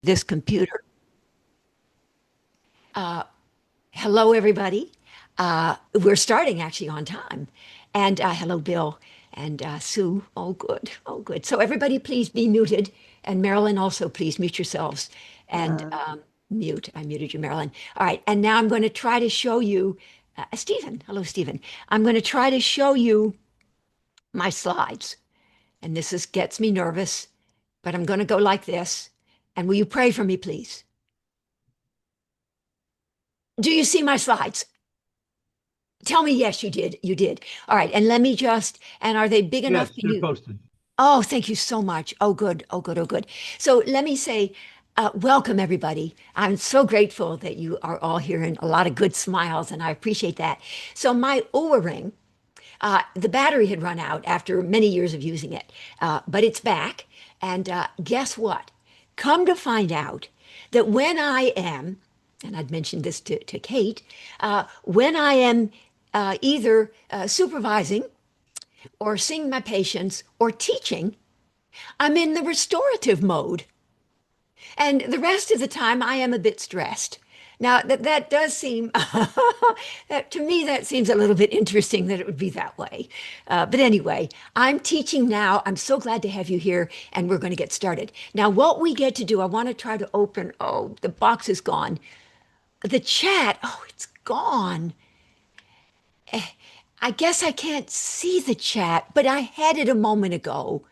This computer. Uh, Hello, everybody. We're starting actually on time. And hello, Bill and Sue. Oh, good. Oh, good. So everybody, please be muted. And Marilyn, also, please mute yourselves and mute. I muted you, Marilyn. All right. And now I'm going to try to show you, Stephen. Hello, Stephen. I'm going to try to show you my slides. And this is gets me nervous, but I'm going to go like this. And will you pray for me, please? Do you see my slides? Tell me, yes, you did. You did. All right. And let me just, and are they big enough? Yes, Can they're you? posted. Oh, thank you so much. Oh, good. Oh, good. Oh, good. So let me say, welcome, everybody. I'm so grateful that you are all here and a lot of good smiles, and I appreciate that. So my Oura Ring, the battery had run out after many years of using it, but it's back. And guess what? Come to find out that when I am, and I'd mentioned this to Kate, when I am either supervising or seeing my patients or teaching, I'm in the restorative mode. And the rest of the time, I am a bit stressed. Now, that does seem, that to me, that seems a little bit interesting that it would be that way. But anyway, I'm teaching now. I'm so glad to have you here, and we're going to get started. Now, what we get to do, I want to try to open, oh, the box is gone. The chat, oh, it's gone. I guess I can't see the chat, but I had it a moment ago.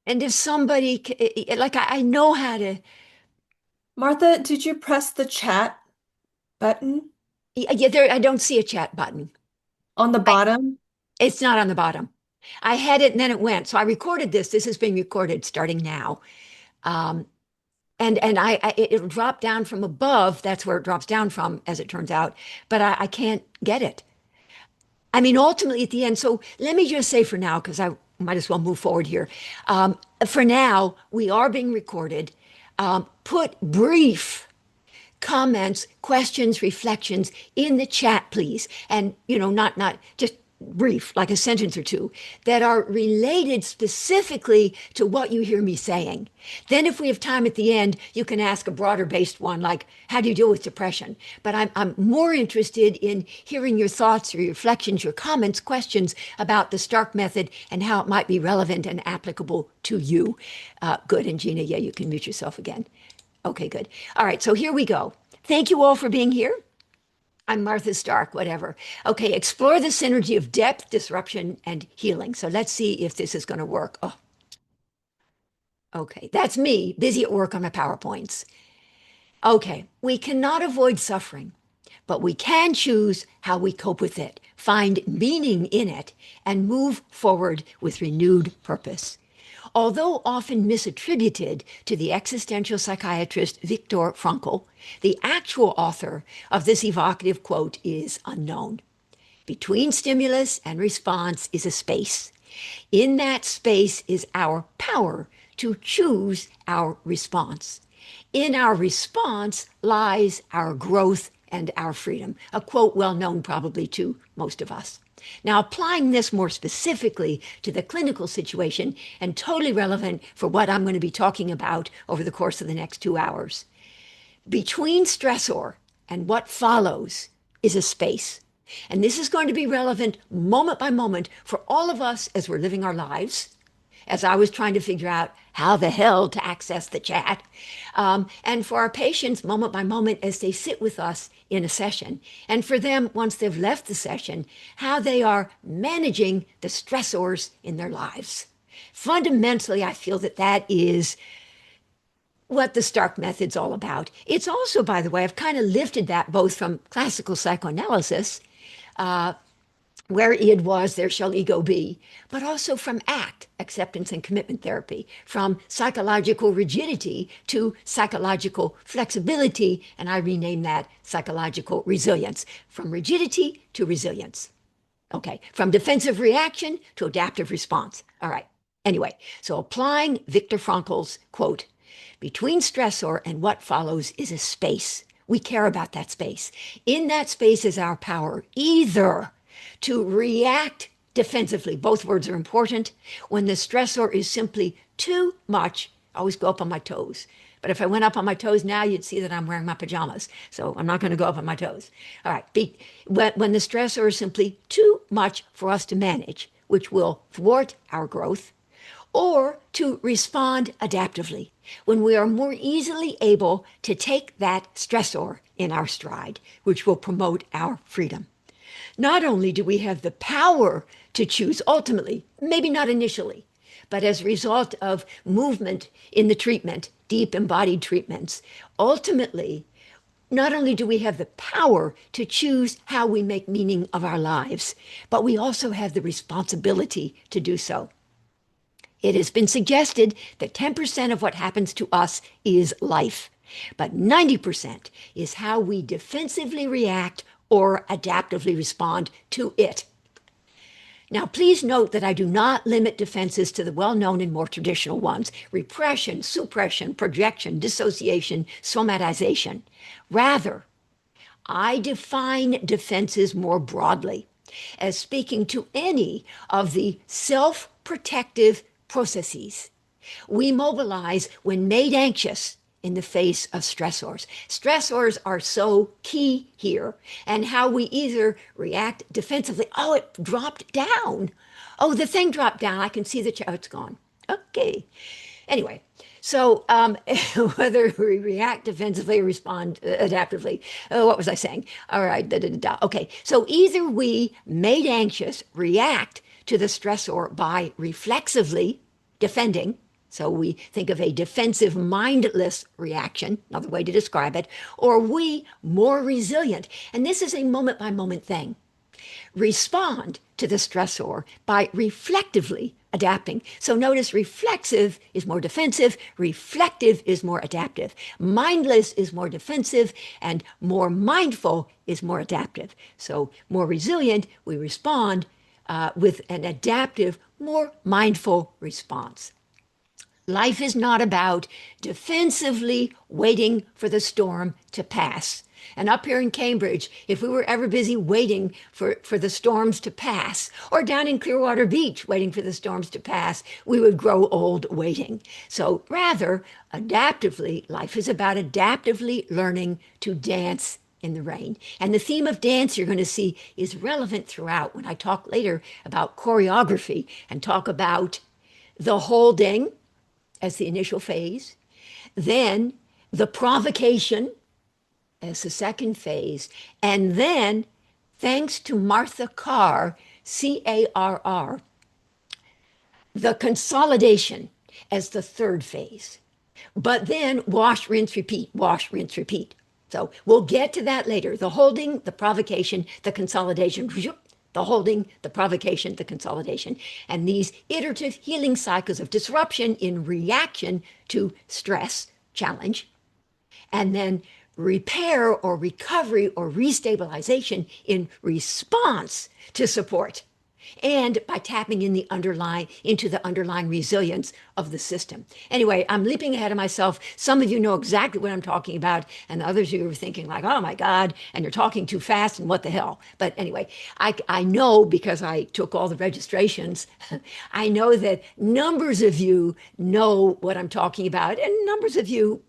And if somebody, like, I know how to, Martha, did you press the chat button yeah, there, I don't see a chat button. on the bottom? It's not on the bottom. I had it and then it went. So I recorded this. This is being recorded starting now. Um, and it'll drop down from above. That's where it drops down from, as it turns out. But I can't get it. I mean, ultimately at the end. So let me just say for now, because I might as well move forward here. For now, we are being recorded. Put brief comments, questions, reflections in the chat, please. And, not just brief, like a sentence or two, that are related specifically to what you hear me saying. Then, if we have time at the end, you can ask a broader based one, like, how do you deal with depression? But I'm more interested in hearing your thoughts, your reflections, your comments, questions about the Stark method and how it might be relevant and applicable to you. Good. And Gina, yeah, you can mute yourself again. Okay, good. All right, so here we go. Thank you all for being here. I'm Martha Stark, whatever. Okay, explore the synergy of depth, disruption, and healing. So let's see if this is going to work. Oh, okay, that's me, busy at work on my PowerPoints. Okay, we cannot avoid suffering, but we can choose how we cope with it, find meaning in it, and move forward with renewed purpose. Although often misattributed to the existential psychiatrist Viktor Frankl, the actual author of this evocative quote is unknown. Between stimulus and response is a space. In that space is our power to choose our response. In our response lies our growth and our freedom. A quote well known probably to most of us. Now, applying this more specifically to the clinical situation and totally relevant for what I'm going to be talking about over the course of the next 2 hours. Between stressor and what follows is a space. And this is going to be relevant moment by moment for all of us as we're living our lives, as I was trying to figure out how the hell to access the chat, and for our patients moment by moment as they sit with us in a session, and for them once they've left the session, how they are managing the stressors in their lives. Fundamentally, I feel that that is what the Stark method's all about. It's also, by the way, I've kind of lifted that both from classical psychoanalysis, where id was, there shall ego be, but also from ACT, acceptance and commitment therapy, from psychological rigidity to psychological flexibility, and I rename that psychological resilience, from rigidity to resilience. Okay, from defensive reaction to adaptive response. All right. Anyway, so applying Viktor Frankl's quote, between stressor and what follows is a space. We care about that space. In that space is our power, either to react defensively, both words are important, when the stressor is simply too much, Always go up on my toes. But if I went up on my toes now, you'd see that I'm wearing my pajamas. So I'm not going to go up on my toes. All right. When the stressor is simply too much for us to manage, which will thwart our growth, or to respond adaptively, when we are more easily able to take that stressor in our stride, which will promote our freedom. Not only do we have the power to choose ultimately, maybe not initially, but as a result of movement in the treatment, deep embodied treatments, ultimately, not only do we have the power to choose how we make meaning of our lives, but we also have the responsibility to do so. It has been suggested that 10% of what happens to us is life, but 90% is how we defensively react or adaptively respond to it. Now, please note that I do not limit defenses to the well-known and more traditional ones: repression, suppression, projection, dissociation, somatization. Rather, I define defenses more broadly as speaking to any of the self-protective processes we mobilize when made anxious in the face of stressors. Stressors are so key here, and how we either react defensively. Oh, it dropped down. Oh, the thing dropped down. I can see oh, it's gone. Okay. Anyway, so whether we react defensively or respond adaptively. What was I saying? All right. Okay. So either we, made anxious, react to the stressor by reflexively defending. So we think of a defensive, mindless reaction, another way to describe it, or we, more resilient, and this is a moment-by-moment thing, respond to the stressor by reflectively adapting. So notice reflexive is more defensive, reflective is more adaptive. Mindless is more defensive, and more mindful is more adaptive. So more resilient, we respond with an adaptive, more mindful response. Life is not about defensively waiting for the storm to pass. And up here in Cambridge, if we were ever busy waiting for the storms to pass, or down in Clearwater Beach waiting for the storms to pass, we would grow old waiting. So rather, adaptively, life is about adaptively learning to dance in the rain. And the theme of dance you're going to see is relevant throughout when I talk later about choreography and talk about the holding as the initial phase, then the provocation as the second phase, and then, thanks to Martha Carr, C-A-R-R, the consolidation as the third phase. But then wash, rinse, repeat, wash, rinse, repeat. So we'll get to that later. The holding, the provocation, the consolidation, the holding, the provocation, the consolidation, and these iterative healing cycles of disruption in reaction to stress, challenge, and then repair or recovery or restabilization in response to support, and by tapping in into the underlying resilience of the system. Anyway, I'm leaping ahead of myself. Some of you know exactly what I'm talking about, and others of you are thinking like, oh my God, and you're talking too fast, and what the hell. But anyway, I know, because I took all the registrations, I know that numbers of you know what I'm talking about, and numbers of you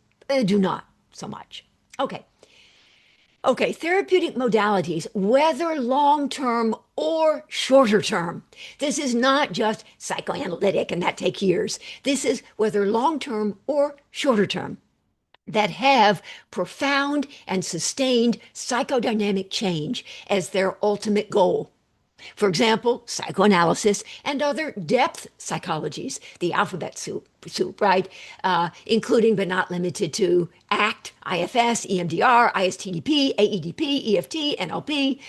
do not so much. Okay, therapeutic modalities, whether long-term or shorter term. This is not just psychoanalytic and that take years. This is whether long-term or shorter term, that have profound and sustained psychodynamic change as their ultimate goal. For example, psychoanalysis and other depth psychologies, the alphabet soup, right? Including but not limited to ACT, IFS, EMDR, ISTDP, AEDP, EFT, NLP,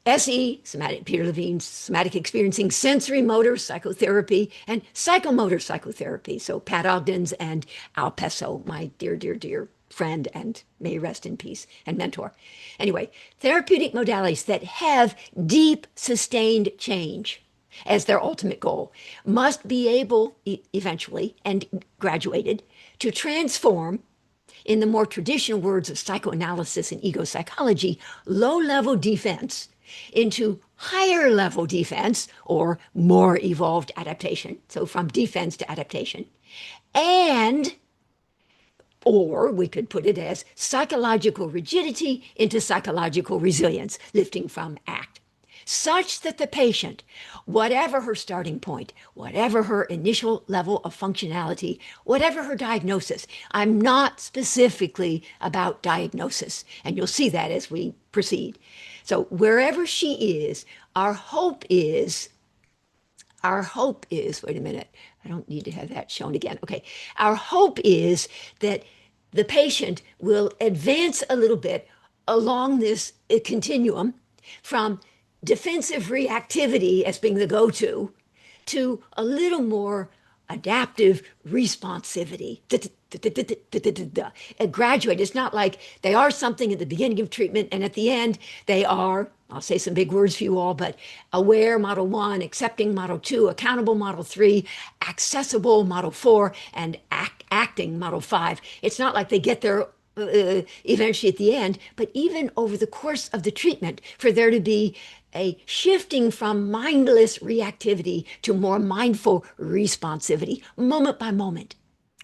SE, Peter Levine's somatic experiencing, sensory motor psychotherapy, and psychomotor psychotherapy. So Pat Ogden's and Al Pesso, my dear, dear, dear friend, and may rest in peace, and mentor. Anyway, therapeutic modalities that have deep, sustained change as their ultimate goal must be able, eventually, and graduated, to transform, in the more traditional words of psychoanalysis and ego psychology, low-level defense into higher level defense, or more evolved adaptation. So from defense to adaptation. and or we could put it as psychological rigidity into psychological resilience, lifting from ACT, such that the patient, whatever her starting point, whatever her initial level of functionality, whatever her diagnosis, I'm not specifically about diagnosis, and you'll see that as we proceed. So wherever she is, our hope is, wait a minute, I don't need to have that shown again. Okay. Our hope is that the patient will advance a little bit along this continuum from defensive reactivity as being the go-to to a little more adaptive responsivity. And graduate, it's not like they are something at the beginning of treatment and at the end they are, I'll say some big words for you all, but aware, model 1, accepting, model 2, accountable, model 3, accessible, model 4, and acting, model 5. It's not like they get there eventually at the end, but even over the course of the treatment, for there to be a shifting from mindless reactivity to more mindful responsivity, moment by moment.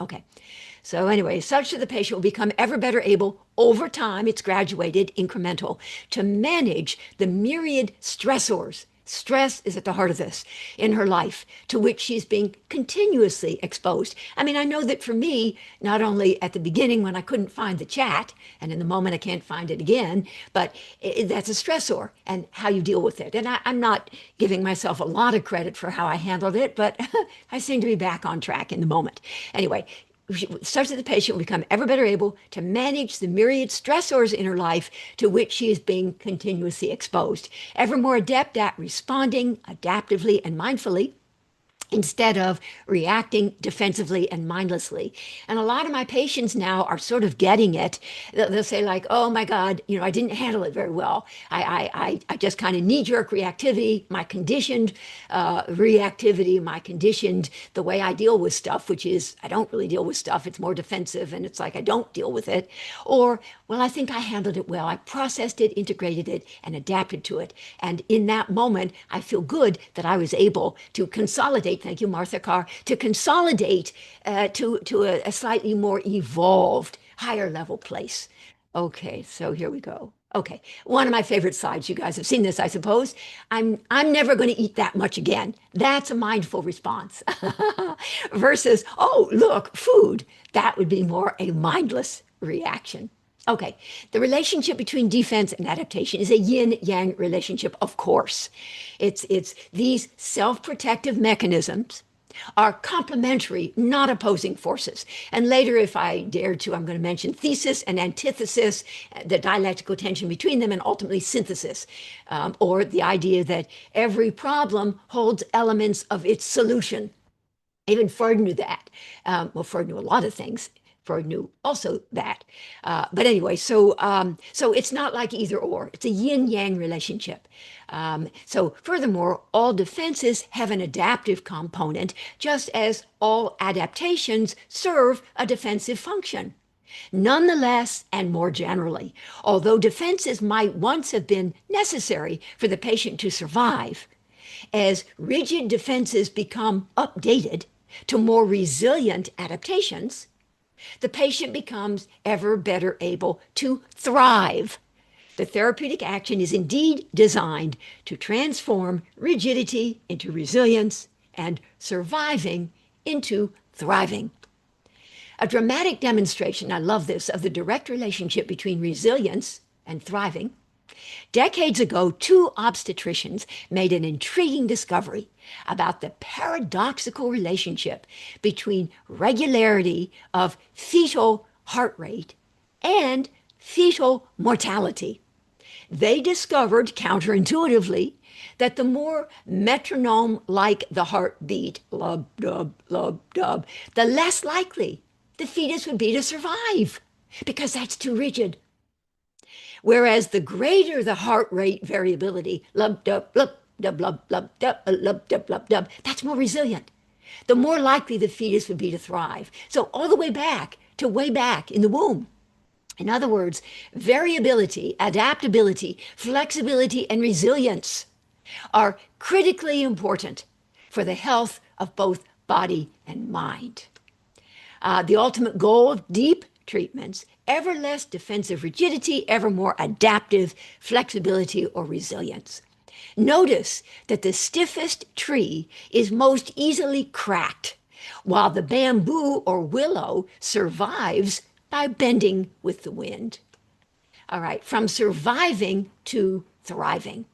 Okay. So anyway, such that the patient will become ever better able over time, it's graduated, incremental, to manage the myriad stressors. Stress is at the heart of this in her life, to which she's being continuously exposed. I mean, I know that for me, not only at the beginning when I couldn't find the chat, and in the moment I can't find it again, but that's a stressor and how you deal with it. And I'm not giving myself a lot of credit for how I handled it, but I seem to be back on track in the moment. Anyway, such that the patient will become ever better able to manage the myriad stressors in her life to which she is being continuously exposed, ever more adept at responding adaptively and mindfully instead of reacting defensively and mindlessly. And a lot of my patients now are sort of getting it. They'll say like, oh my God, I didn't handle it very well. I just kind of knee-jerk reactivity, my conditioned reactivity, my conditioned the way I deal with stuff, which is I don't really deal with stuff. It's more defensive and it's like I don't deal with it. Or, well, I think I handled it well. I processed it, integrated it, and adapted to it. And in that moment, I feel good that I was able to consolidate, thank you, Martha Carr, to consolidate to a slightly more evolved, higher level place. Okay, so here we go. Okay, one of my favorite slides. You guys have seen this, I suppose. I'm never going to eat that much again. That's a mindful response. Versus, oh, look, food. That would be more a mindless reaction. Okay, the relationship between defense and adaptation is a yin-yang relationship, of course. It's these self-protective mechanisms are complementary, not opposing forces. And later, if I dare to, I'm going to mention thesis and antithesis, the dialectical tension between them, and ultimately synthesis, or the idea that every problem holds elements of its solution. Even Freud knew that. Well, Freud knew a lot of things. Freud knew also that. But anyway, so it's not like either or. It's a yin-yang relationship. So furthermore, all defenses have an adaptive component, just as all adaptations serve a defensive function. Nonetheless, and more generally, although defenses might once have been necessary for the patient to survive, as rigid defenses become updated to more resilient adaptations, the patient becomes ever better able to thrive. The therapeutic action is indeed designed to transform rigidity into resilience and surviving into thriving. A dramatic demonstration, I love this, of the direct relationship between resilience and thriving. Decades ago, two obstetricians made an intriguing discovery about the paradoxical relationship between regularity of fetal heart rate and fetal mortality. They discovered counterintuitively that the more metronome-like the heartbeat, lub, dub, lub, dub, the less likely the fetus would be to survive, because that's too rigid. Whereas the greater the heart rate variability, lub, dub, lub, dub, lub, lub, dub, lub, dub, lub, dub, that's more resilient. The more likely the fetus would be to thrive. So all the way back to way back in the womb. In other words, variability, adaptability, flexibility, and resilience are critically important for the health of both body and mind. The ultimate goal of deep treatments, ever less defensive rigidity, ever more adaptive flexibility or resilience. Notice that the stiffest tree is most easily cracked, while the bamboo or willow survives by bending with the wind. All right, from surviving to thriving.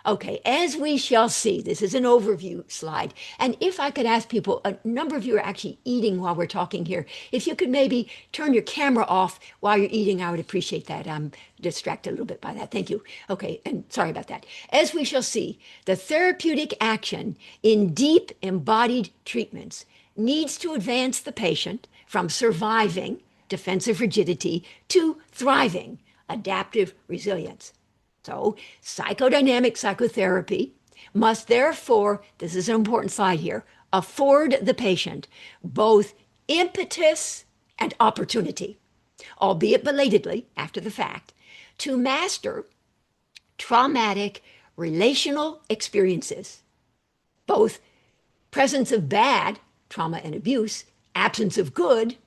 Okay, as we shall see, this is an overview slide. And if I could ask people, a number of you are actually eating while we're talking here. If you could maybe turn your camera off while you're eating, I would appreciate that. I'm distracted a little bit by that. Thank you. Okay, and sorry about that. As we shall see, the therapeutic action in deep embodied treatments needs to advance the patient from surviving defensive rigidity to thriving adaptive resilience. So, psychodynamic psychotherapy must therefore, this is an important slide here, afford the patient both impetus and opportunity, albeit belatedly after the fact, to master traumatic relational experiences, both presence of bad, trauma and abuse, absence of good,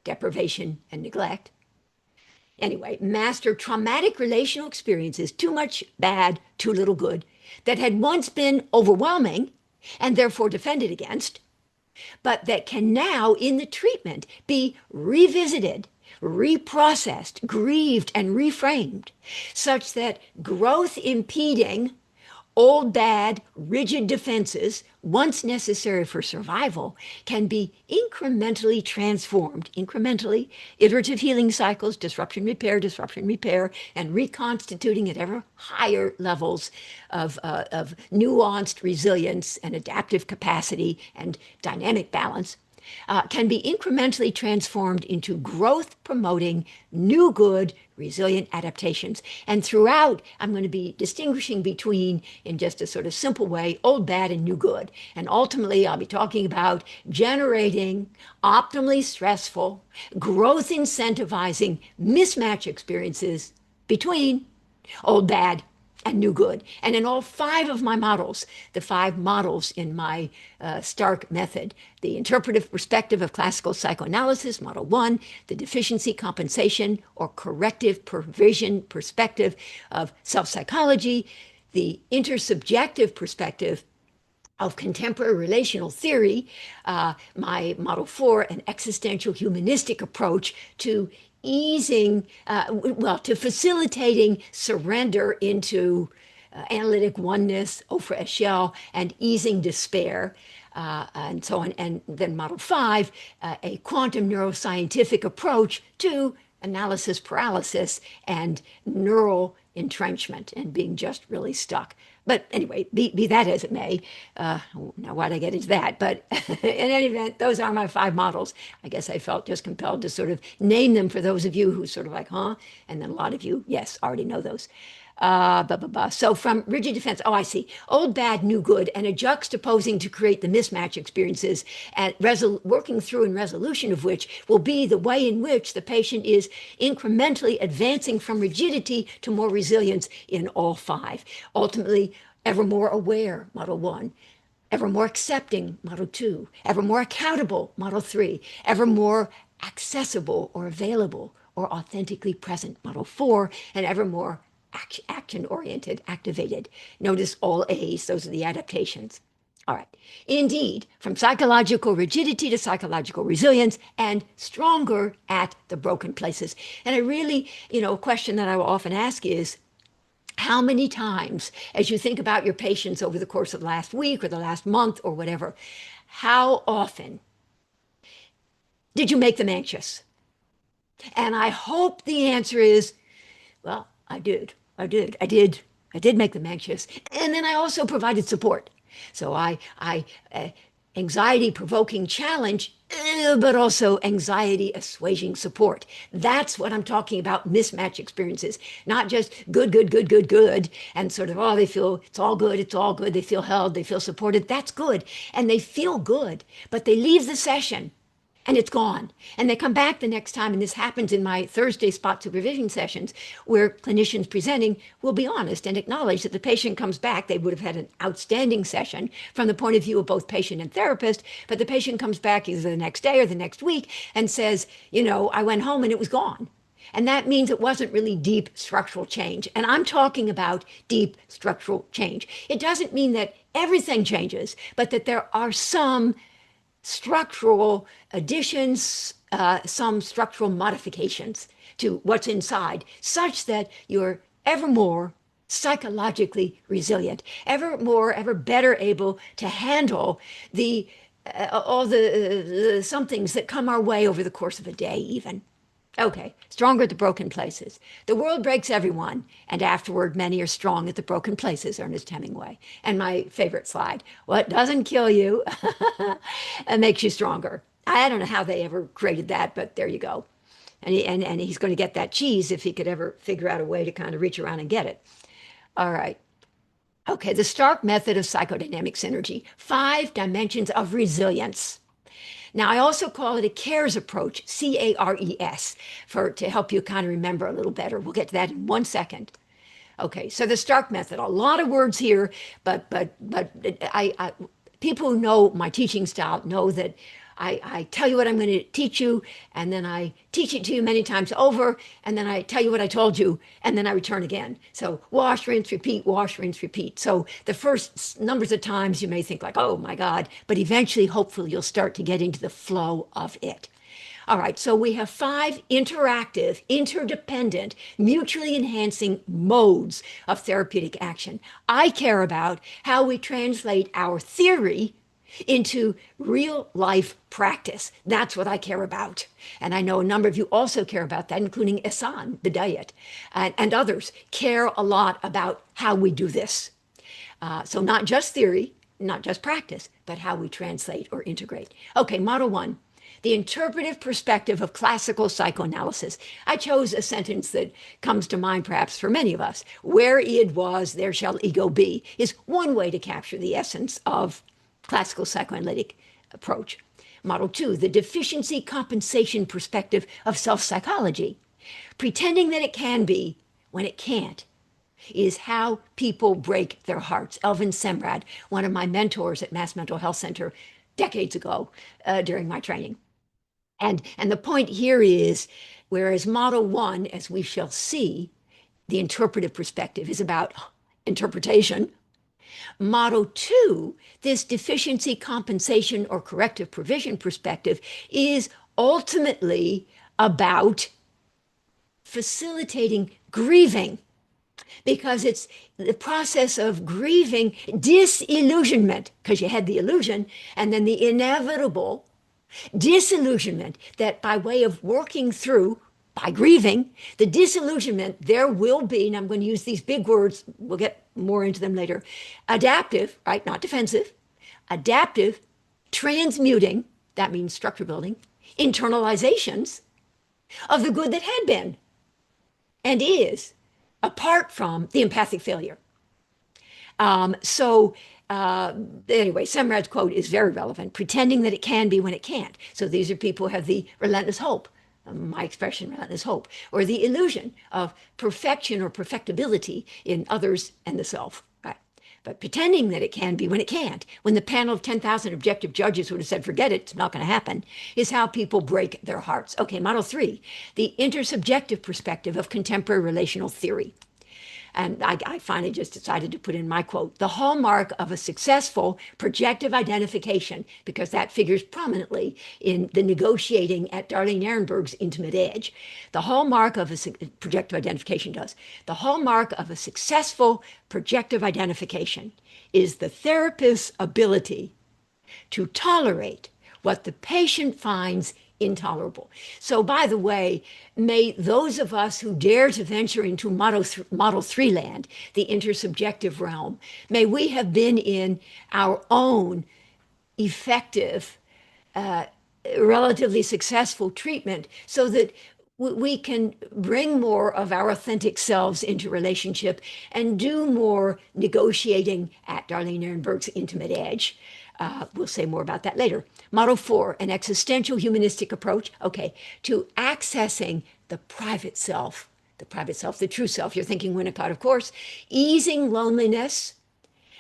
deprivation and neglect. Anyway, master traumatic relational experiences, too much bad, too little good, that had once been overwhelming and therefore defended against, but that can now, in the treatment, be revisited, reprocessed, grieved, and reframed, such that growth impeding old bad rigid defenses once necessary for survival can be incrementally transformed, iterative healing cycles, disruption repair, and reconstituting at ever higher levels of nuanced resilience and adaptive capacity and dynamic balance, can be incrementally transformed into growth promoting new good resilient adaptations. And throughout, I'm going to be distinguishing between, in just a sort of simple way, old bad and new good. And ultimately, I'll be talking about generating optimally stressful, growth incentivizing mismatch experiences between old bad and new good. And in all 5 of my models, the 5 models in my Stark method, the interpretive perspective of classical psychoanalysis, model 1, the deficiency compensation or corrective provision perspective of self-psychology, the intersubjective perspective of contemporary relational theory, my model 4, an existential humanistic approach to easing, to facilitating surrender into analytic oneness, Ofra Eshel, and easing despair, and so on. And then model 5, a quantum neuroscientific approach to analysis paralysis and neural entrenchment and being just really stuck. But anyway, be that as it may, now why'd I get into that? But in any event, those are my 5 models. I guess I felt just compelled to sort of name them for those of you who sort of like, huh? And then a lot of you, yes, already know those. So from rigid defense, oh, I see, old bad, new good, and a juxtaposing to create the mismatch experiences, and working through and resolution of which will be the way in which the patient is incrementally advancing from rigidity to more resilience in all 5. Ultimately, ever more aware, model 1, ever more accepting, model 2, ever more accountable, model 3, ever more accessible or available or authentically present, model 4, and ever more action-oriented, activated. Notice all A's, those are the adaptations. All right. Indeed, from psychological rigidity to psychological resilience and stronger at the broken places. And I really, a question that I will often ask is, how many times, as you think about your patients over the course of the last week or the last month or whatever, how often did you make them anxious? And I hope the answer is, well, I did make them anxious. And then I also provided support. So I anxiety provoking challenge, but also anxiety assuaging support. That's what I'm talking about, mismatch experiences, not just good, and sort of, oh, they feel it's all good, they feel held, they feel supported. That's good. And they feel good, but they leave the session and it's gone. And they come back the next time, and this happens in my Thursday spot supervision sessions where clinicians presenting will be honest and acknowledge that the patient comes back. They would have had an outstanding session from the point of view of both patient and therapist, but the patient comes back either the next day or the next week and says, I went home and it was gone. And that means it wasn't really deep structural change. And I'm talking about deep structural change. It doesn't mean that everything changes, but that there are some structural additions, some structural modifications to what's inside, such that you're ever more psychologically resilient, ever better able to handle all the some things that come our way over the course of a day, even. Okay, stronger at the broken places. The world breaks everyone, and afterward many are strong at the broken places, Ernest Hemingway. And my favorite slide, what doesn't kill you makes you stronger. I don't know how they ever created that, but there you go. And he's going to get that cheese if he could ever figure out a way to kind of reach around and get it. All right. Okay, the Stark method of psychodynamic synergy, 5 dimensions of resilience. Now, I also call it a CARES approach, CARES, to help you kind of remember a little better. We'll get to that in 1 second. Okay, so the Stark method, a lot of words here, but people who know my teaching style know that I tell you what I'm going to teach you, and then I teach it to you many times over, and then I tell you what I told you, and then I return again. So wash, rinse, repeat, wash, rinse, repeat. So the first numbers of times you may think like, oh my God, but eventually, hopefully, you'll start to get into the flow of it. All right, so we have 5 interactive, interdependent, mutually enhancing modes of therapeutic action. I care about how we translate our theory into real life practice. That's what I care about. And I know a number of you also care about that, including Ehsan, the diet, and others care a lot about how we do this. So not just theory, not just practice, but how we translate or integrate. Okay, model 1. The interpretive perspective of classical psychoanalysis. I chose a sentence that comes to mind perhaps for many of us. Where id was, there shall ego be, is one way to capture the essence of classical psychoanalytic approach. Model 2, the deficiency compensation perspective of self-psychology. Pretending that it can be when it can't is how people break their hearts. Elvin Semrad, one of my mentors at Mass Mental Health Center decades ago during my training. And the point here is, whereas model 1, as we shall see, the interpretive perspective is about interpretation, model 2, this deficiency compensation or corrective provision perspective, is ultimately about facilitating grieving, because it's the process of grieving disillusionment, because you had the illusion, and then the inevitable disillusionment that by way of working through, by grieving, the disillusionment, there will be, and I'm going to use these big words, we'll get more into them later, adaptive, right, not defensive, adaptive, transmuting, that means structure building, internalizations of the good that had been and is, apart from the empathic failure. Anyway, Semrad's quote is very relevant, pretending that it can be when it can't. So these are people who have the relentless hope, my expression, relentless hope, or the illusion of perfection or perfectibility in others and the self. Right? But pretending that it can be when it can't, when the panel of 10,000 objective judges would have said, forget it, it's not going to happen, is how people break their hearts. Okay, model 3, the intersubjective perspective of contemporary relational theory. And I finally just decided to put in my quote, the hallmark of a successful projective identification, because that figures prominently in the negotiating at Darlene Ehrenberg's Intimate Edge. The hallmark of a projective identification does. The hallmark of a successful projective identification is the therapist's ability to tolerate what the patient finds intolerable. So, by the way, may those of us who dare to venture into Model 3 land, the intersubjective realm, may we have been in our own effective, relatively successful treatment so that we can bring more of our authentic selves into relationship and do more negotiating at Darlene Ehrenberg's Intimate Edge. We'll say more about that later. Model 4, an existential humanistic approach, okay, to accessing the private self, the true self. You're thinking Winnicott, of course. Easing loneliness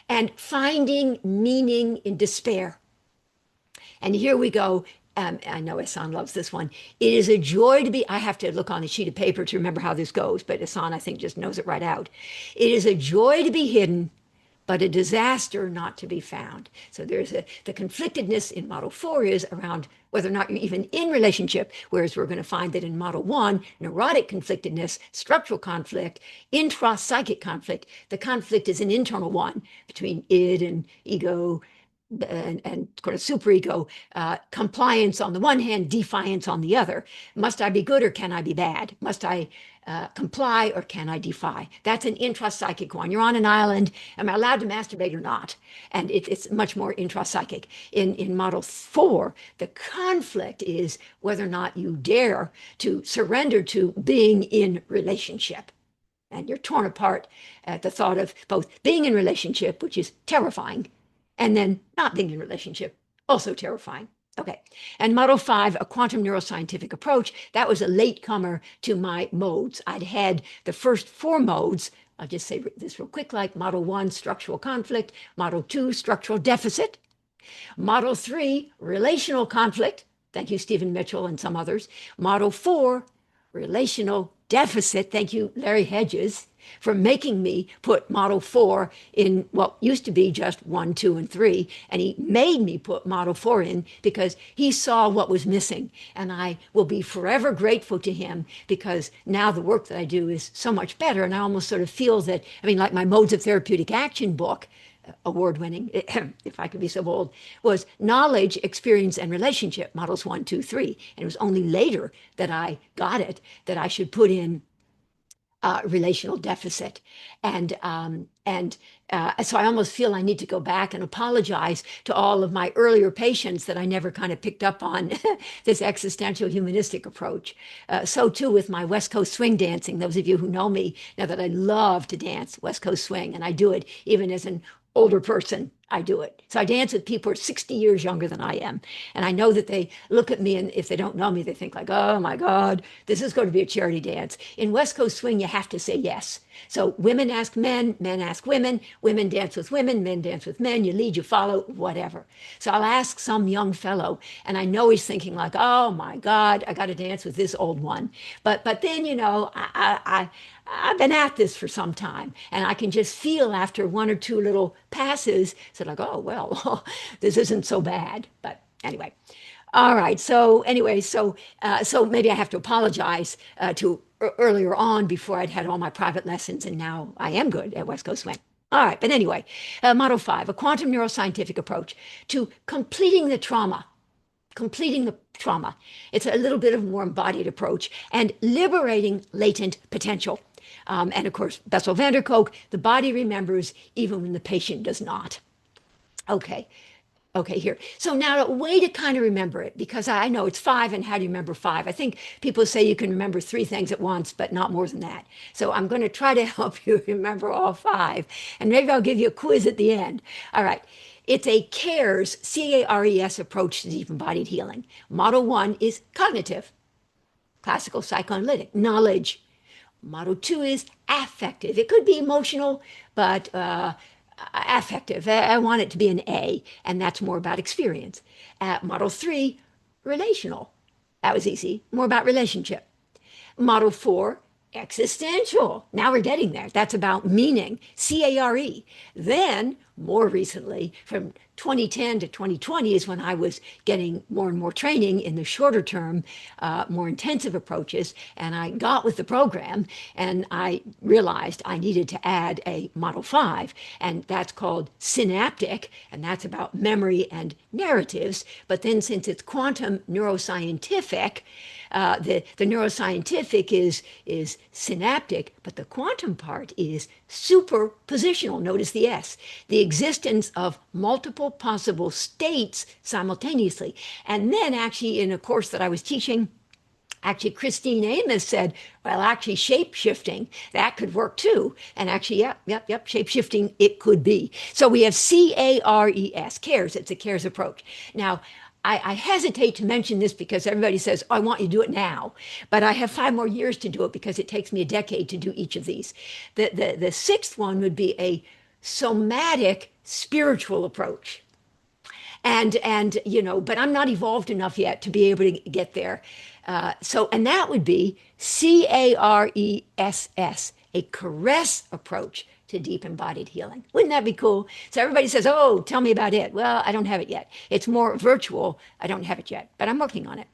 and finding meaning in despair. And here we go. I know Hassan loves this one. It is a joy to be, I have to look on a sheet of paper to remember how this goes, but Hassan, I think, just knows it right out. It is a joy to be hidden, but a disaster not to be found. So there's the conflictedness in model 4 is around whether or not you're even in relationship, whereas we're going to find that in model 1, neurotic conflictedness, structural conflict, intra-psychic conflict, the conflict is an internal one between id and ego, and kind of superego, compliance on the one hand, defiance on the other. Must I be good or can I be bad? Must I comply or can I defy? That's an intrapsychic one. You're on an island. Am I allowed to masturbate or not? And it's much more intrapsychic. In model 4, the conflict is whether or not you dare to surrender to being in relationship. And you're torn apart at the thought of both being in relationship, which is terrifying, and then not being in a relationship, also terrifying. Okay. And model 5, a quantum neuroscientific approach, that was a latecomer to my modes. I'd had the first 4 modes. I'll just say this real quick, like model 1, structural conflict, model 2, structural deficit, model 3, relational conflict. Thank you, Stephen Mitchell and some others. Model 4, relational deficit. Thank you, Larry Hedges, for making me put model 4 in what used to be just 1, 2, and 3. And he made me put model 4 in because he saw what was missing. And I will be forever grateful to him because now the work that I do is so much better. And I almost sort of feel that, I mean, like my Modes of Therapeutic Action book, award-winning, if I could be so bold, was knowledge, experience, and relationship, models 1, 2, 3. And it was only later that I got it that I should put in relational deficit. And so I almost feel I need to go back and apologize to all of my earlier patients that I never kind of picked up on this existential humanistic approach. So too with my West Coast swing dancing. Those of you who know me know that I love to dance West Coast swing, and I do it even as an older person. I do it. So I dance with people who are 60 years younger than I am. And I know that they look at me, and if they don't know me, they think like, oh my God, this is going to be a charity dance. In West Coast swing, you have to say yes. So women ask men ask women dance with women, men dance with men, you lead, you follow, whatever. So I'll ask some young fellow, and I know he's thinking like, oh my God, I got to dance with this old one. But then, you know, I've been at this for some time, and I can just feel after 1 or 2 little passes, so like, oh, well, this isn't so bad. But anyway, all right. So anyway, so maybe I have to apologize to earlier on before I'd had all my private lessons, and now I am good at West Coast Swing. All right. But anyway, model 5, a quantum neuroscientific approach to completing the trauma. It's a little bit of a more embodied approach and liberating latent potential. And of course, Bessel van der Kolk, the body remembers even when the patient does not. Okay, here. So now a way to kind of remember it, because I know it's 5, and how do you remember 5? I think people say you can remember 3 things at once, but not more than that. So I'm going to try to help you remember all 5, and maybe I'll give you a quiz at the end. All right. It's a CARES, C-A-R-E-S approach to deep embodied healing. Model 1 is cognitive, classical psychoanalytic, knowledge. Model 2 is affective. It could be emotional, but affective. I want it to be an A, and that's more about experience. Model 3, relational. That was easy. More about relationship. Model 4, existential. Now we're getting there. That's about meaning, C-A-R-E. Then, more recently, from 2010 to 2020 is when I was getting more and more training in the shorter term, more intensive approaches. And I got with the program, and I realized I needed to add a model 5, and that's called synaptic, and that's about memory and narratives. But then since it's quantum neuroscientific, the neuroscientific is synaptic, but the quantum part is superpositional. Notice the S, the existence of multiple possible states simultaneously. And then actually in a course that I was teaching Actually, Christine Amos said, well, actually, shape shifting, that could work too. And actually, yep, shape shifting, it could be. So we have CARES, CARES, it's a CARES approach. Now, I hesitate to mention this because everybody says, oh, I want you to do it now. But I have 5 more years to do it because it takes me a decade to do each of these. The sixth one would be a somatic spiritual approach. And but I'm not evolved enough yet to be able to get there. And that would be CARESS, a caress approach to deep embodied healing. Wouldn't that be cool? So everybody says, oh, tell me about it. Well, I don't have it yet. It's more virtual. I don't have it yet, but I'm working on it.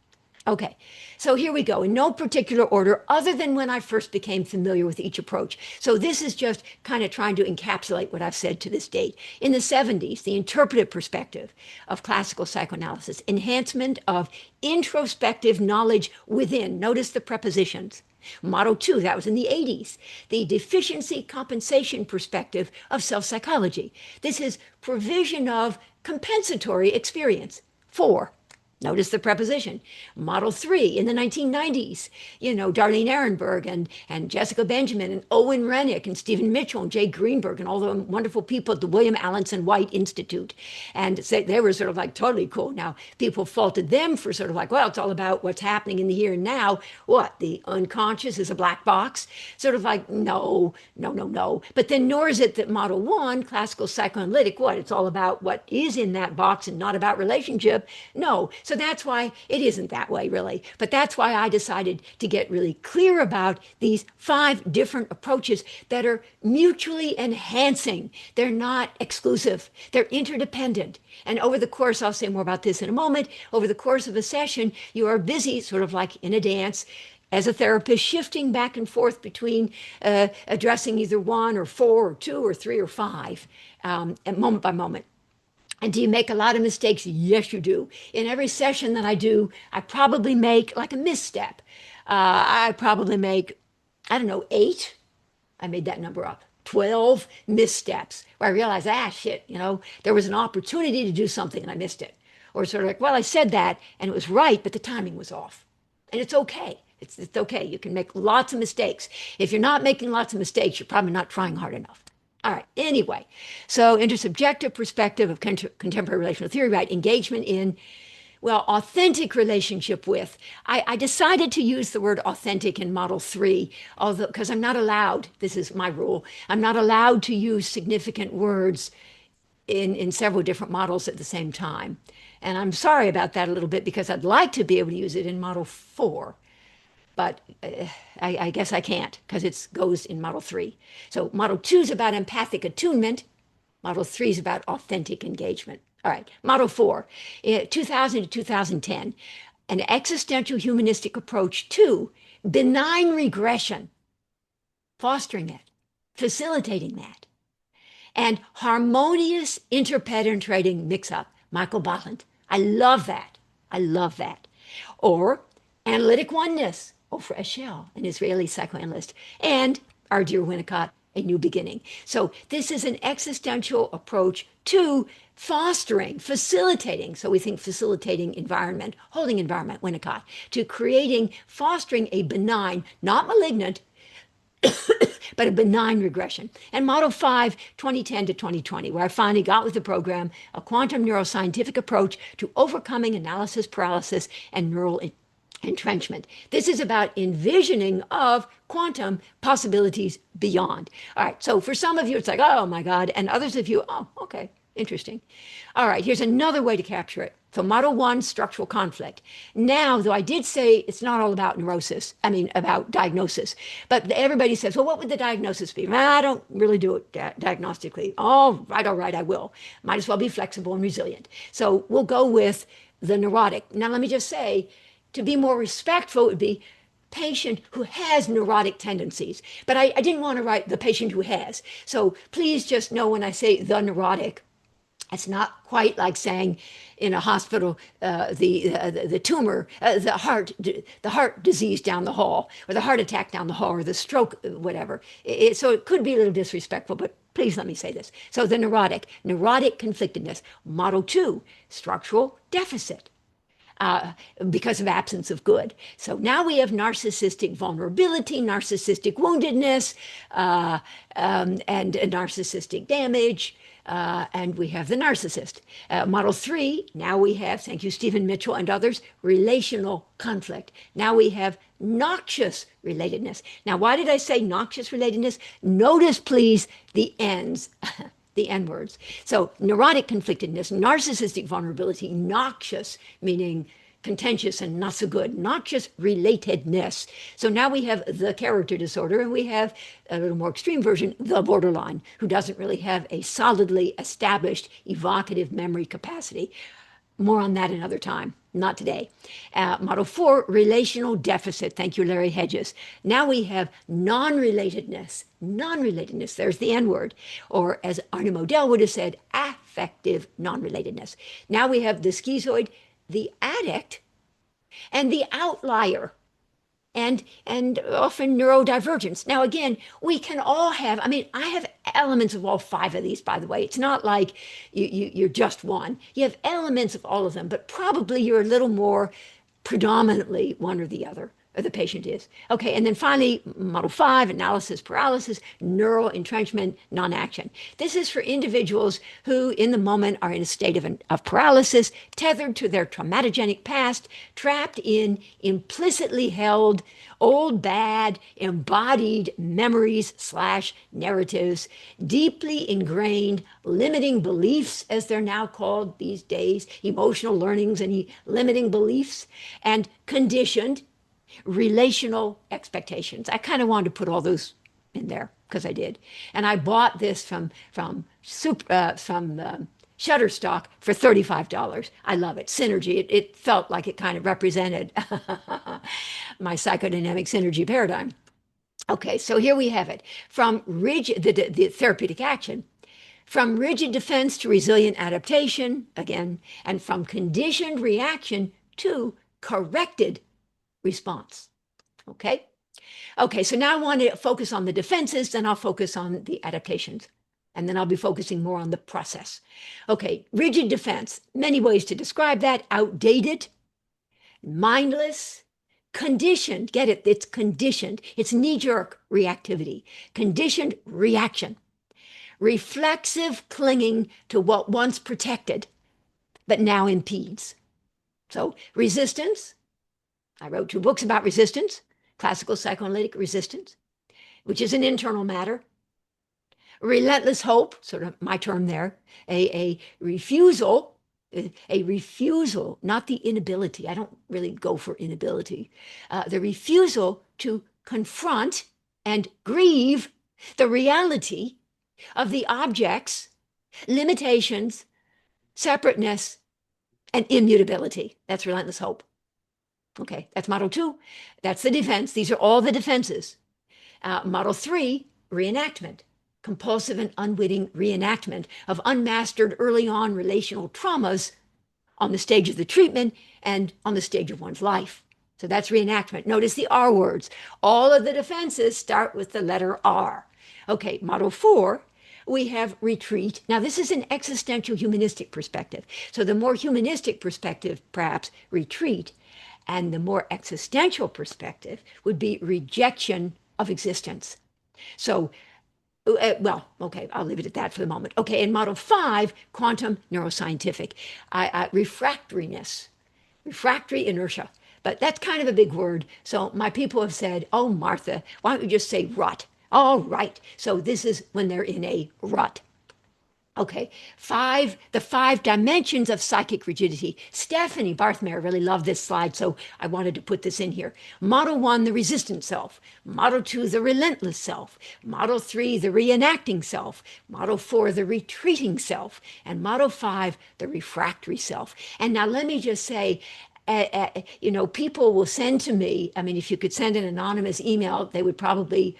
Okay, so here we go, in no particular order other than when I first became familiar with each approach. So this is just kind of trying to encapsulate what I've said to this date. In the 70s, the interpretive perspective of classical psychoanalysis, enhancement of introspective knowledge within. Notice the prepositions. Model 2, that was in the 80s. The deficiency compensation perspective of self-psychology. This is provision of compensatory experience. 4, notice the preposition. Model 3 in the 1990s, Darlene Ehrenberg and Jessica Benjamin and Owen Rennick and Stephen Mitchell and Jay Greenberg and all the wonderful people at the William Alanson White Institute. And they were sort of like totally cool. Now, people faulted them for sort of like, well, it's all about what's happening in the here and now. What? The unconscious is a black box? Sort of like, no. But then nor is it that Model 1, classical psychoanalytic, what? It's all about what is in that box and not about relationship. No. So that's why it isn't that way, really. But that's why I decided to get really clear about these 5 different approaches that are mutually enhancing. They're not exclusive. They're interdependent. And over the course, I'll say more about this in a moment, over the course of a session, you are busy, sort of like in a dance, as a therapist, shifting back and forth between addressing either 1 or 4 or 2 or 3 or 5, moment by moment. And do you make a lot of mistakes? Yes, you do. In every session that I do, I probably make like a misstep. I probably make, I don't know, 8. I made that number up. 12 missteps where I realized, shit, there was an opportunity to do something and I missed it. Or sort of like, well, I said that and it was right, but the timing was off. And it's okay. It's okay. You can make lots of mistakes. If you're not making lots of mistakes, you're probably not trying hard enough. All right, anyway, so intersubjective perspective of contemporary relational theory, right? Engagement in, well, authentic relationship with. I decided to use the word authentic in Model 3, although, because I'm not allowed, this is my rule, I'm not allowed to use significant words in several different models at the same time. And I'm sorry about that a little bit because I'd like to be able to use it in Model 4. But I guess I can't because it goes in Model 3. So Model 2 is about empathic attunement. Model 3 is about authentic engagement. All right, Model 4, 2000 to 2010, an existential humanistic approach to benign regression, fostering it, facilitating that, and harmonious interpenetrating mix-up. Michael Balint. I love that. Or analytic oneness. Ofer Eshel, an Israeli psychoanalyst, and our dear Winnicott, A New Beginning. So this is an existential approach to fostering, facilitating, so we think facilitating environment, holding environment, Winnicott, to creating, fostering a benign, not malignant, but a benign regression. And Model 5, 2010 to 2020, where I finally got with the program a quantum neuroscientific approach to overcoming analysis paralysis and neural entrenchment. This is about envisioning of quantum possibilities beyond. All right, so for some of you, it's like, oh my God, and others of you, oh, okay, interesting. All right, here's another way to capture it. So Model 1, structural conflict. Now, though I did say it's not all about about diagnosis, but everybody says, well, what would the diagnosis be? Well, I don't really do it diagnostically. All right, I will. Might as well be flexible and resilient. So we'll go with the neurotic. Now, let me just say, to be more respectful, it would be patient who has neurotic tendencies. But I didn't want to write the patient who has. So please just know when I say the neurotic, it's not quite like saying in a hospital the tumor, the heart disease down the hall, or the heart attack down the hall, or the stroke, whatever. So it could be a little disrespectful, but please let me say this. So the neurotic conflictedness. Model 2, structural deficit. because of absence of good. So now we have narcissistic vulnerability, narcissistic woundedness, and narcissistic damage. And we have the narcissist. Model 3, now we have, thank you, Stephen Mitchell and others, relational conflict. Now we have noxious relatedness. Now, why did I say noxious relatedness? Notice, please, the ends. The N words. So neurotic conflictedness, narcissistic vulnerability, noxious, meaning contentious and not so good, noxious relatedness. So now we have the character disorder, and we have a little more extreme version, the borderline, who doesn't really have a solidly established evocative memory capacity. More on that another time, not today. Model 4, relational deficit. Thank you, Larry Hedges. Now we have non-relatedness. Non-relatedness, there's the N word. Or as Arne Modell would have said, affective non-relatedness. Now we have the schizoid, the addict, and the outlier. And often neurodivergence. Now, again, we can all have, I mean, I have elements of all 5 of these, by the way. It's not like you're just one. You have elements of all of them, but probably you're a little more predominantly one or the other, or the patient is. Okay, and then finally, model 5, analysis paralysis, neural entrenchment, non-action. This is for individuals who in the moment are in a state of paralysis, tethered to their traumatogenic past, trapped in implicitly held old bad embodied memories / narratives, deeply ingrained limiting beliefs, as they're now called these days, emotional learnings and limiting beliefs, and conditioned relational expectations. I kind of wanted to put all those in there because I did. And I bought this from Shutterstock for $35. I love it. Synergy. It felt like it kind of represented my psychodynamic synergy paradigm. Okay, so here we have it. From rigid, the therapeutic action, from rigid defense to resilient adaptation, again, and from conditioned reaction to corrected response. Okay? Okay, so now I want to focus on the defenses, then I'll focus on the adaptations. And then I'll be focusing more on the process. Okay, rigid defense, many ways to describe that. Outdated, mindless, conditioned. Get it? It's conditioned. It's knee-jerk reactivity. Conditioned reaction. Reflexive clinging to what once protected, but now impedes. So resistance. I wrote 2 books about resistance, classical psychoanalytic resistance, which is an internal matter. Relentless hope, sort of my term there, a refusal, not the inability. I don't really go for inability. The refusal to confront and grieve the reality of the object's limitations, separateness, and immutability. That's relentless hope. Okay, that's model 2. That's the defense. These are all the defenses. Model 3, reenactment. Compulsive and unwitting reenactment of unmastered early on relational traumas on the stage of the treatment and on the stage of one's life. So that's reenactment. Notice the R words. All of the defenses start with the letter R. Okay, model 4, we have retreat. Now, this is an existential humanistic perspective. So the more humanistic perspective, perhaps retreat, and the more existential perspective would be rejection of existence. So, well, okay, I'll leave it at that for the moment. Okay, in model 5, quantum neuroscientific, refractoriness, refractory inertia. But that's kind of a big word. So my people have said, oh, Martha, why don't you just say rut? All right. So this is when they're in a rut. Okay, the 5 dimensions of psychic rigidity. Stephanie Barthmeyer really loved this slide, so I wanted to put this in here. Model 1, the resistant self. Model 2, the relentless self. Model 3, the reenacting self. Model 4, the retreating self. And Model 5, the refractory self. And now let me just say, people will send to me, I mean, if you could send an anonymous email, they would probably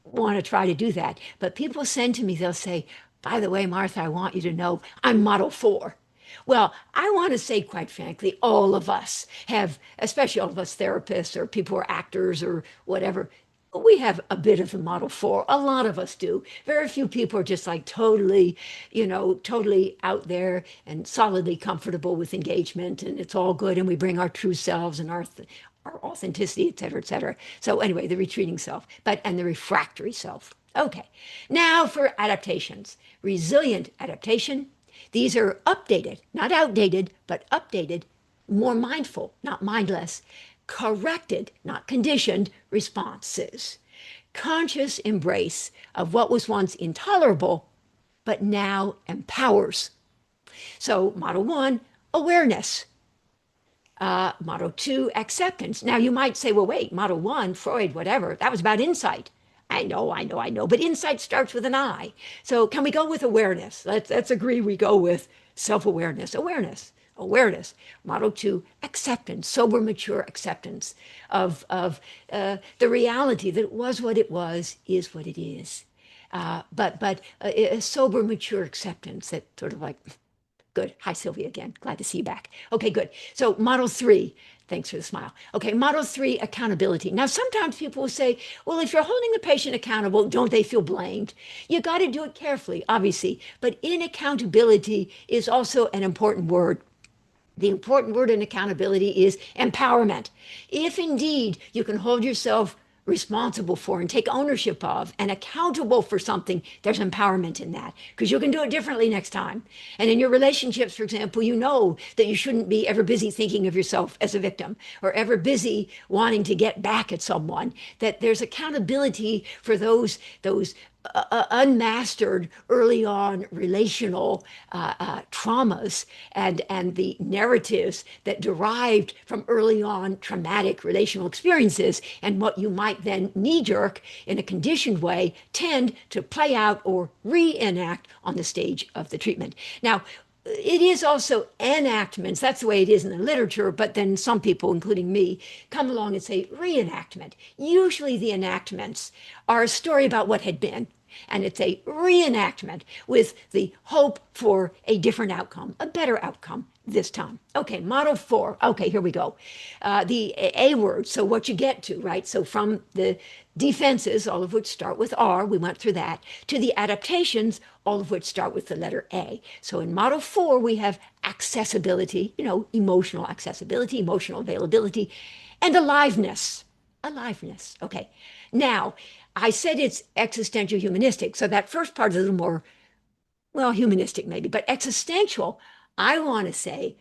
want to try to do that. But people send to me, they'll say, by the way, Martha, I want you to know I'm model 4. Well, I want to say, quite frankly, all of us have, especially all of us therapists or people who are actors or whatever, We have a bit of the Model 4. A lot of us do. Very few people are just like totally, totally out there and solidly comfortable with engagement and it's all good and we bring our true selves and our authenticity, et cetera, et cetera. So anyway, the retreating self, and the refractory self. Okay. Now for adaptations. Resilient adaptation. These are updated, not outdated, but updated, more mindful, not mindless, corrected, not conditioned, responses. Conscious embrace of what was once intolerable, but now empowers. So, model one, awareness. Model two, acceptance. Now, you might say, well, wait, model one, Freud, whatever, that was about insight. I know, but insight starts with an I. So, can we go with awareness? Let's agree we go with self-awareness, awareness. Model two, acceptance, sober, mature acceptance of the reality that it was what it was, is what it is. But a sober, mature acceptance that sort of like, good. Hi, Sylvia, again. Glad to see you back. Okay, good. So, model three, thanks for the smile. Okay, model three, accountability. Now, sometimes people will say, well, if you're holding the patient accountable, don't they feel blamed? You got to do it carefully, obviously. But in accountability is also an important word. The important word in accountability is empowerment. If indeed you can hold yourself responsible for and take ownership of and accountable for something, there's empowerment in that because you can do it differently next time. And in your relationships, for example, you know that you shouldn't be ever busy thinking of yourself as a victim or ever busy wanting to get back at someone, that there's accountability for those unmastered early on relational traumas and the narratives that derived from early on traumatic relational experiences and what you might then knee-jerk in a conditioned way tend to play out or reenact on the stage of the treatment. Now, it is also enactments. That's the way it is in the literature. But then some people, including me, come along and say reenactment. Usually the enactments are a story about what had been. And it's a reenactment with the hope for a different outcome, a better outcome this time. Okay, model four. Okay, here we go. The A word, so what you get to, right? So from the defenses, all of which start with R, we went through that, to the adaptations, all of which start with the letter A. So in model four, we have accessibility, emotional accessibility, emotional availability, and aliveness. Aliveness. Okay. Now, I said it's existential humanistic. So that first part is a little more, well, humanistic maybe, but existential, I want to say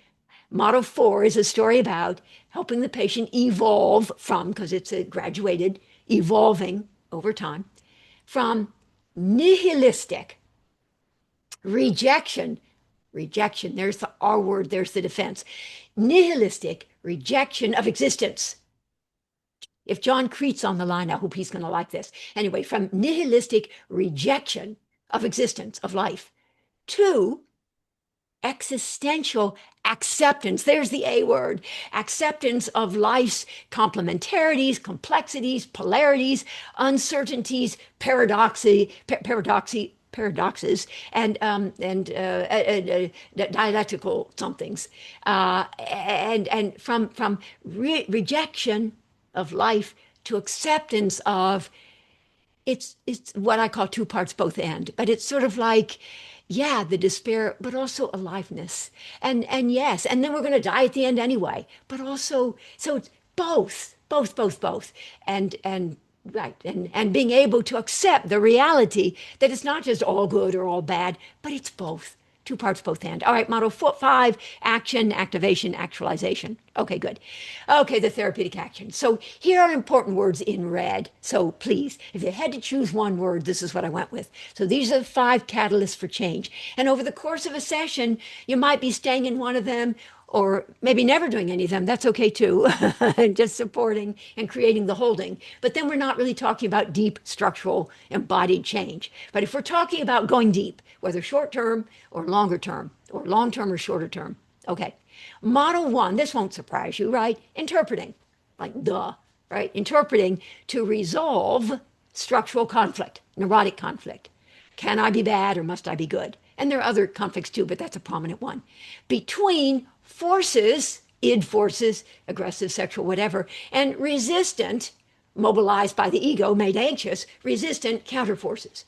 model four is a story about helping the patient evolve from, because it's a graduated, evolving over time, from nihilistic rejection, there's the R word, there's the defense, nihilistic rejection of existence. If John Crete's on the line, I hope he's going to like this. Anyway, from nihilistic rejection of existence, of life, to existential acceptance. There's the A word. Acceptance of life's complementarities, complexities, polarities, uncertainties, paradoxes, and dialectical somethings, and from rejection of life to acceptance of it's what I call two parts, both end, but it's sort of like, yeah, the despair, but also aliveness. And yes, and then we're going to die at the end anyway, but also, so it's both. And right, and being able to accept the reality that it's not just all good or all bad, but it's both. Two parts, both end. All right, model five, action, activation, actualization. Okay, good. Okay, the therapeutic action. So here are important words in red. So please, if you had to choose one word, this is what I went with. So these are the 5 catalysts for change. And over the course of a session, you might be staying in one of them or maybe never doing any of them. That's okay too. And just supporting and creating the holding. But then we're not really talking about deep structural embodied change. But if we're talking about going deep, whether short term or longer term, or long term or shorter term, okay. Model 1, this won't surprise you, right? Interpreting, like duh, right? Interpreting to resolve structural conflict, neurotic conflict. Can I be bad or must I be good? And there are other conflicts too, but that's a prominent one. Between forces, id forces, aggressive, sexual, whatever, and resistant, mobilized by the ego, made anxious, resistant counterforces,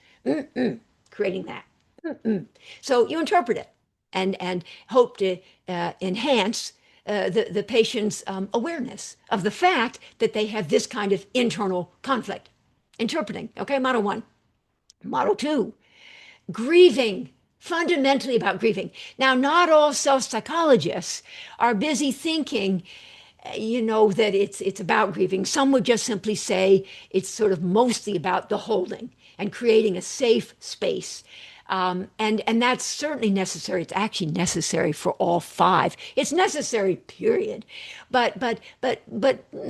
creating that. So you interpret it and hope to enhance the patient's awareness of the fact that they have this kind of internal conflict. Interpreting, okay, model 1. Model 2, grieving, fundamentally about grieving. Now, not all self-psychologists are busy thinking, that it's about grieving. Some would just simply say it's sort of mostly about the holding and creating a safe space. And that's certainly necessary. It's actually necessary for all 5. It's necessary, period. But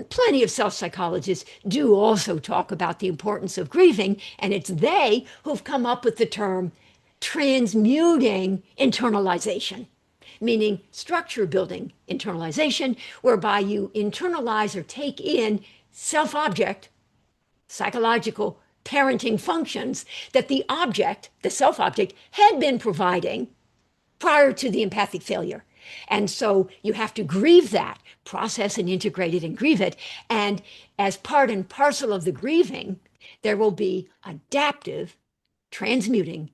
plenty of self-psychologists do also talk about the importance of grieving, and it's they who've come up with the term transmuting internalization, meaning structure building internalization, whereby you internalize or take in self-object, psychological parenting functions that the object, the self-object, had been providing prior to the empathic failure. And so you have to grieve that, process and integrate it and grieve it. And as part and parcel of the grieving, there will be adaptive, transmuting,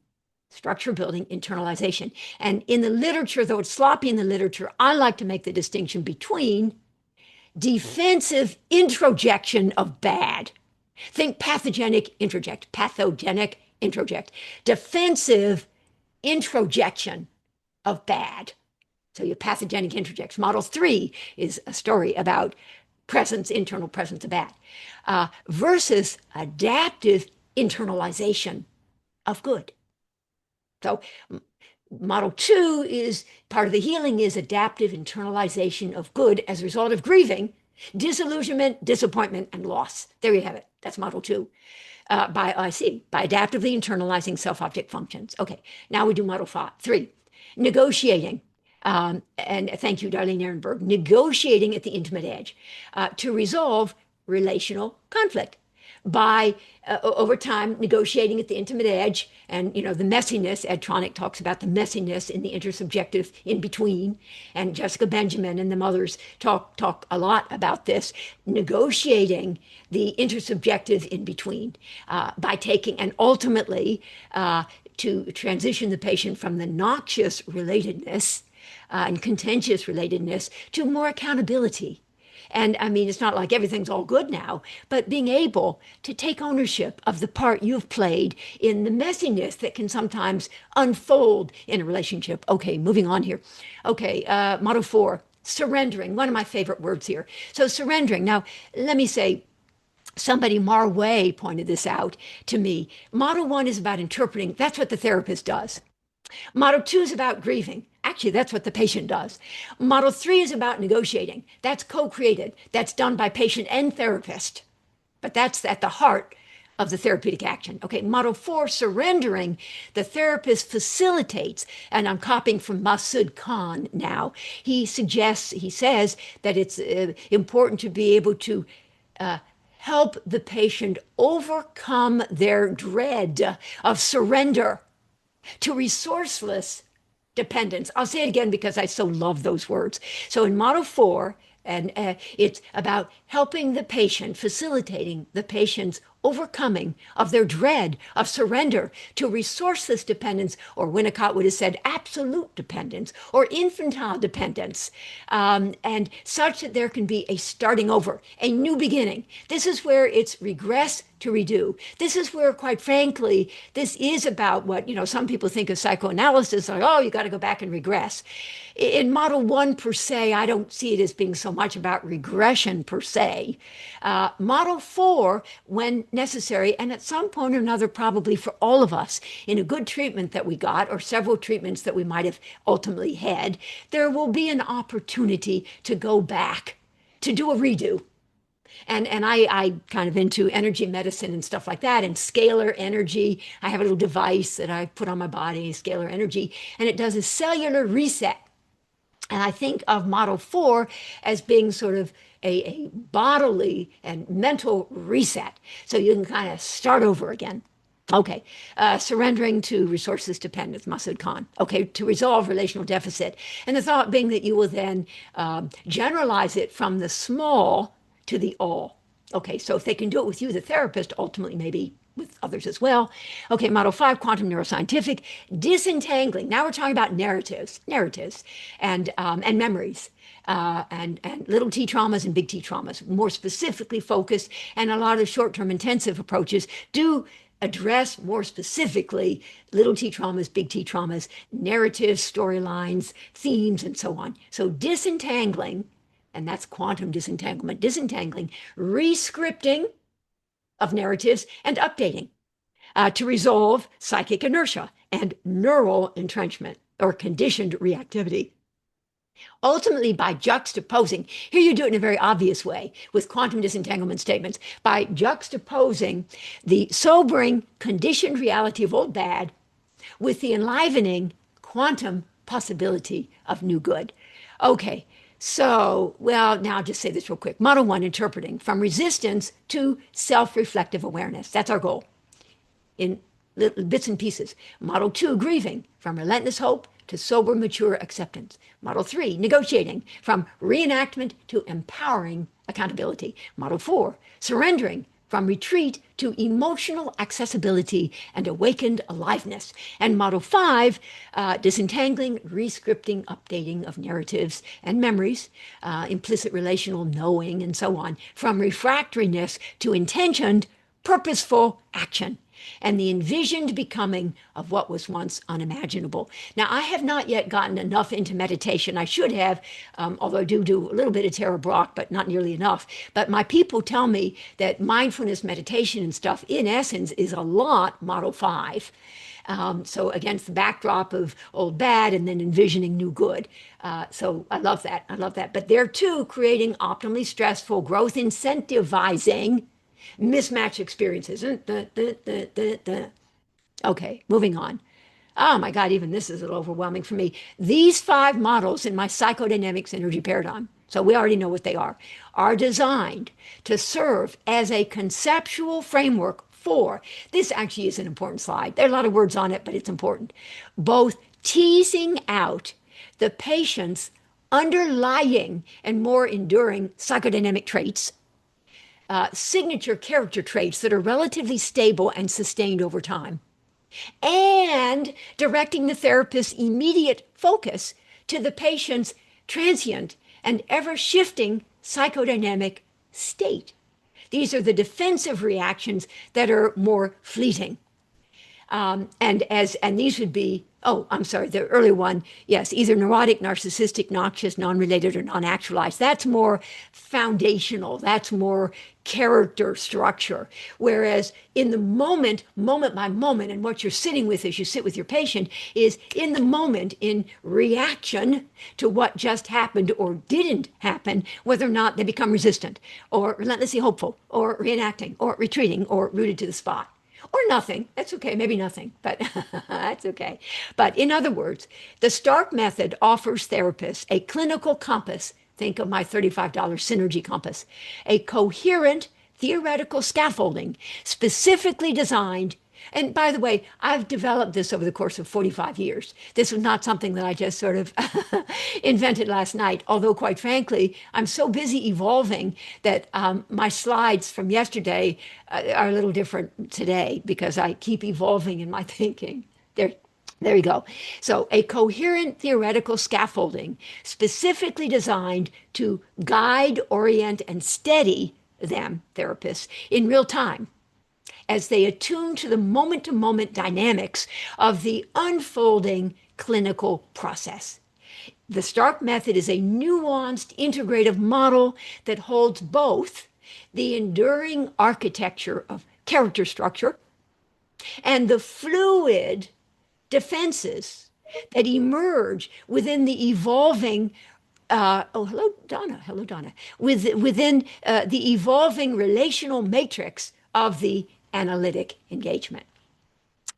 structure building, internalization. And in the literature, though it's sloppy in the literature, I like to make the distinction between defensive introjection of bad. Think pathogenic introject, defensive introjection of bad. So your pathogenic introjects. Model 3 is a story about internal presence of bad, versus adaptive internalization of good. So model 2 is part of the healing is adaptive internalization of good as a result of grieving, disillusionment, disappointment, and loss. There you have it. That's model 2. By adaptively internalizing self-object functions. Okay, now we do model 3, negotiating. And thank you, Darlene Ehrenberg, negotiating at the intimate edge to resolve relational conflict by over time negotiating at the intimate edge, and the messiness. Ed Tronick talks about the messiness in the intersubjective in between, and Jessica Benjamin and the mothers talk a lot about this, negotiating the intersubjective in between by taking, and ultimately to transition the patient from the noxious relatedness and contentious relatedness to more accountability. And I mean, it's not like everything's all good now, but being able to take ownership of the part you've played in the messiness that can sometimes unfold in a relationship. Okay, moving on here. Okay, model 4, surrendering, one of my favorite words here. So surrendering. Now, let me say, somebody, Marway, pointed this out to me. Model 1 is about interpreting. That's what the therapist does. Model 2 is about grieving. Actually, that's what the patient does. Model 3 is about negotiating. That's co-created. That's done by patient and therapist. But that's at the heart of the therapeutic action. Okay, model 4, surrendering, the therapist facilitates, and I'm copying from Masood Khan now. He says that it's important to be able to help the patient overcome their dread of surrender to resourceless dependence. I'll say it again because I so love those words. So in model 4, and it's about helping the patient, facilitating the patient's overcoming of their dread of surrender to resourceless dependence, or Winnicott would have said absolute dependence or infantile dependence, and such that there can be a starting over, a new beginning. This is where it's regress to redo. This is where, quite frankly, this is about what, some people think of psychoanalysis, like, oh, you got to go back and regress. In model 1 per se, I don't see it as being so much about regression per se. Model 4, when necessary, and at some point or another, probably for all of us, in a good treatment that we got, or several treatments that we might have ultimately had, there will be an opportunity to go back, to do a redo. And I kind of into energy medicine and stuff like that, and scalar energy. I have a little device that I put on my body, scalar energy, and it does a cellular reset. And I think of model 4 as being sort of a bodily and mental reset. So you can kind of start over again. Okay, surrendering to resources dependence, Masood Khan. Okay, to resolve relational deficit. And the thought being that you will then generalize it from the small to the all. Okay, so if they can do it with you, the therapist, ultimately maybe with others as well. Okay, model 5, quantum neuroscientific, disentangling. Now we're talking about narratives, and memories, and little T traumas and big T traumas, more specifically focused. And a lot of the short-term intensive approaches do address more specifically little T traumas, big T traumas, narratives, storylines, themes, and so on. So disentangling, and that's quantum disentanglement, disentangling, rescripting of narratives, and updating to resolve psychic inertia and neural entrenchment or conditioned reactivity. Ultimately, by juxtaposing, here you do it in a very obvious way with quantum disentanglement statements, by juxtaposing the sobering, conditioned reality of old bad with the enlivening quantum possibility of new good. Okay, so, well, now I'll just say this real quick. Model 1, interpreting from resistance to self-reflective awareness. That's our goal in little bits and pieces. Model 2, grieving from relentless hope to sober, mature acceptance. Model 3, negotiating from reenactment to empowering accountability. Model 4, surrendering from retreat to emotional accessibility and awakened aliveness. And model 5, disentangling, rescripting, updating of narratives and memories, implicit relational knowing, and so on, from refractoriness to intentioned, purposeful action, and the envisioned becoming of what was once unimaginable. Now, I have not yet gotten enough into meditation. I should have, although I do a little bit of Tara Brach, but not nearly enough. But my people tell me that mindfulness meditation and stuff, in essence, is a lot model 5. So against the backdrop of old bad and then envisioning new good. So I love that. I love that. But there too, creating optimally stressful, growth incentivizing mismatch experiences. Okay, moving on. Oh my God, even this is a little overwhelming for me. These 5 models in my psychodynamics energy paradigm, so we already know what they are designed to serve as a conceptual framework for, this actually is an important slide. There are a lot of words on it, but it's important. Both teasing out the patient's underlying and more enduring psychodynamic traits, signature character traits that are relatively stable and sustained over time, and directing the therapist's immediate focus to the patient's transient and ever-shifting psychodynamic state. These are the defensive reactions that are more fleeting. And these would be, oh, I'm sorry, the earlier one, yes, either neurotic, narcissistic, noxious, non-related, or non-actualized. That's more foundational. That's more character structure. Whereas in the moment by moment, and what you're sitting with as you sit with your patient is in the moment, in reaction to what just happened or didn't happen, whether or not they become resistant or relentlessly hopeful or reenacting or retreating or rooted to the spot. Or nothing. That's okay. Maybe nothing, but that's okay. But in other words, the Stark method offers therapists a clinical compass. Think of my $35 synergy compass, a coherent theoretical scaffolding specifically designed. And by the way, I've developed this over the course of 45 years. This was not something that I just sort of invented last night, although quite frankly, I'm so busy evolving that my slides from yesterday are a little different today because I keep evolving in my thinking. There you go. So a coherent theoretical scaffolding specifically designed to guide, orient, and steady them, therapists, in real time as they attune to the moment-to-moment dynamics of the unfolding clinical process. The Stark method is a nuanced, integrative model that holds both the enduring architecture of character structure and the fluid defenses that emerge within the evolving hello, Donna. Hello, Donna. Within the evolving relational matrix of the analytic engagement.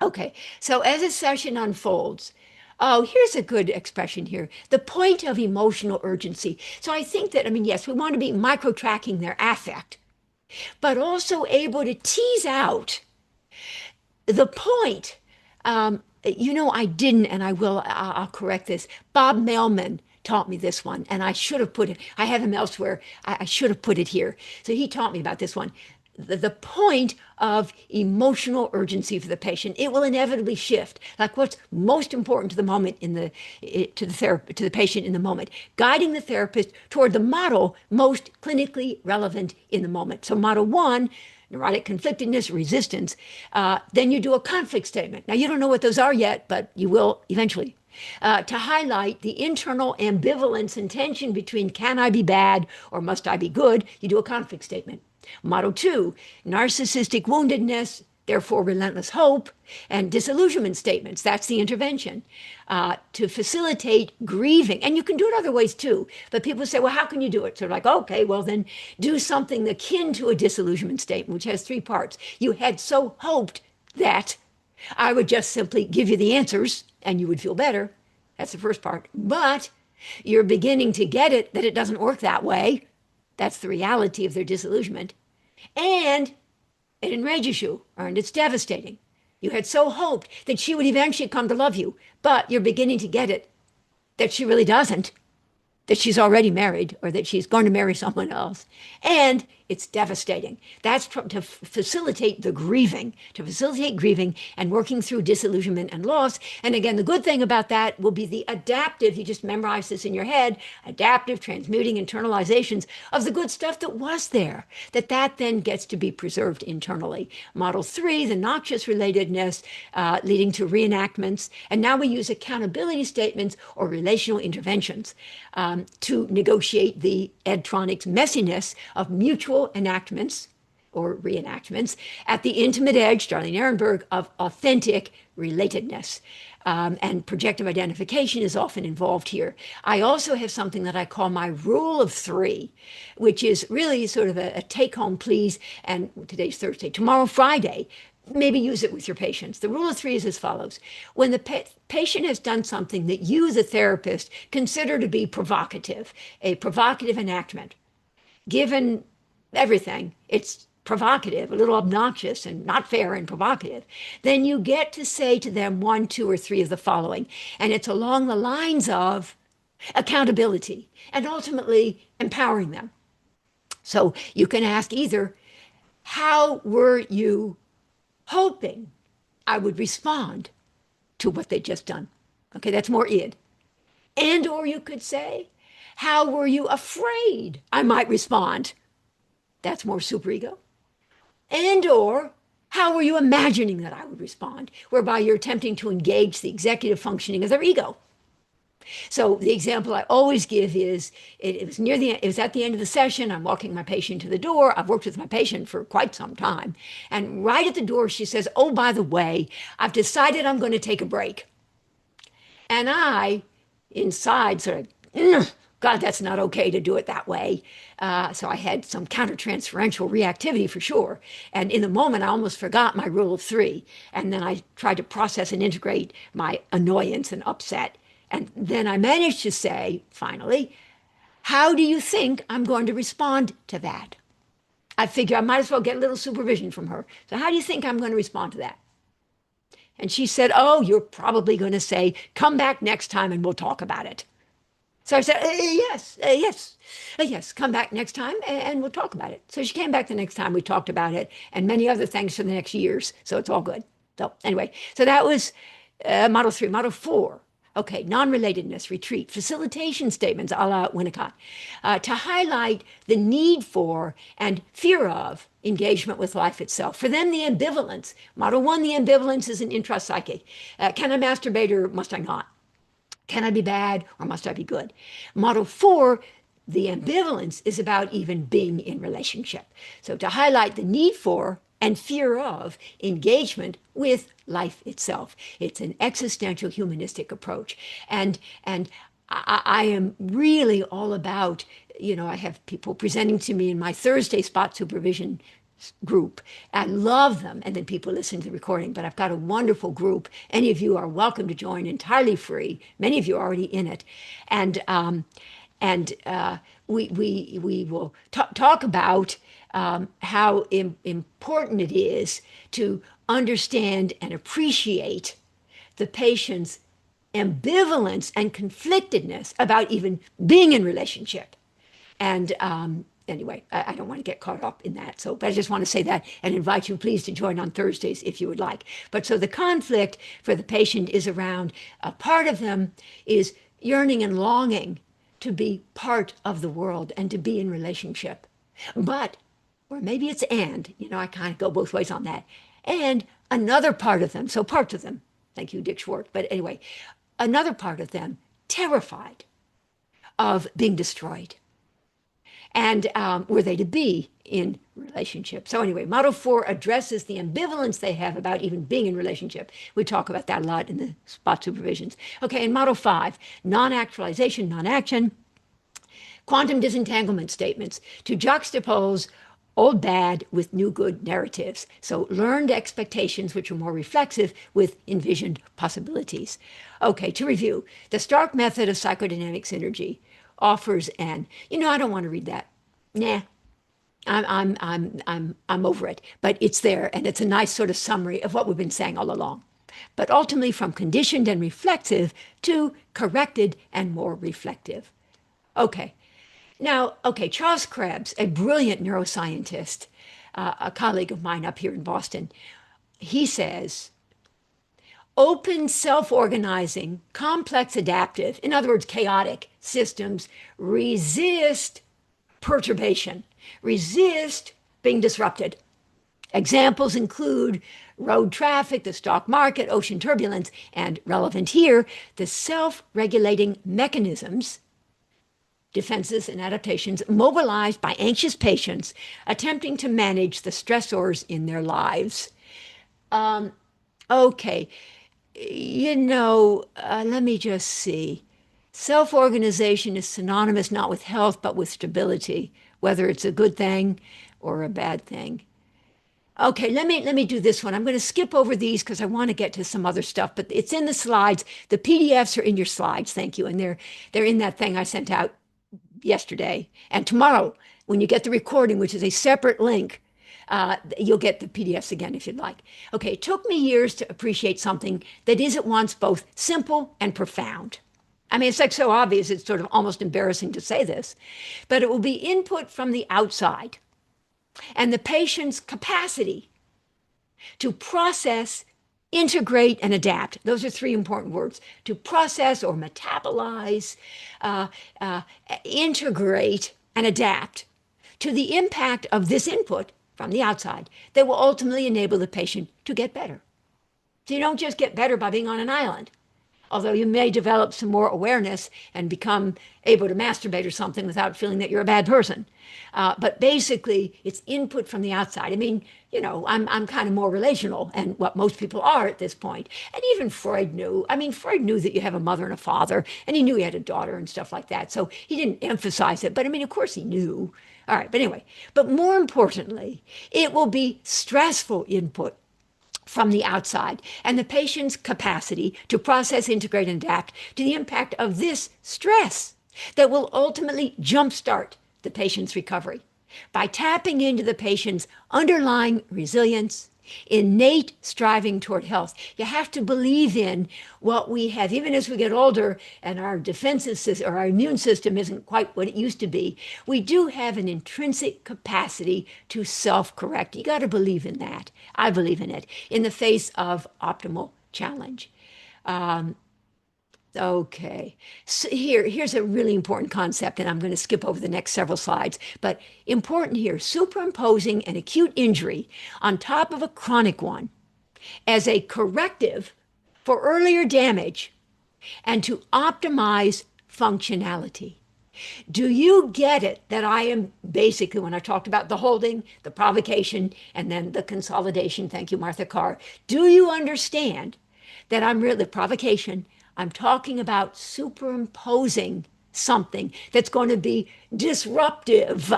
Okay, so as a session unfolds, oh, here's a good expression here, the point of emotional urgency. So I think that, I mean, yes, we want to be micro-tracking their affect, but also able to tease out the point. I didn't, and I'll correct this. Bob Mailman taught me this one, and I should have put it, I have him elsewhere. I should have put it here. So he taught me about this one. The point of emotional urgency for the patient, it will inevitably shift. Like what's most important to the moment to the patient in the moment, guiding the therapist toward the model most clinically relevant in the moment. So model 1, neurotic conflictedness, resistance. Then you do a conflict statement. Now you don't know what those are yet, but you will eventually. To highlight the internal ambivalence and tension between can I be bad or must I be good, you do a conflict statement. Model 2, narcissistic woundedness, therefore relentless hope, and disillusionment statements. That's the intervention. To facilitate grieving. And you can do it other ways too. But people say, well, how can you do it? So like, okay, well then do something akin to a disillusionment statement, which has 3 parts. You had so hoped that I would just simply give you the answers and you would feel better. That's the first part. But you're beginning to get it that it doesn't work that way. That's the reality of their disillusionment. And it enrages you, and it's devastating. You had so hoped that she would eventually come to love you, but you're beginning to get it that she really doesn't, that she's already married or that she's going to marry someone else. And it's devastating. That's to facilitate the grieving, and working through disillusionment and loss. And again, the good thing about that will be the adaptive, you just memorize this in your head, adaptive, transmuting internalizations of the good stuff that was there, that then gets to be preserved internally. Model 3, the noxious relatedness, leading to reenactments. And now we use accountability statements or relational interventions to negotiate the edtronics messiness of mutual enactments or reenactments at the intimate edge, Darlene Ehrenberg, of authentic relatedness. And projective identification is often involved here. I also have something that I call my rule of 3, which is really sort of a take-home please. And today's Thursday, tomorrow, Friday, maybe use it with your patients. The rule of 3 is as follows. When the patient has done something that you, the therapist, consider to be provocative, a provocative enactment, given everything, it's provocative, a little obnoxious and not fair and provocative, then you get to say to them 1, 2, or 3 of the following. And it's along the lines of accountability and ultimately empowering them. So you can ask either, how were you hoping I would respond to what they'd just done? Okay, that's more id. And or you could say, how were you afraid I might respond? That's more superego. And or how were you imagining that I would respond? Whereby you're attempting to engage the executive functioning of their ego. So the example I always give is, it was at the end of the session. I'm walking my patient to the door. I've worked with my patient for quite some time. And right at the door, she says, oh, by the way, I've decided I'm going to take a break. And I, inside, sort of, God, that's not okay to do it that way. So I had some countertransferential reactivity for sure. And in the moment, I almost forgot my rule of 3. And then I tried to process and integrate my annoyance and upset. And then I managed to say, finally, how do you think I'm going to respond to that? I figure I might as well get a little supervision from her. So how do you think I'm going to respond to that? And she said, oh, you're probably going to say, come back next time and we'll talk about it. So I said, yes, come back next time and we'll talk about it. So she came back the next time, we talked about it, and many other things for the next years. So it's all good. So anyway, so that was model 3. Model 4, okay, non-relatedness, retreat, facilitation statements a la Winnicott, to highlight the need for and fear of engagement with life itself. For them, the ambivalence. Model 1, the ambivalence is an intrapsychic. Can I masturbate or must I not? Can I be bad or must I be good? Model 4, the ambivalence is about even being in relationship. So to highlight the need for and fear of engagement with life itself. It's an existential humanistic approach. And I am really all about, I have people presenting to me in my Thursday spot supervision group. I love them. And then people listen to the recording, but I've got a wonderful group. Any of you are welcome to join, entirely free. Many of you are already in it. And we will talk about how important it is to understand and appreciate the patient's ambivalence and conflictedness about even being in relationship. And anyway, I don't want to get caught up in that. So, but I just want to say that and invite you, please, to join on Thursdays if you would like. But so the conflict for the patient is around a part of them is yearning and longing to be part of the world and to be in relationship. But, or maybe it's and, I kind of go both ways on that. And another part of them, so parts of them, thank you, Dick Schwartz. But anyway, another part of them terrified of being destroyed. And were they to be in relationship? So anyway, Model 4 addresses the ambivalence they have about even being in relationship. We talk about that a lot in the spot supervisions. Okay, and Model 5, non-actualization, non-action, quantum disentanglement statements to juxtapose old bad with new good narratives. So learned expectations, which are more reflexive, with envisioned possibilities. Okay, to review, the Stark method of psychodynamic synergy offers an, I don't want to read that. Nah, I'm over it. But it's there, and it's a nice sort of summary of what we've been saying all along. But ultimately, from conditioned and reflexive to corrected and more reflective. Okay. Now, Charles Krebs, a brilliant neuroscientist, a colleague of mine up here in Boston, he says, open, self-organizing, complex, adaptive, in other words, chaotic systems resist perturbation, resist being disrupted. Examples include road traffic, the stock market, ocean turbulence, and relevant here, the self-regulating mechanisms, defenses and adaptations mobilized by anxious patients attempting to manage the stressors in their lives. Okay, let me just see. Self-organization is synonymous not with health, but with stability, whether it's a good thing or a bad thing. Okay, let me do this one. I'm going to skip over these because I want to get to some other stuff, but it's in the slides. The PDFs are in your slides, thank you, and they're in that thing I sent out yesterday. And tomorrow, when you get the recording, which is a separate link, you'll get the PDFs again if you'd like. Okay, it took me years to appreciate something that is at once both simple and profound. I mean, it's like so obvious, it's sort of almost embarrassing to say this, but it will be input from the outside and the patient's capacity to process, integrate, and adapt. Those are three important words: to process or metabolize, integrate, and adapt to the impact of this input from the outside that will ultimately enable the patient to get better. So you don't just get better by being on an island, although you may develop some more awareness and become able to masturbate or something without feeling that you're a bad person. But basically, it's input from the outside. I mean, I'm kind of more relational, and what most people are at this point. And even Freud knew. I mean, Freud knew that you have a mother and a father, and he knew he had a daughter and stuff like that. So he didn't emphasize it, but I mean, of course he knew. All right, but anyway, but more importantly, it will be stressful input from the outside and the patient's capacity to process, integrate, and adapt to the impact of this stress that will ultimately jumpstart the patient's recovery by tapping into the patient's underlying resilience, innate striving toward health. You have to believe in what we have, even as we get older and our defensive system or our immune system isn't quite what it used to be. We do have an intrinsic capacity to self-correct. You got to believe in that. I believe in it in the face of optimal challenge. Okay, so here's a really important concept, and I'm going to skip over the next several slides, but important here, superimposing an acute injury on top of a chronic one as a corrective for earlier damage and to optimize functionality. Do you get it that I am basically, when I talked about the holding, the provocation, and then the consolidation, thank you, Martha Carr, do you understand that I'm really, the provocation, I'm talking about superimposing something that's going to be disruptive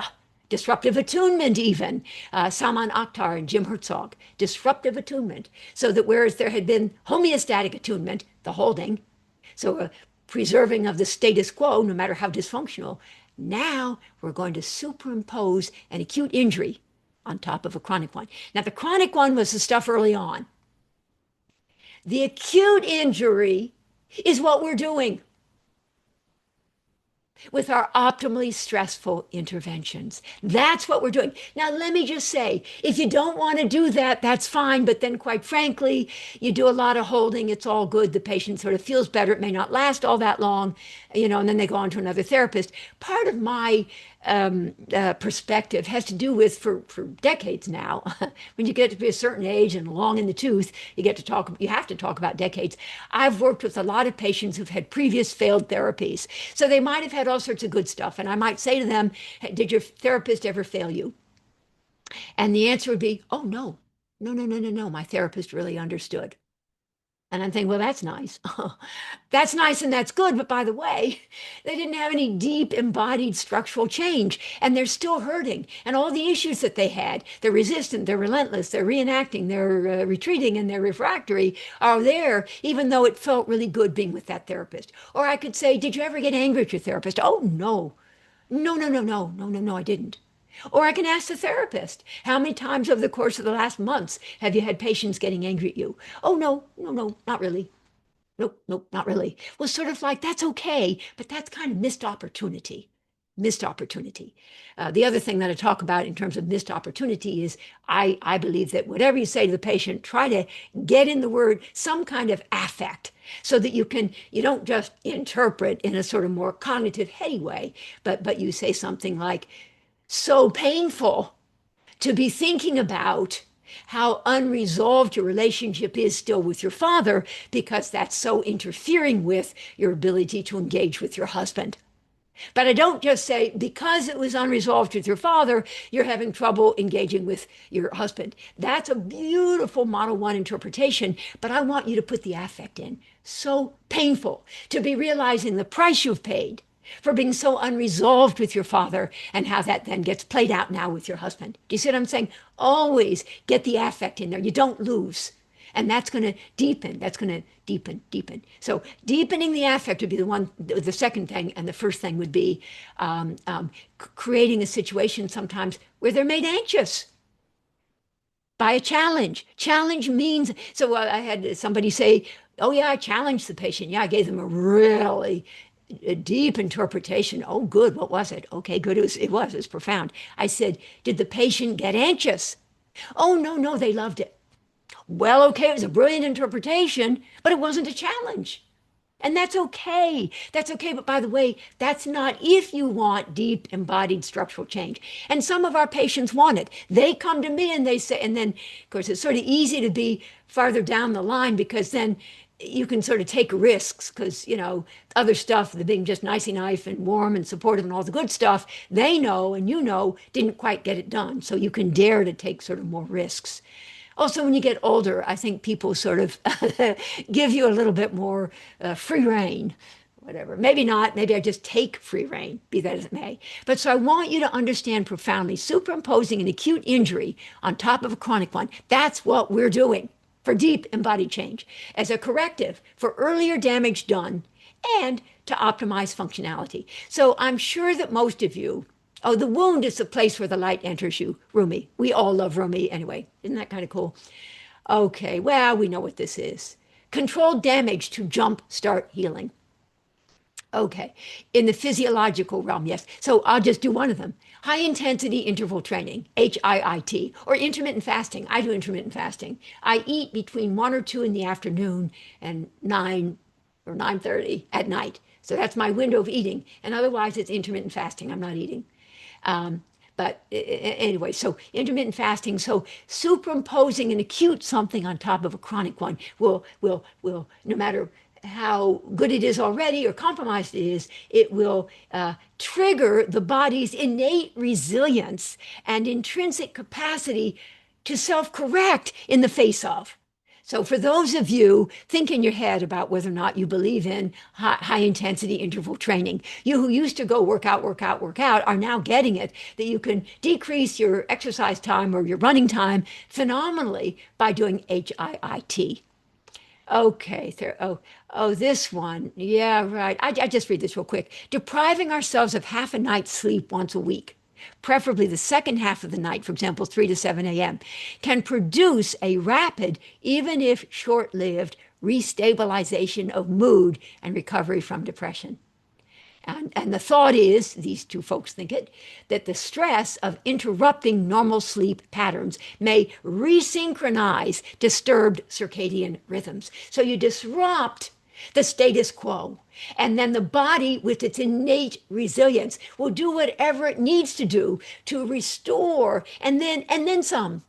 attunement even. Salman Akhtar and Jim Herzog, disruptive attunement. So that whereas there had been homeostatic attunement, the holding, so a preserving of the status quo, no matter how dysfunctional, now we're going to superimpose an acute injury on top of a chronic one. Now, the chronic one was the stuff early on. The acute injury is what we're doing with our optimally stressful interventions. That's what we're doing. Now, let me just say, if you don't want to do that, that's fine. But then, quite frankly, you do a lot of holding, it's all good. The patient sort of feels better. It may not last all that long, and then they go on to another therapist. Part of my perspective has to do with for decades now. When you get to be a certain age and long in the tooth, you have to talk about decades. I've worked with a lot of patients who've had previous failed therapies. So they might have had all sorts of good stuff. And I might say to them, "Hey, did your therapist ever fail you?" And the answer would be, "Oh, no, no, no, no, no, no. My therapist really understood." And I'm thinking, well, that's nice. That's nice and that's good. But by the way, they didn't have any deep embodied structural change and they're still hurting. And all the issues that they had, they're resistant, they're relentless, they're reenacting, they're retreating, and they're refractory are there, even though it felt really good being with that therapist. Or I could say, did you ever get angry at your therapist? Oh, no. No, no, no, no, no, no, no, I didn't. Or I can ask the therapist, how many times over the course of the last months have you had patients getting angry at you? Oh, no, no, no, not really. Nope, nope, not really. Well, sort of like that's okay, but that's kind of missed opportunity. Missed opportunity. The other thing that I talk about in terms of missed opportunity is I believe that whatever you say to the patient, try to get in the word some kind of affect so that you don't just interpret in a sort of more cognitive heady way, but you say something like, so painful to be thinking about how unresolved your relationship is still with your father because that's so interfering with your ability to engage with your husband. But I don't just say, because it was unresolved with your father, you're having trouble engaging with your husband. That's a beautiful Model 1 interpretation, but I want you to put the affect in. So painful to be realizing the price you've paid for being so unresolved with your father and how that then gets played out now with your husband. Do you see what I'm saying? Always get the affect in there. You don't lose. And that's going to deepen. That's going to deepen, deepen. So deepening the affect would be the second thing. And the first thing would be creating a situation sometimes where they're made anxious by a challenge. Challenge means, so I had somebody say, oh yeah, I challenged the patient. Yeah, I gave them a really deep interpretation. Oh, good. What was it? Okay, good. It was profound. I said, did the patient get anxious? Oh, no, no, they loved it. Well, okay, it was a brilliant interpretation, but it wasn't a challenge. And that's okay. That's okay. But by the way, that's not if you want deep embodied structural change. And some of our patients want it. They come to me and they say, and then, of course, it's sort of easy to be farther down the line because then you can sort of take risks because, other stuff, the being just nicey nice and warm and supportive and all the good stuff, they know and didn't quite get it done. So you can dare to take sort of more risks. Also, when you get older, I think people sort of give you a little bit more free rein, whatever. Maybe not. Maybe I just take free rein, be that as it may. But so I want you to understand profoundly, superimposing an acute injury on top of a chronic one, that's what we're doing for deep embodied change as a corrective for earlier damage done and to optimize functionality. So I'm sure that most of you, oh, the wound is the place where the light enters you. Rumi. We all love Rumi anyway. Isn't that kind of cool? Okay, well, we know what this is. Controlled damage to jump start healing. Okay, in the physiological realm, yes. So I'll just do one of them. High intensity interval training, HIIT, or intermittent fasting. I do intermittent fasting. I eat between 1 or 2 in the afternoon and 9 or 9:30 at night. So that's my window of eating. And otherwise, it's intermittent fasting. I'm not eating. But anyway, so intermittent fasting, so superimposing an acute something on top of a chronic one will no matter how good it is already or compromised it is, it will trigger the body's innate resilience and intrinsic capacity to self-correct in the face of. So for those of you, think in your head about whether or not you believe in high intensity interval training. You who used to go work out, are now getting it, that you can decrease your exercise time or your running time phenomenally by doing HIIT. Okay, this one. Yeah, right. I just read this real quick. Depriving ourselves of half a night's sleep once a week, preferably the second half of the night, for example, 3 to 7 a.m., can produce a rapid, even if short-lived, restabilization of mood and recovery from depression. And the thought is, these two folks think it, that the stress of interrupting normal sleep patterns may resynchronize disturbed circadian rhythms. So you disrupt the status quo, and then the body, with its innate resilience, will do whatever it needs to do to restore, and then some.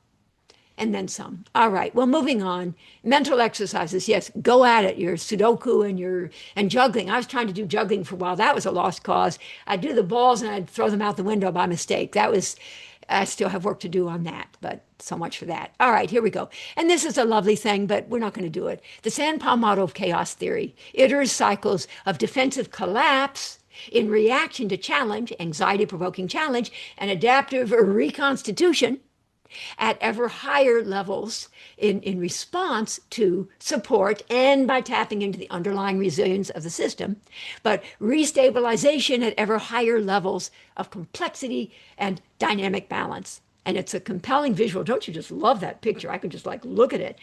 And then some. All right. Well, moving on. Mental exercises. Yes, go at it. Your Sudoku and juggling. I was trying to do juggling for a while. That was a lost cause. I'd do the balls and I'd throw them out the window by mistake. I still have work to do on that, but so much for that. All right, here we go. And this is a lovely thing, but we're not going to do it. The Sandpalm model of chaos theory. Iterative cycles of defensive collapse in reaction to challenge, anxiety-provoking challenge, and adaptive reconstitution at ever higher levels in response to support and by tapping into the underlying resilience of the system, but restabilization at ever higher levels of complexity and dynamic balance. And it's a compelling visual. Don't you just love that picture? I can just like look at it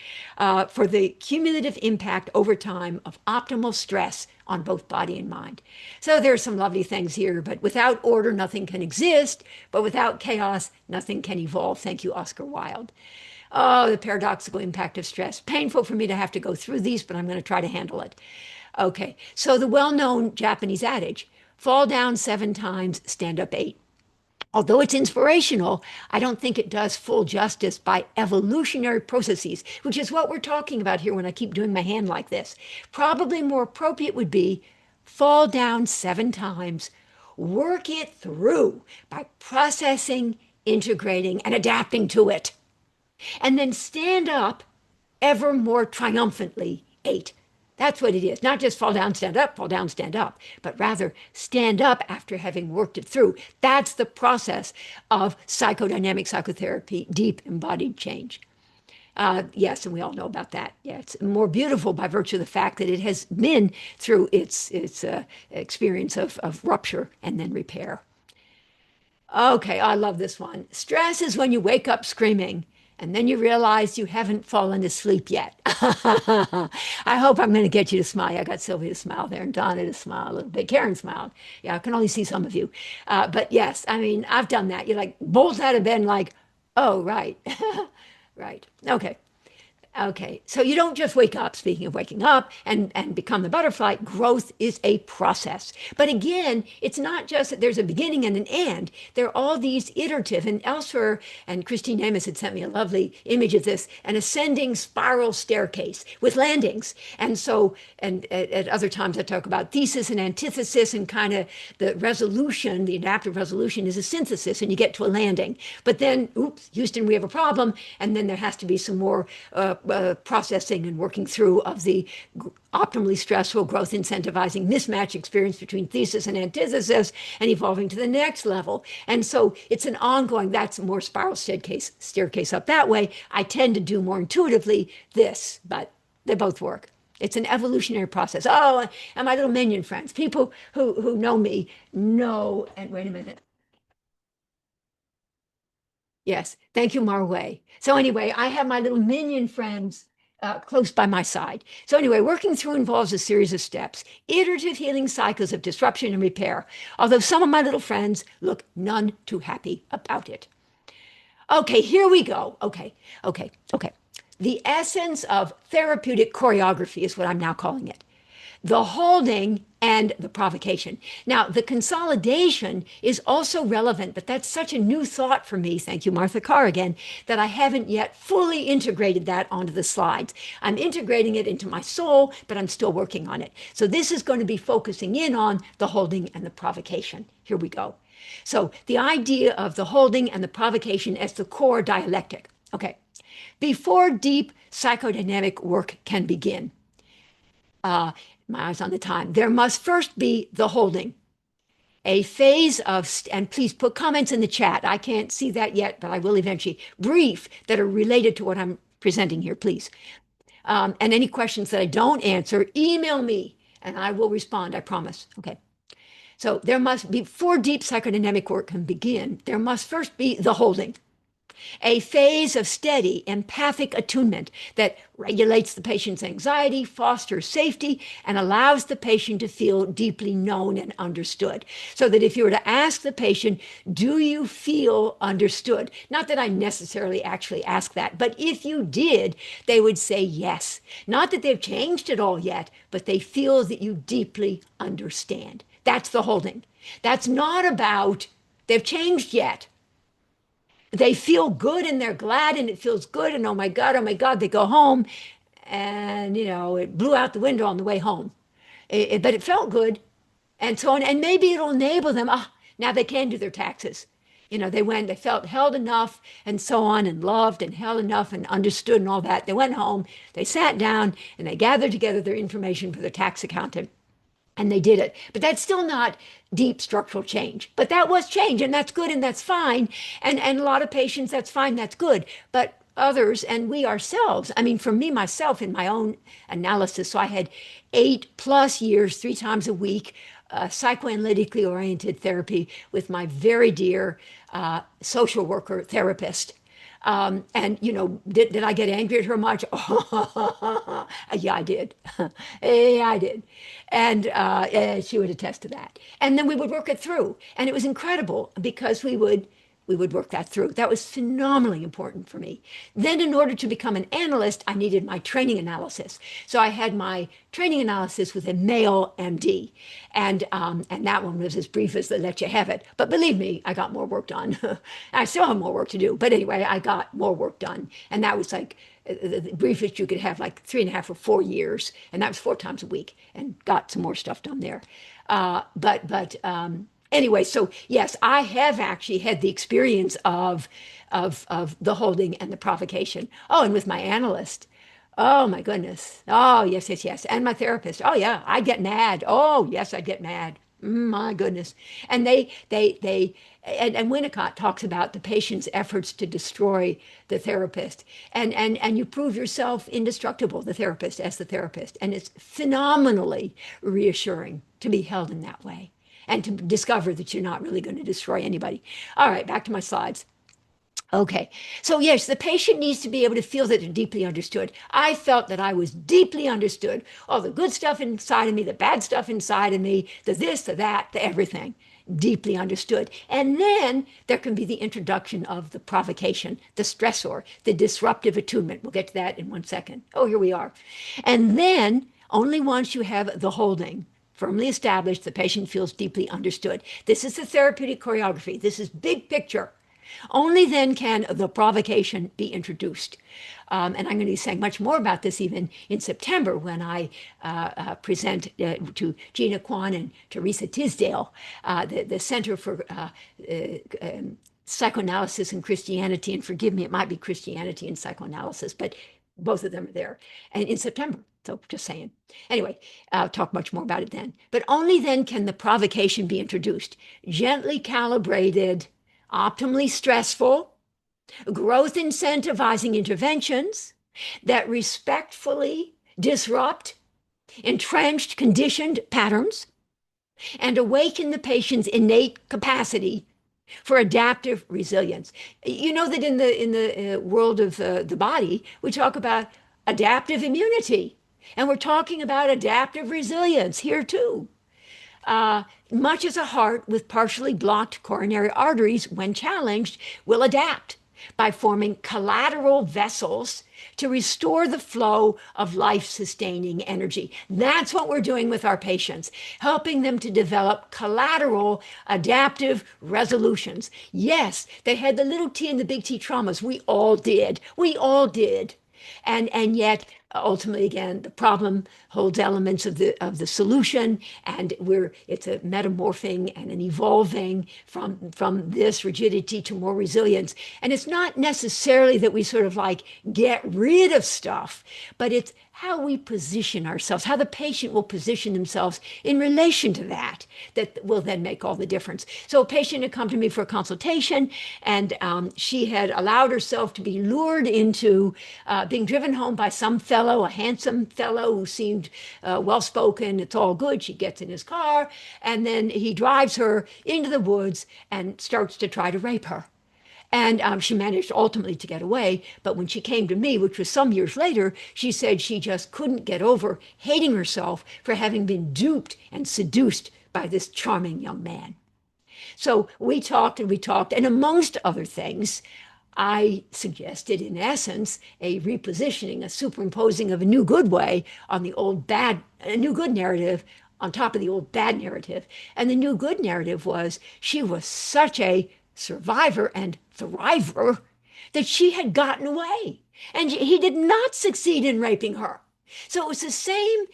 for the cumulative impact over time of optimal stress on both body and mind. So there's some lovely things here, but without order, nothing can exist. But without chaos, nothing can evolve. Thank you, Oscar Wilde. Oh, the paradoxical impact of stress. Painful for me to have to go through these, but I'm going to try to handle it. Okay, so the well-known Japanese adage, fall down 7 times, stand up 8. Although it's inspirational, I don't think it does full justice by evolutionary processes, which is what we're talking about here when I keep doing my hand like this. Probably more appropriate would be fall down 7 times, work it through by processing, integrating, and adapting to it. And then stand up ever more triumphantly 8. That's what it is. Not just fall down, stand up, but rather stand up after having worked it through. That's the process of psychodynamic psychotherapy, deep embodied change. Yes, and we all know about that. Yeah, it's more beautiful by virtue of the fact that it has been through its experience of rupture and then repair. Okay, I love this one. Stress is when you wake up screaming and then you realize you haven't fallen asleep yet. I hope I'm going to get you to smile. I got Sylvia to smile there and Donna to smile a little bit. Karen smiled. Yeah, I can only see some of you. But yes, I mean, I've done that. You like bolt out of bed and like, oh, right. Right. Okay. Okay, so you don't just wake up, speaking of waking up, and become the butterfly. Growth is a process. But again, it's not just that there's a beginning and an end. There are all these iterative, and elsewhere, and Christine Amos had sent me a lovely image of this, an ascending spiral staircase with landings. And so, and at other times I talk about thesis and antithesis, and kind of the resolution, the adaptive resolution is a synthesis, and you get to a landing. But then, oops, Houston, we have a problem, and then there has to be some more processing and working through of the optimally stressful, growth incentivizing mismatch experience between thesis and antithesis and evolving to the next level. And so it's an ongoing, that's more spiral staircase up that way. I tend to do more intuitively this, but they both work. It's an evolutionary process. Oh, and my little minion friends, people who know me know, and wait a minute. Yes, thank you, Marway. So anyway, I have my little minion friends close by my side. So anyway, working through involves a series of steps, iterative healing cycles of disruption and repair, although some of my little friends look none too happy about it. Okay, here we go. Okay. The essence of therapeutic choreography is what I'm now calling it. The holding and the provocation. Now, the consolidation is also relevant, but that's such a new thought for me, thank you, Martha Carr again, that I haven't yet fully integrated that onto the slides. I'm integrating it into my soul, but I'm still working on it. So this is going to be focusing in on the holding and the provocation. Here we go. So the idea of the holding and the provocation as the core dialectic. Okay, before deep psychodynamic work can begin, my eyes on the time, there must first be the holding, a phase of, and please put comments in the chat. I can't see that yet, but I will eventually, brief that are related to what I'm presenting here, please. And any questions that I don't answer, email me and I will respond, I promise. Okay. So there must be, before deep psychodynamic work can begin, there must first be the holding. a phase of steady empathic attunement that regulates the patient's anxiety, fosters safety, and allows the patient to feel deeply known and understood. So that if you were to ask the patient, do you feel understood? Not that I necessarily actually ask that, but if you did, they would say yes. Not that they've changed it all yet, but they feel that you deeply understand. That's the holding. That's not about they've changed yet. They feel good and they're glad and it feels good. And oh my God, they go home and, it blew out the window on the way home. But it felt good and so on. And maybe it'll enable them. Now they can do their taxes. They felt held enough and so on and loved and held enough and understood and all that. They went home, they sat down and they gathered together their information for their tax accountant. And they did it. But that's still not deep structural change. But that was change, and that's good and that's fine. And a lot of patients, that's fine, that's good. But others, and we ourselves, I mean, for me, myself, in my own analysis, so I had 8+ years, 3 times a week, psychoanalytically oriented therapy with my very dear social worker therapist. And did I get angry at her much? Yeah, I did. Yeah, I did. And she would attest to that. And then we would work it through, and it was incredible because we would work that through. That was phenomenally important for me. Then, in order to become an analyst, I needed my training analysis. So I had my training analysis with a male MD, and that one was as brief as they let you have it. But believe me, I got more work done. I still have more work to do, but anyway, I got more work done, and that was like the briefest you could have, like 3.5 or 4 years, and that was 4 times a week, and got some more stuff done there. But anyway, so yes, I have actually had the experience of the holding and the provocation. Oh, and with my analyst. Oh my goodness. Oh, yes, yes, yes. And my therapist. Oh yeah, I'd get mad. Oh, yes, I'd get mad. My goodness. And and Winnicott talks about the patient's efforts to destroy the therapist. And you prove yourself indestructible, the therapist, as the therapist. And it's phenomenally reassuring to be held in that way and to discover that you're not really going to destroy anybody. All right, back to my slides. Okay, so yes, the patient needs to be able to feel that they're deeply understood. I felt that I was deeply understood. All the good stuff inside of me, the bad stuff inside of me, the this, the that, the everything, deeply understood. And then there can be the introduction of the provocation, the stressor, the disruptive attunement. We'll get to that in 1 second. Oh, here we are. And then only once you have the holding firmly established, the patient feels deeply understood. This is the therapeutic choreography. This is big picture. Only then can the provocation be introduced. And I'm going to be saying much more about this even in September when I present to Gina Kwan and Teresa Tisdale, the Center for Psychoanalysis and Christianity. And forgive me, it might be Christianity and Psychoanalysis, but both of them are there. And in September. So just saying. Anyway, I'll talk much more about it then. But only then can the provocation be introduced. Gently calibrated, optimally stressful, growth incentivizing interventions that respectfully disrupt entrenched, conditioned patterns and awaken the patient's innate capacity for adaptive resilience. You know that in the world of the body, we talk about adaptive immunity, and we're talking about adaptive resilience here too. Much as a heart with partially blocked coronary arteries, when challenged, will adapt by forming collateral vessels to restore the flow of life-sustaining energy. That's what we're doing with our patients, helping them to develop collateral adaptive resolutions. Yes, they had the little t and the big T traumas. We all did. We all did. And yet, ultimately, again, the problem holds elements of the solution, and it's a metamorphing and an evolving from this rigidity to more resilience. And it's not necessarily that we sort of like get rid of stuff, but it's how we position ourselves, how the patient will position themselves in relation to that will then make all the difference. So a patient had come to me for a consultation, and she had allowed herself to be lured into being driven home by some fellow, a handsome fellow who seemed well-spoken. It's all good. She gets in his car, and then he drives her into the woods and starts to try to rape her. And she managed ultimately to get away. But when she came to me, which was some years later, she said she just couldn't get over hating herself for having been duped and seduced by this charming young man. So we talked and we talked, and amongst other things, I suggested, in essence, a repositioning, a superimposing of a new good way on the old bad, a new good narrative on top of the old bad narrative. And the new good narrative was she was such a survivor and thriver that she had gotten away. And he did not succeed in raping her. So it was the same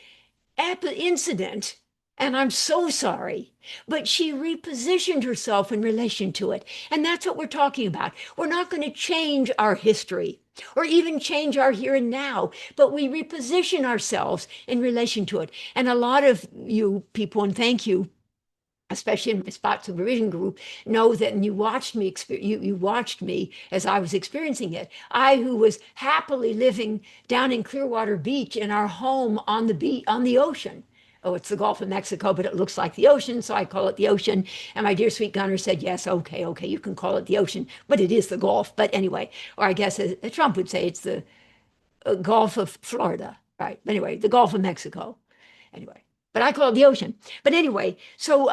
incident, and I'm so sorry, but she repositioned herself in relation to it. And that's what we're talking about. We're not going to change our history or even change our here and now, but we reposition ourselves in relation to it. And a lot of you people, and thank you, especially in my spot supervision group, know that you watched me you watched me as I was experiencing it. I, who was happily living down in Clearwater Beach in our home on the beach, on the ocean. Oh, it's the Gulf of Mexico, but it looks like the ocean, so I call it the ocean. And my dear sweet Gunner said, yes, okay, you can call it the ocean, but it is the Gulf. But anyway, or I guess Trump would say it's the Gulf of Florida, right? Anyway, the Gulf of Mexico. Anyway, but I call it the ocean. But anyway, so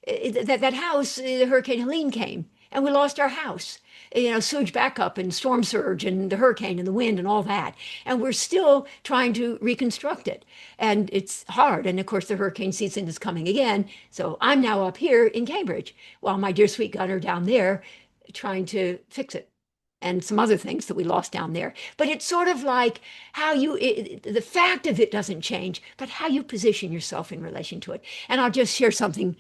that house, Hurricane Helene came, and we lost our house. Sewage backup and storm surge and the hurricane and the wind and all that. And we're still trying to reconstruct it. And it's hard. And of course, the hurricane season is coming again. So I'm now up here in Cambridge while my dear sweet Gunner down there trying to fix it and some other things that we lost down there. But it's sort of like how the fact of it doesn't change, but how you position yourself in relation to it. And I'll just share something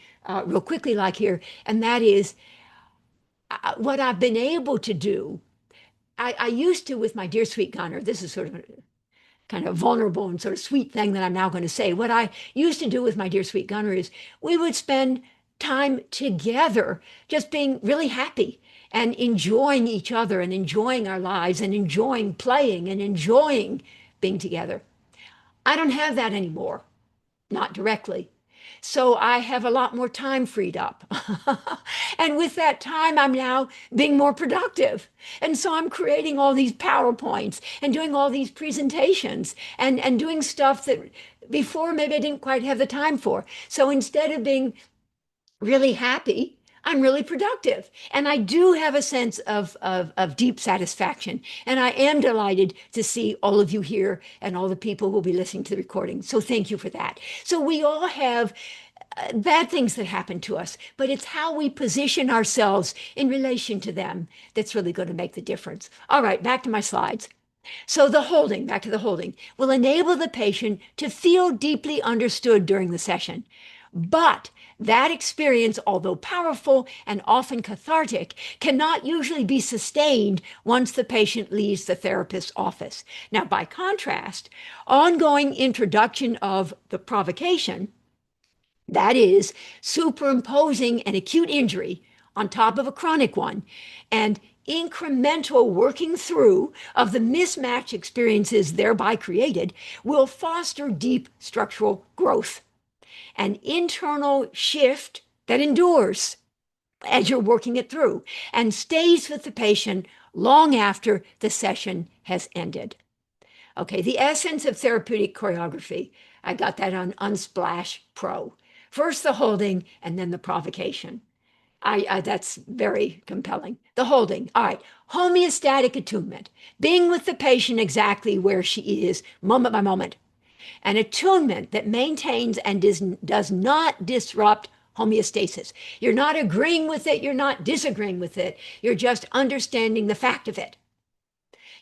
real quickly like here, and that is what I've been able to do. I used to, with my dear sweet Gunner, this is sort of a kind of vulnerable and sort of sweet thing that I'm now going to say. What I used to do with my dear sweet Gunner is we would spend time together just being really happy and enjoying each other and enjoying our lives and enjoying playing and enjoying being together. I don't have that anymore, not directly. So I have a lot more time freed up. And with that time, I'm now being more productive. And so I'm creating all these PowerPoints and doing all these presentations and doing stuff that before maybe I didn't quite have the time for. So instead of being really happy, I'm really productive. And I do have a sense of deep satisfaction. And I am delighted to see all of you here and all the people who will be listening to the recording. So thank you for that. So we all have bad things that happen to us, but it's how we position ourselves in relation to them that's really going to make the difference. All right, back to my slides. So the holding, back to the holding, will enable the patient to feel deeply understood during the session. But that experience, although powerful and often cathartic, cannot usually be sustained once the patient leaves the therapist's office. Now, by contrast, ongoing introduction of the provocation, that is, superimposing an acute injury on top of a chronic one, and incremental working through of the mismatch experiences thereby created, will foster deep structural growth. An internal shift that endures as you're working it through and stays with the patient long after the session has ended. Okay, the essence of therapeutic choreography. I got that on Unsplash Pro. First the holding and then the provocation. That's very compelling. The holding. All right. Homeostatic attunement. Being with the patient exactly where she is, moment by moment. An attunement that maintains and does not disrupt homeostasis. You're not agreeing with it. You're not disagreeing with it. You're just understanding the fact of it.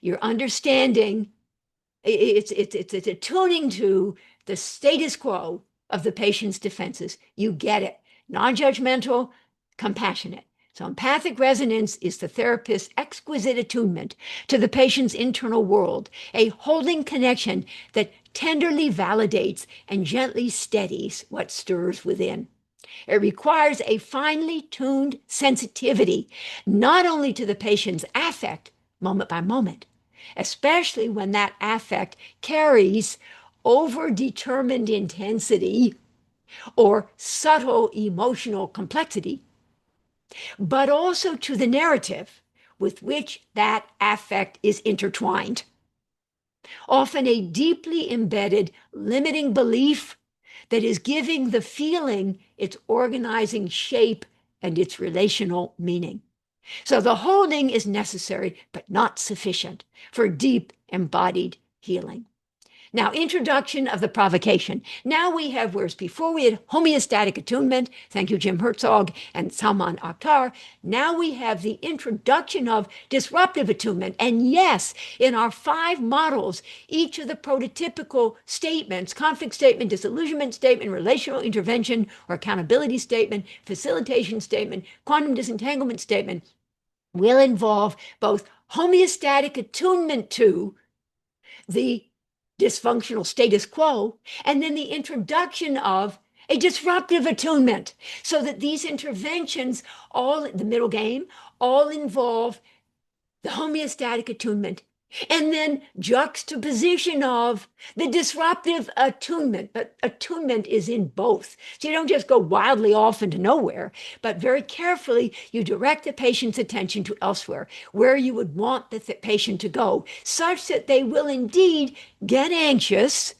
You're understanding, it's attuning to the status quo of the patient's defenses. You get it. Non-judgmental, compassionate. So empathic resonance is the therapist's exquisite attunement to the patient's internal world, a holding connection that tenderly validates and gently steadies what stirs within. It requires a finely tuned sensitivity, not only to the patient's affect moment by moment, especially when that affect carries overdetermined intensity or subtle emotional complexity, but also to the narrative with which that affect is intertwined. Often a deeply embedded limiting belief that is giving the feeling its organizing shape and its relational meaning. So the holding is necessary, but not sufficient for deep embodied healing. Now, introduction of the provocation. Now we have, whereas before we had homeostatic attunement, thank you, Jim Herzog and Salman Akhtar, now we have the introduction of disruptive attunement. And yes, in our 5 models, each of the prototypical statements, conflict statement, disillusionment statement, relational intervention or accountability statement, facilitation statement, quantum disentanglement statement, will involve both homeostatic attunement to the dysfunctional status quo, and then the introduction of a disruptive attunement, so that these interventions, all the middle game, all involve the homeostatic attunement and then juxtaposition of the disruptive attunement. But attunement is in both. So you don't just go wildly off into nowhere, but very carefully you direct the patient's attention to elsewhere, where you would want the patient to go, such that they will indeed get anxious,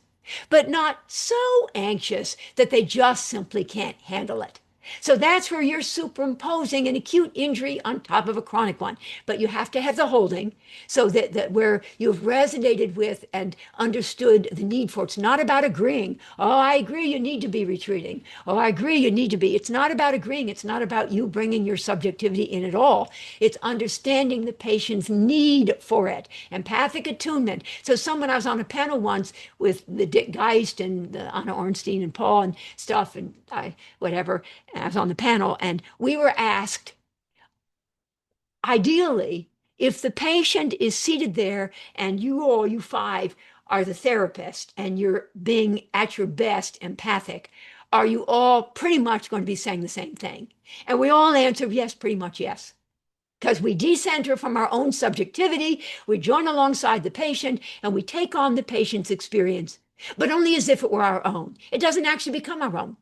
but not so anxious that they just simply can't handle it. So that's where you're superimposing an acute injury on top of a chronic one. But you have to have the holding, so that where you've resonated with and understood the need for. It's not about agreeing. Oh, I agree you need to be retreating. Oh, I agree you need to be. It's not about agreeing. It's not about you bringing your subjectivity in at all. It's understanding the patient's need for it. Empathic attunement. So I was on a panel once with the Dick Geist and the Anna Ornstein and Paul and stuff and whatever. I was on the panel, and we were asked, ideally, if the patient is seated there and you 5 are the therapist and you're being at your best empathic, are you all pretty much going to be saying the same thing? And we all answered yes, pretty much yes. Because we decenter from our own subjectivity, we join alongside the patient, and we take on the patient's experience, but only as if it were our own. It doesn't actually become our own.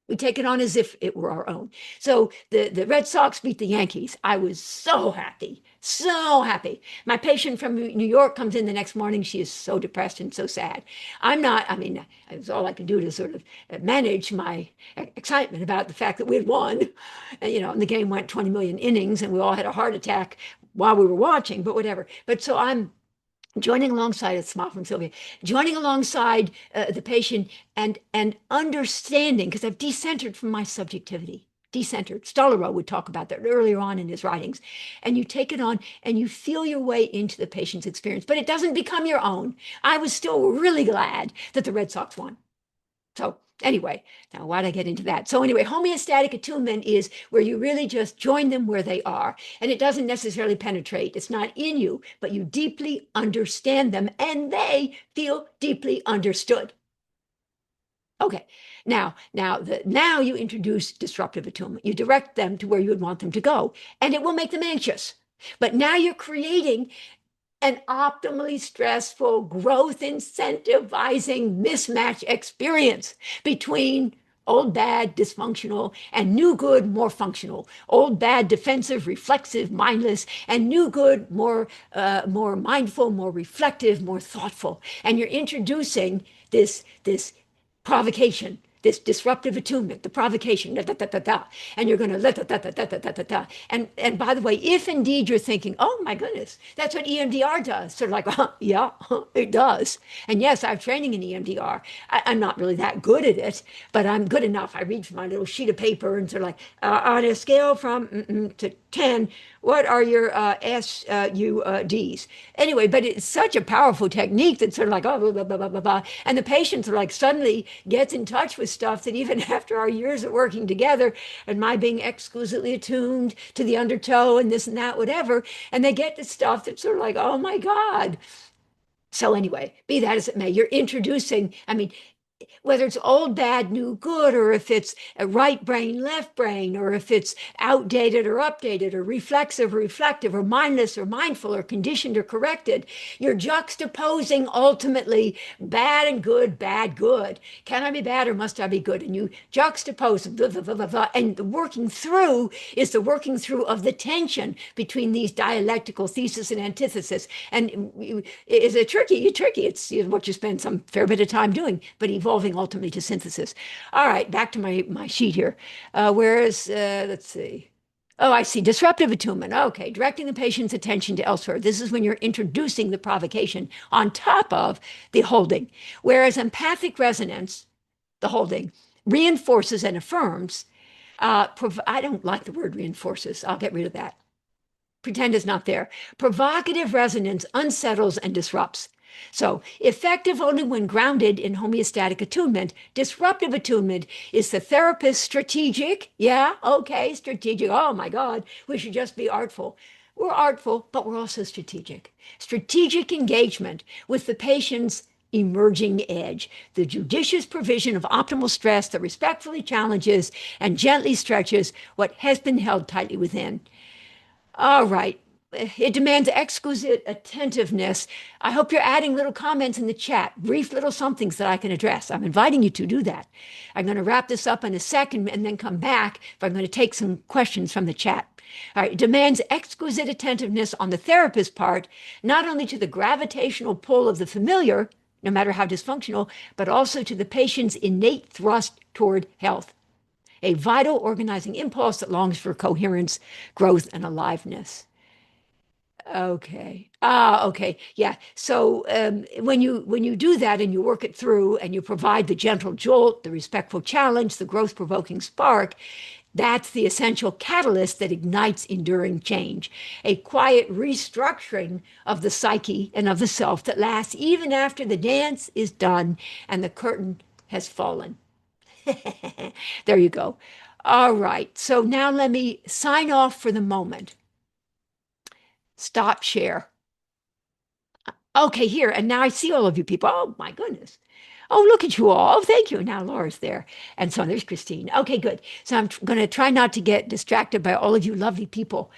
We take it on as if it were our own. So the Red Sox beat the Yankees. I was so happy, so happy. My patient from New York comes in the next morning. She is so depressed and so sad. I'm not, I mean, it's all I can do to sort of manage my excitement about the fact that we had won. And the game went 20 million innings and we all had a heart attack while we were watching, but whatever. But so I'm joining alongside, a smile from Sylvia, joining alongside the patient and understanding, because I've decentered from my subjectivity, decentered. Stollerow would talk about that earlier on in his writings. And you take it on and you feel your way into the patient's experience, but it doesn't become your own. I was still really glad that the Red Sox won. So anyway, now why'd I get into that? So anyway, homeostatic attunement is where you really just join them where they are. And it doesn't necessarily penetrate. It's not in you, but you deeply understand them and they feel deeply understood. Okay, now you introduce disruptive attunement. You direct them to where you would want them to go, and it will make them anxious. But now you're creating an optimally stressful, growth incentivizing mismatch experience between old bad, dysfunctional, and new good, more functional. Old bad, defensive, reflexive, mindless, and new good, more mindful, more reflective, more thoughtful. And you're introducing this provocation, this disruptive attunement, the provocation, da, da, da, da, da, and you're going to da, da, da, da, da, da, da, da. And by the way, if indeed you're thinking, oh my goodness, that's what EMDR does, sort of like, yeah, it does. And yes, I have training in EMDR. I'm not really that good at it, but I'm good enough. I read from my little sheet of paper and sort of like, on a scale from to 10, what are your SUDs? Anyway, but it's such a powerful technique that's sort of like, oh, blah, blah, blah, blah, blah, blah. And the patients are like suddenly gets in touch with stuff that even after our years of working together and my being exquisitely attuned to the undertow and this and that, whatever, and they get to stuff that's sort of like, oh my God. So anyway, be that as it may, you're introducing, I mean, whether it's old, bad, new, good, or if it's a right brain, left brain, or if it's outdated or updated, or reflexive or reflective, or mindless or mindful, or conditioned or corrected, you're juxtaposing ultimately bad and good, bad, good. Can I be bad or must I be good? And you juxtapose, blah, blah, blah, blah, blah, and the working through is the working through of the tension between these dialectical thesis and antithesis. And is it tricky? Tricky. It's what you spend some fair bit of time doing, but evolving ultimately to synthesis. All right, back to my sheet here. Let's see. Oh, I see. Disruptive attunement. Okay, directing the patient's attention to elsewhere. This is when you're introducing the provocation on top of the holding. Whereas empathic resonance, the holding, reinforces and affirms. I don't like the word reinforces. I'll get rid of that. Pretend it's not there. Provocative resonance unsettles and disrupts. So, effective only when grounded in homeostatic attunement. Disruptive attunement is the therapist's strategic. Yeah, okay, strategic. Oh my God, we should just be artful. We're artful, but we're also strategic. Strategic engagement with the patient's emerging edge, the judicious provision of optimal stress that respectfully challenges and gently stretches what has been held tightly within. All right. It demands exquisite attentiveness. I hope you're adding little comments in the chat, brief little somethings that I can address. I'm inviting you to do that. I'm going to wrap this up in a second and then come back if I'm going to take some questions from the chat. All right. It demands exquisite attentiveness on the therapist's part, not only to the gravitational pull of the familiar, no matter how dysfunctional, but also to the patient's innate thrust toward health, a vital organizing impulse that longs for coherence, growth, and aliveness. Okay. Okay. Yeah. So when you do that and you work it through and you provide the gentle jolt, the respectful challenge, the growth-provoking spark, that's the essential catalyst that ignites enduring change, a quiet restructuring of the psyche and of the self that lasts even after the dance is done and the curtain has fallen. There you go. All right. So now let me sign off for the moment. Stop share. Okay, here. And now I see all of you people. Oh, my goodness. Oh, look at you all. Oh, thank you. Now Laura's there. And so there's Christine. Okay, good. So I'm going to try not to get distracted by all of you lovely people.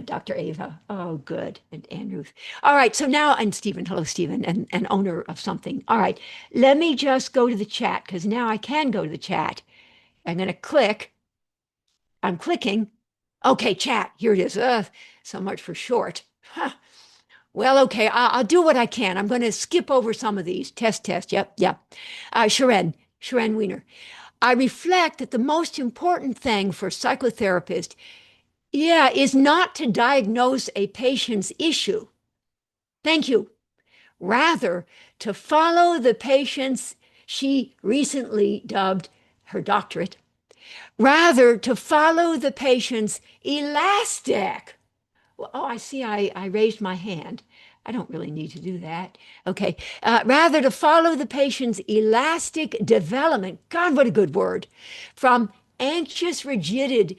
Dr. Ava. Oh, good. And Ruth. All right. So now, and Stephen. Hello, Stephen, and owner of something. All right. Let me just go to the chat because now I can go to the chat. I'm going to click. I'm clicking. Okay, chat. Here it is. So much for short. Huh. Well, okay, I'll do what I can. I'm going to skip over some of these. Test. Yep. Sharon Wiener. I reflect that the most important thing for a psychotherapist, is not to diagnose a patient's issue. Thank you. Rather, to follow the patient's, she recently dubbed her doctorate, rather to follow the patient's elastic. Oh, I see. I raised my hand. I don't really need to do that. Okay. Rather, to follow the patient's elastic development. God, what a good word. From anxious, rigid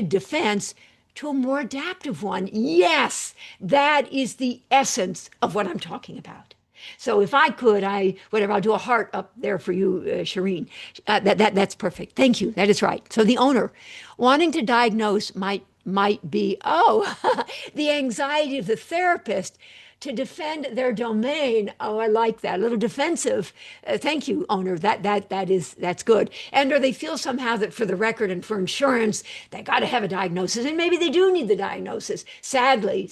defense to a more adaptive one. Yes, that is the essence of what I'm talking about. So if I could, I'll do a heart up there for you, Shireen. That's perfect. Thank you. That is right. So the owner wanting to diagnose might be, the anxiety of the therapist to defend their domain. Oh, I like that. A little defensive. Thank you, owner. That's good. And or they feel somehow that for the record and for insurance, they got to have a diagnosis, and maybe they do need the diagnosis. Sadly.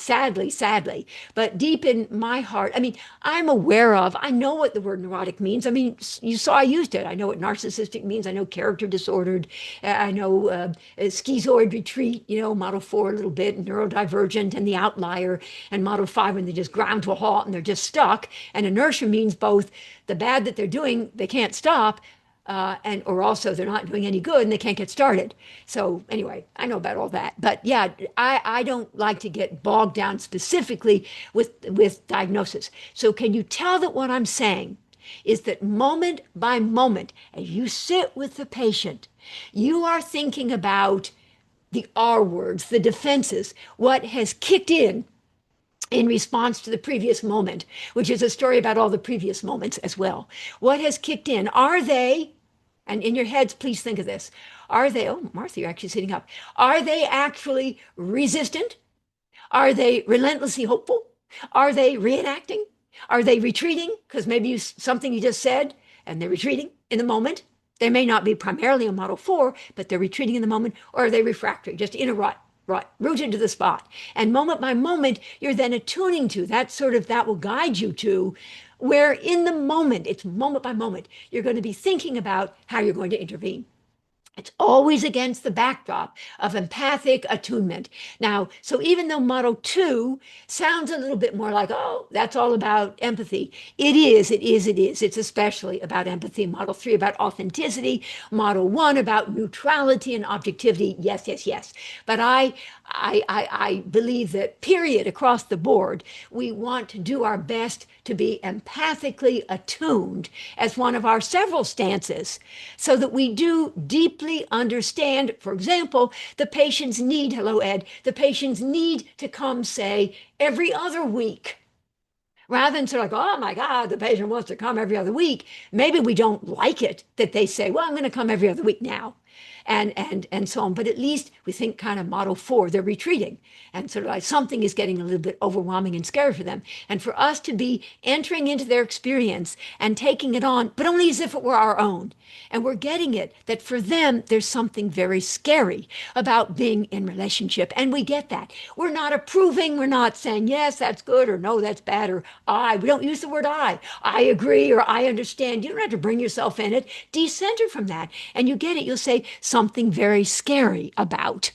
But deep in my heart, I mean, I'm aware of. I know what the word neurotic means. I mean, you saw I used it. I know what narcissistic means. I know character disordered. I know schizoid retreat. Model 4 a little bit, neurodivergent, and the outlier, and model 5 when they just ground to a halt and they're just stuck. And inertia means both the bad that they're doing, they can't stop, or also they're not doing any good and they can't get started. So anyway, I know about all that. But yeah, I don't like to get bogged down specifically with diagnosis. So can you tell that what I'm saying is that moment by moment, as you sit with the patient, you are thinking about the R words, the defenses, what has kicked in in response to the previous moment, which is a story about all the previous moments as well. What has kicked in? Are they, and in your heads, please think of this, are they, oh, Martha, you're actually sitting up. Are they actually resistant? Are they relentlessly hopeful? Are they reenacting? Are they retreating? Because maybe something you just said and they're retreating in the moment. They may not be primarily a Model 4, but they're retreating in the moment. Or are they refractory, just in a rut, rooted to the spot? And moment by moment, you're then attuning to that will guide you to where in the moment, it's moment by moment, you're going to be thinking about how you're going to intervene. It's always against the backdrop of empathic attunement. Now, so even though Model 2 sounds a little bit more like, oh, that's all about empathy, it is. It's especially about empathy. Model 3 about authenticity. Model 1 about neutrality and objectivity. Yes, yes, yes. But I believe that, period, across the board, we want to do our best to be empathically attuned as one of our several stances so that we do deeply understand, for example, the patient's need, hello, Ed, the patient's need to come, say, every other week. Rather than sort of like, oh my God, the patient wants to come every other week. Maybe we don't like it that they say, well, I'm going to come every other week now. And so on. But at least we think kind of Model 4, they're retreating. And sort of like something is getting a little bit overwhelming and scary for them. And for us to be entering into their experience and taking it on, but only as if it were our own. And we're getting it that for them, there's something very scary about being in relationship. And we get that. We're not approving. We're not saying, yes, that's good, or no, that's bad, or I. We don't use the word I agree, or I understand. You don't have to bring yourself in it. Decenter from that. And you get it. You'll say something very scary about.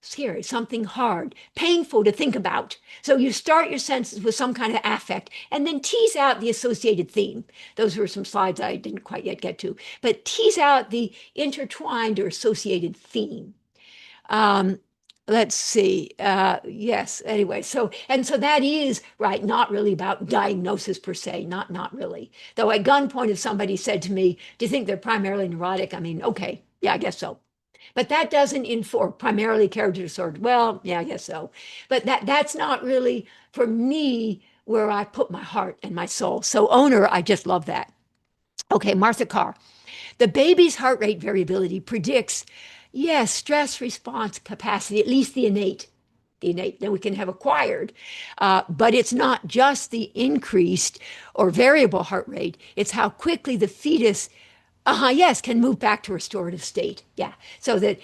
Scary, something hard, painful to think about. So you start your sentences with some kind of affect and then tease out the associated theme. Those were some slides I didn't quite yet get to, but tease out the intertwined or associated theme. Let's see. Yes. Anyway, so that is right. Not really about diagnosis per se. Not really. Though at gunpoint, if somebody said to me, "Do you think they're primarily neurotic?" I mean, okay, yeah, I guess so. But that doesn't inform primarily character disorder. Well, yeah, I guess so. But that's not really for me where I put my heart and my soul. So owner, I just love that. Okay, Martha Carr. The baby's heart rate variability predicts, yes, stress response capacity, at least the innate. Then we can have acquired. But it's not just the increased or variable heart rate, it's how quickly the fetus, yes, can move back to restorative state. Yeah. So that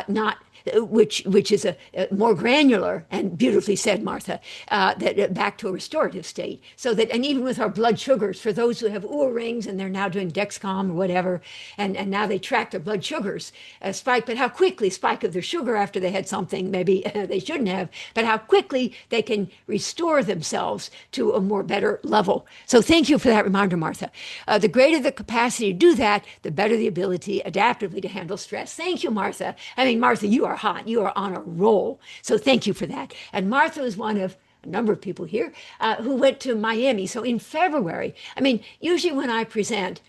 not which is a more granular and beautifully said, Martha, that back to a restorative state. So that, and even with our blood sugars, for those who have Oura rings and they're now doing Dexcom or whatever, and now they track their blood sugars spike, but how quickly spike of their sugar after they had something maybe they shouldn't have, but how quickly they can restore themselves to a more better level. So thank you for that reminder, Martha. The greater the capacity to do that, the better the ability adaptively to handle stress. Thank you, Martha. I mean, Martha, you are hot. You are on a roll. So thank you for that. And Martha is one of a number of people here who went to Miami. So in February, I mean, usually when I present,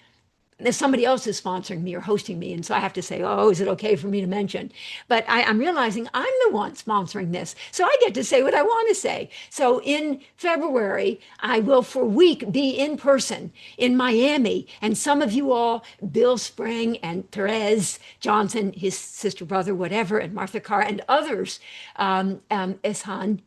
somebody else is sponsoring me or hosting me. And so I have to say, oh, is it okay for me to mention? But I'm realizing I'm the one sponsoring this. So I get to say what I want to say. So in February, I will for a week be in person in Miami. And some of you all, Bill Spring and Therese Johnson, his sister, brother, whatever, and Martha Carr and others, Ishan,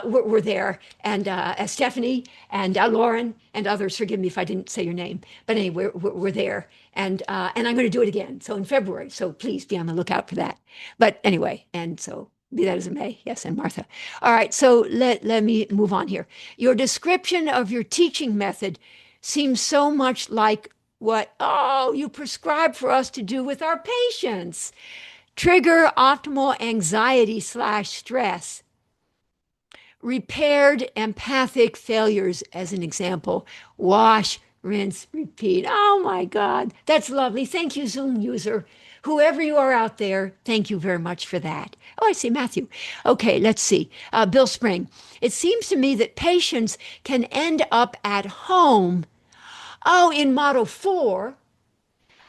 were there. And Stephanie and Lauren and others, forgive me if I didn't say your name. But anyway, we're there, and I'm going to do it again. So in February. So please be on the lookout for that. But anyway, and so be that as it may. Yes, and Martha. All right. So let me move on here. Your description of your teaching method seems so much like what you prescribe for us to do with our patients. Trigger optimal anxiety / stress. Repaired empathic failures, as an example. Wash, rinse, repeat. Oh my God, that's lovely. Thank you, Zoom user. Whoever you are out there, thank you very much for that. Oh, I see Matthew. Okay, let's see. Bill Spring. It seems to me that patients can end up at home, in Model 4,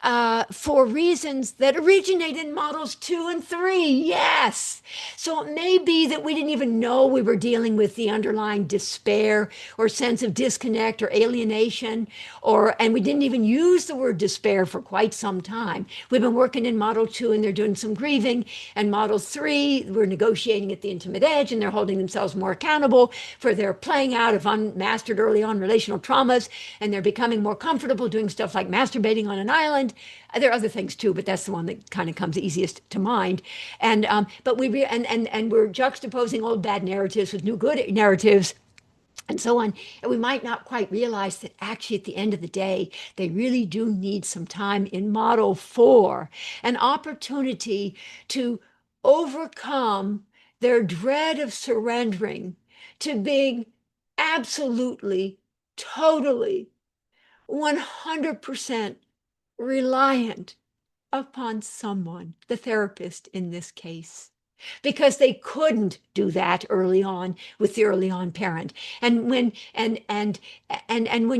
for reasons that originate in models 2 and 3. Yes. So it may be that we didn't even know we were dealing with the underlying despair or sense of disconnect or alienation, and we didn't even use the word despair for quite some time. We've been working in model 2 and they're doing some grieving, and model 3, we're negotiating at the intimate edge and they're holding themselves more accountable for their playing out of unmastered early on relational traumas, and they're becoming more comfortable doing stuff like masturbating on an island. There are other things too, but that's the one that kind of comes easiest to mind. And but and we're juxtaposing old bad narratives with new good narratives and so on. And we might not quite realize that actually at the end of the day, they really do need some time in model 4, an opportunity to overcome their dread of surrendering to being absolutely, totally, 100% reliant upon someone, the therapist in this case, because they couldn't do that early on with the early on parent. And when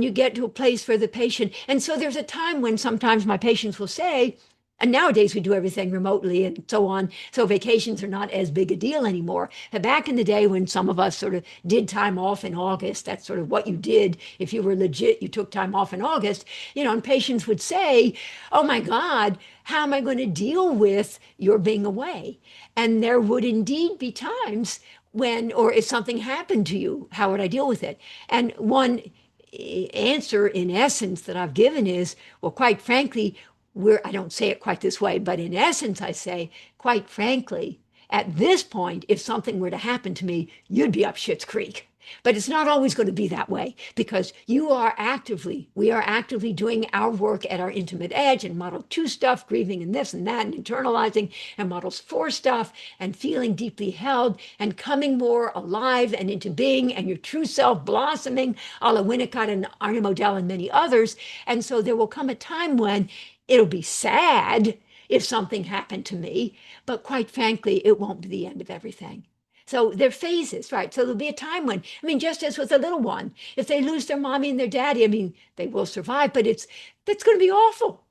you get to a place where the patient, and so there's a time when sometimes my patients will say, and nowadays we do everything remotely and so on, so vacations are not as big a deal anymore. But back in the day when some of us sort of did time off in August, that's sort of what you did. If you were legit, you took time off in August, and patients would say, oh my God, how am I going to deal with your being away? And there would indeed be times when, or if something happened to you, how would I deal with it? And one answer in essence that I've given is, well, quite frankly, I don't say it quite this way, but in essence, I say, quite frankly, at this point, if something were to happen to me, you'd be up Schitt's Creek. But it's not always going to be that way, because we are actively doing our work at our intimate edge and model 2 stuff, grieving and this and that and internalizing, and models 4 stuff and feeling deeply held and coming more alive and into being and your true self blossoming, a la Winnicott and Arnie Modell and many others. And so there will come a time when it'll be sad if something happened to me, but quite frankly, it won't be the end of everything. So they're phases, right? So there'll be a time when, just as with a little one, if they lose their mommy and their daddy, they will survive, but that's going to be awful.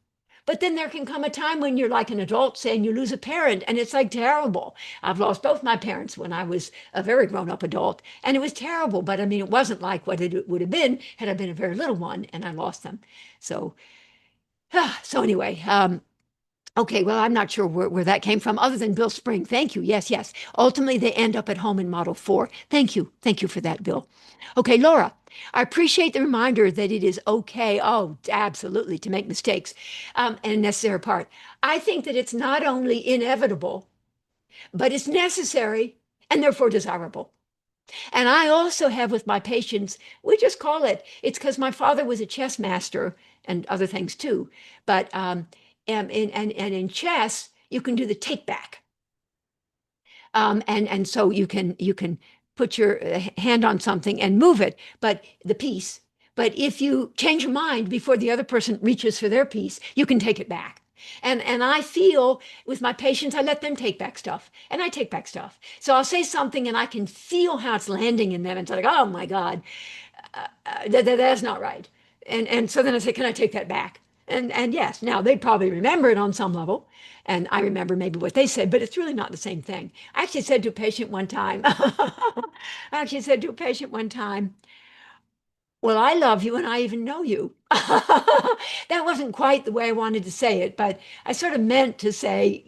But then there can come a time when you're like an adult saying you lose a parent, and it's like terrible. I've lost both my parents when I was a very grown-up adult, and it was terrible. But it wasn't like what it would have been had I been a very little one and I lost them. So, so anyway, okay, well, I'm not sure where that came from, other than Bill Spring. Thank you. Yes, yes. Ultimately, they end up at home in Model 4. Thank you. Thank you for that, Bill. Okay, Laura, I appreciate the reminder that it is okay, oh, absolutely, to make mistakes, and a necessary part. I think that it's not only inevitable, but it's necessary and therefore desirable. And I also have with my patients, we just call it's because my father was a chess master and other things too. But and in chess, you can do the take back. And so you can put your hand on something and move it, but the piece. But if you change your mind before the other person reaches for their piece, you can take it back. And I feel with my patients, I let them take back stuff, and I take back stuff. So I'll say something, and I can feel how it's landing in them. And it's like, oh my God, that's not right. And so then I say, can I take that back? And yes, now they'd probably remember it on some level, and I remember maybe what they said, but it's really not the same thing. I actually said to a patient one time, well, I love you and I even know you. That wasn't quite the way I wanted to say it, but I sort of meant to say,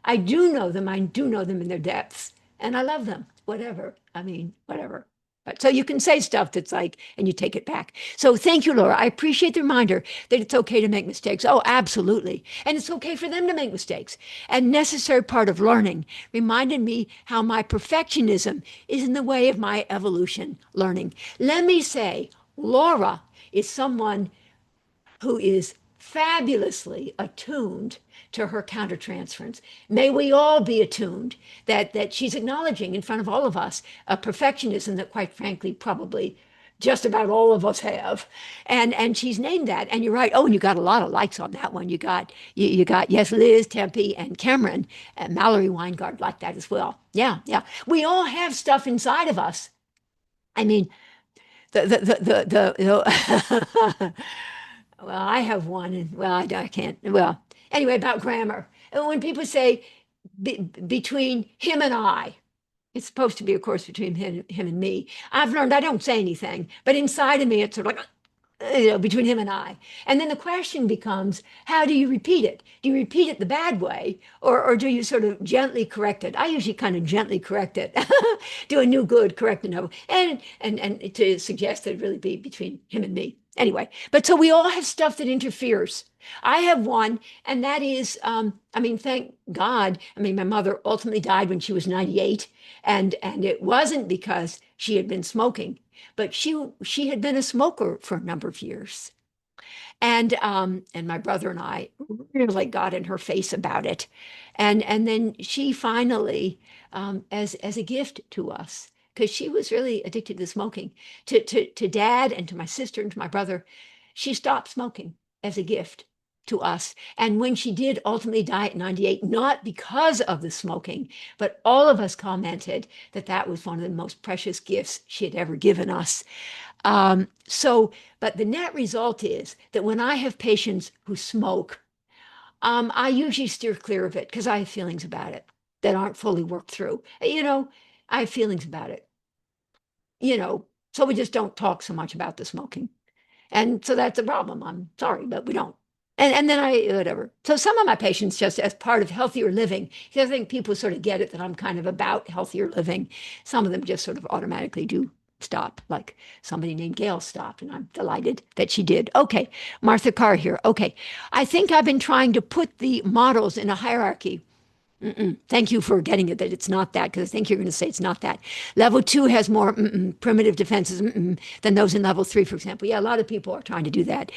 I do know them. I do know them in their depths, and I love them, whatever. Whatever. But so you can say stuff that's like, and you take it back. So thank you, Laura. I appreciate the reminder that it's okay to make mistakes. Oh, absolutely. And it's okay for them to make mistakes. And necessary part of learning reminded me how my perfectionism is in the way of my evolution learning. Let me say, Laura is someone who is fabulously attuned to her countertransference. May we all be attuned that she's acknowledging in front of all of us a perfectionism that, quite frankly, probably just about all of us have. And she's named that. And you're right. Oh, and you got a lot of likes on that one. You got yes, Liz, Tempe, and Cameron, and Mallory Weingard like that as well. Yeah, yeah. We all have stuff inside of us. I mean, the Well, I have one, and well, I can't. Well, anyway, about grammar. And when people say between him and I, it's supposed to be, of course, between him and me. I've learned I don't say anything, but inside of me, it's sort of like, between him and I. And then the question becomes, how do you repeat it? Do you repeat it the bad way, or do you sort of gently correct it? I usually kind of gently correct it, do a new good, correct the no, and to suggest that it really be between him and me. Anyway, but so we all have stuff that interferes. I have one, and that is, I mean, thank God. I mean, my mother ultimately died when she was 98, and it wasn't because she had been smoking, but she had been a smoker for a number of years. And my brother and I really got in her face about it. And then she finally, as a gift to us, because she was really addicted to smoking, to dad and to my sister and to my brother, she stopped smoking as a gift to us. And when she did ultimately die at 98, not because of the smoking, but all of us commented that that was one of the most precious gifts she had ever given us. But the net result is that when I have patients who smoke, I usually steer clear of it because I have feelings about it that aren't fully worked through. I have feelings about it, so we just don't talk so much about the smoking. And so that's a problem. I'm sorry, but we don't. And then whatever. So some of my patients, just as part of healthier living, because I think people sort of get it that I'm kind of about healthier living. Some of them just sort of automatically do stop, like somebody named Gail stopped, and I'm delighted that she did. Okay, Martha Carr here. Okay, I think I've been trying to put the models in a hierarchy. Thank you for getting it that it's not that, because I think you're going to say it's not that. Level 2 has more primitive defenses than those in level 3, for example. Yeah, a lot of people are trying to do that.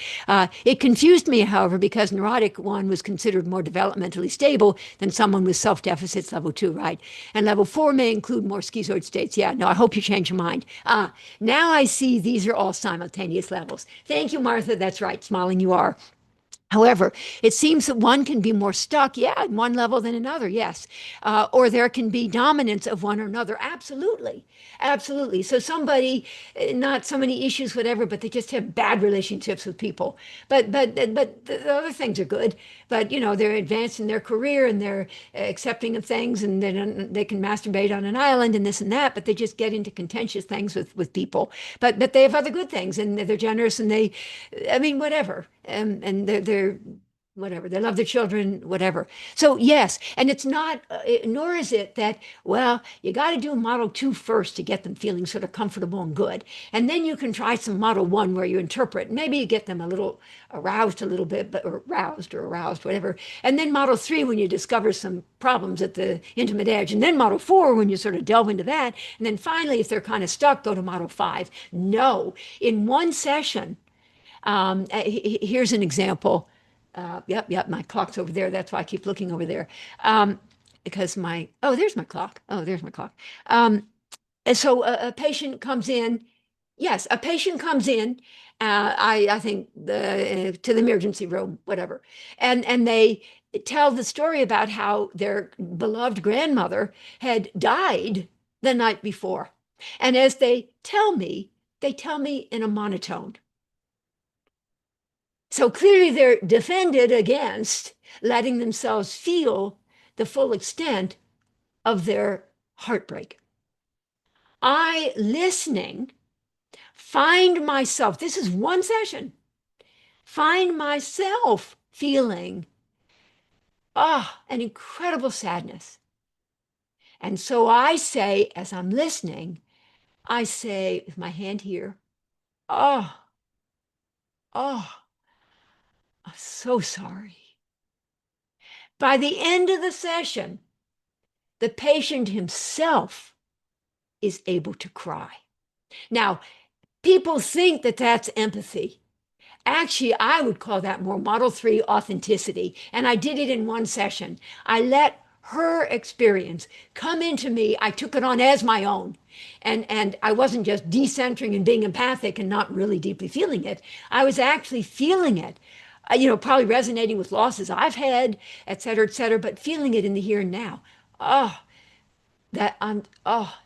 It confused me, however, because neurotic 1 was considered more developmentally stable than someone with self-deficits level 2, right? And level 4 may include more schizoid states. Yeah, no, I hope you change your mind. Now I see these are all simultaneous levels. Thank you, Martha. That's right. Smiling you are. However, it seems that one can be more stuck, yeah, at one level than another, yes. Or there can be dominance of one or another. Absolutely. Absolutely. So somebody, not so many issues, whatever, but they just have bad relationships with people. But the other things are good. But, they're advanced in their career and they're accepting of things, and they can masturbate on an island and this and that, but they just get into contentious things with people. But they have other good things, and they're generous, and I mean, whatever. And they're whatever, they love their children, whatever. So yes, and it's not, nor is it that, well, you got to do model 2 first to get them feeling sort of comfortable and good, and then you can try some model 1 where you interpret. Maybe you get them a little aroused a little bit, but or aroused, whatever. And then model 3 when you discover some problems at the intimate edge, and then model 4 when you sort of delve into that, and then finally, if they're kind of stuck, go to model 5. No, in one session. Here's an example. Yep, my clock's over there. That's why I keep looking over there. Because there's my clock. Oh, there's my clock. And so a patient comes in. Yes, a patient comes in. I think to the emergency room, whatever, and they tell the story about how their beloved grandmother had died the night before, and as they tell me in a monotone. So clearly they're defended against letting themselves feel the full extent of their heartbreak. I, listening, find myself, this is one session, find myself feeling, an incredible sadness. And so I say, as I'm listening, I say with my hand here, oh, oh, I'm so sorry. By the end of the session, the patient himself is able to cry. Now, people think that that's empathy. Actually, I would call that more Model 3 authenticity. And I did it in one session. I let her experience come into me. I took it on as my own. And I wasn't just decentering and being empathic and not really deeply feeling it. I was actually feeling it. Probably resonating with losses I've had, et cetera, but feeling it in the here and now. Oh, and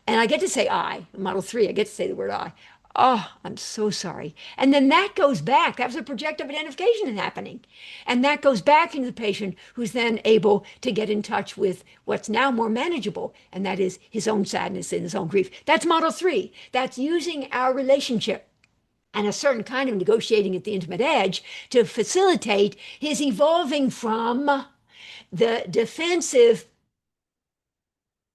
I get to say Model 3, I get to say the word I. Oh, I'm so sorry. And then that goes back. That was a projective identification happening. And that goes back into the patient who's then able to get in touch with what's now more manageable, and that is his own sadness and his own grief. That's model three. That's using our relationship and a certain kind of negotiating at the intimate edge to facilitate his evolving from the defensive,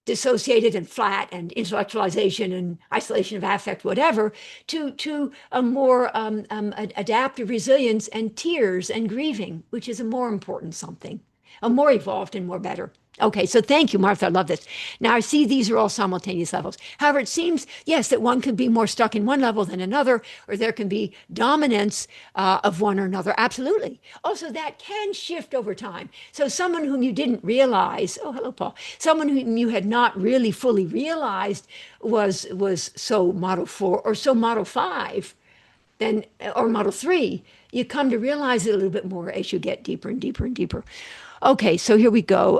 dissociated and flat and intellectualization and isolation of affect, whatever, to a more adaptive resilience and tears and grieving, which is a more important something, a more evolved and more better. Okay, so thank you, Martha. I love this. Now I see these are all simultaneous levels. However, it seems, yes, that one could be more stuck in one level than another, or there can be dominance of one or another. Absolutely. Also, that can shift over time. So someone whom you didn't realize, oh, hello, Paul, someone whom you had not really fully realized was so model four or so model five, then or model three, you come to realize it a little bit more as you get deeper and deeper and deeper. Okay, so here we go.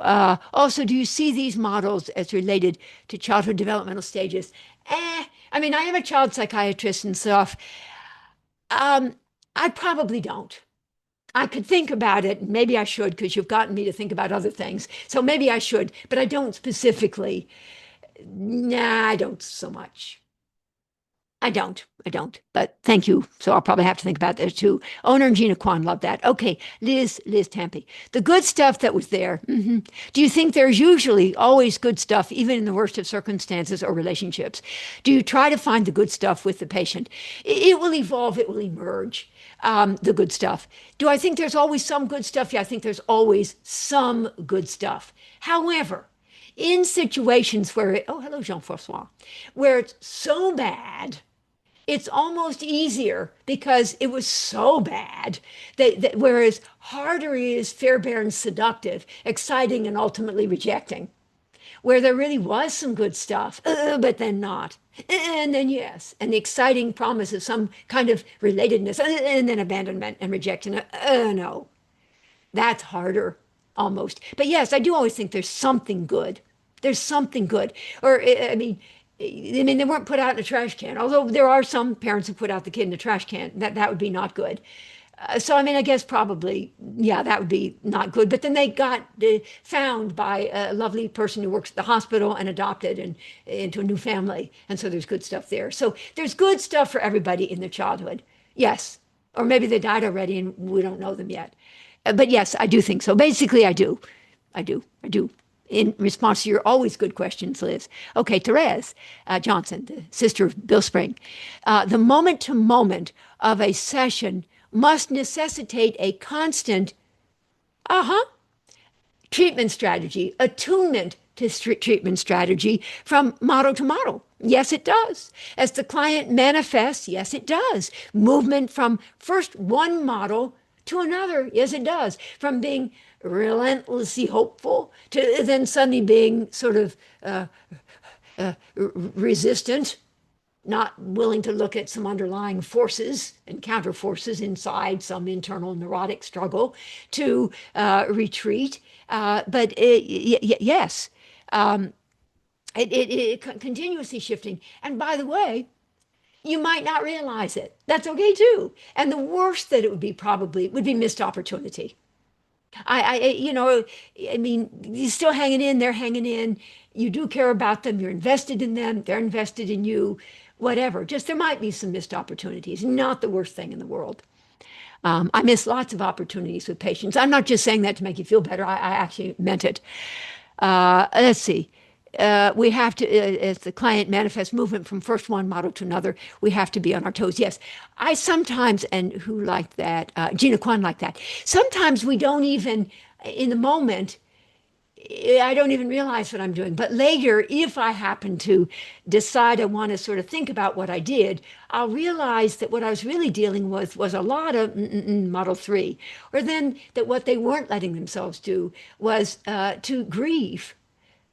Also, do you see these models as related to childhood developmental stages? I mean, I am a child psychiatrist and stuff. Um, I probably don't. I could think about it. Maybe I should, because you've gotten me to think about other things. So maybe I should, but I don't specifically. Nah, I don't so much. I don't. I don't. But thank you. So I'll probably have to think about that too. Owner and Gina Kwan love that. Okay, Liz Tampe. The good stuff that was there. Do you think there's usually always good stuff, even in the worst of circumstances or relationships? Do you try to find the good stuff with the patient? It will evolve. It will emerge. The good stuff. Do I think there's always some good stuff? Yeah, I think there's always some good stuff. However, in situations where, oh, hello, Jean-François, where it's so bad it's almost easier because it was so bad that whereas harder is fair, bare, and seductive, exciting, and ultimately rejecting, where there really was some good stuff, but then not. And then yes, and the exciting promise of some kind of relatedness, and then abandonment and rejection. No, that's harder almost. But yes, I do always think there's something good. There's something good. Or I mean, they weren't put out in a trash can. Although there are some parents who put out the kid in a trash can. That would be not good. So I mean, I guess probably, yeah, that would be not good. But then they got found by a lovely person who works at the hospital and adopted and into a new family. And so there's good stuff there. So there's good stuff for everybody in their childhood. Yes. Or maybe they died already and we don't know them yet. But yes, I do think so. Basically, I do. I do. I do. In response to your always good questions, Liz. Okay, Therese Johnson, the sister of Bill Spring. The moment to moment of a session must necessitate a constant, treatment strategy, attunement to treatment strategy from model to model. Yes, it does. As the client manifests, yes, it does. Movement from first one model to another, yes, it does. From being relentlessly hopeful to then suddenly being sort of resistant, not willing to look at some underlying forces and counter forces inside some internal neurotic struggle to retreat. But yes, it continuously shifting. And by the way, you might not realize it. That's okay too. And the worst that it would be probably would be missed opportunity. I mean, you're still hanging in, they're hanging in. You do care about them, you're invested in them, they're invested in you, whatever. Just there might be some missed opportunities, not the worst thing in the world. I miss lots of opportunities with patients. I'm not just saying that to make you feel better. I actually meant it. Let's see. We have to, as the client manifests movement from first one model to another, we have to be on our toes. Yes, I sometimes, and who like that, Gina Kwan like that. Sometimes we don't even, in the moment, I don't even realize what I'm doing. But later, if I happen to decide I want to sort of think about what I did, I'll realize that what I was really dealing with was a lot of model three, or then that what they weren't letting themselves do was to grieve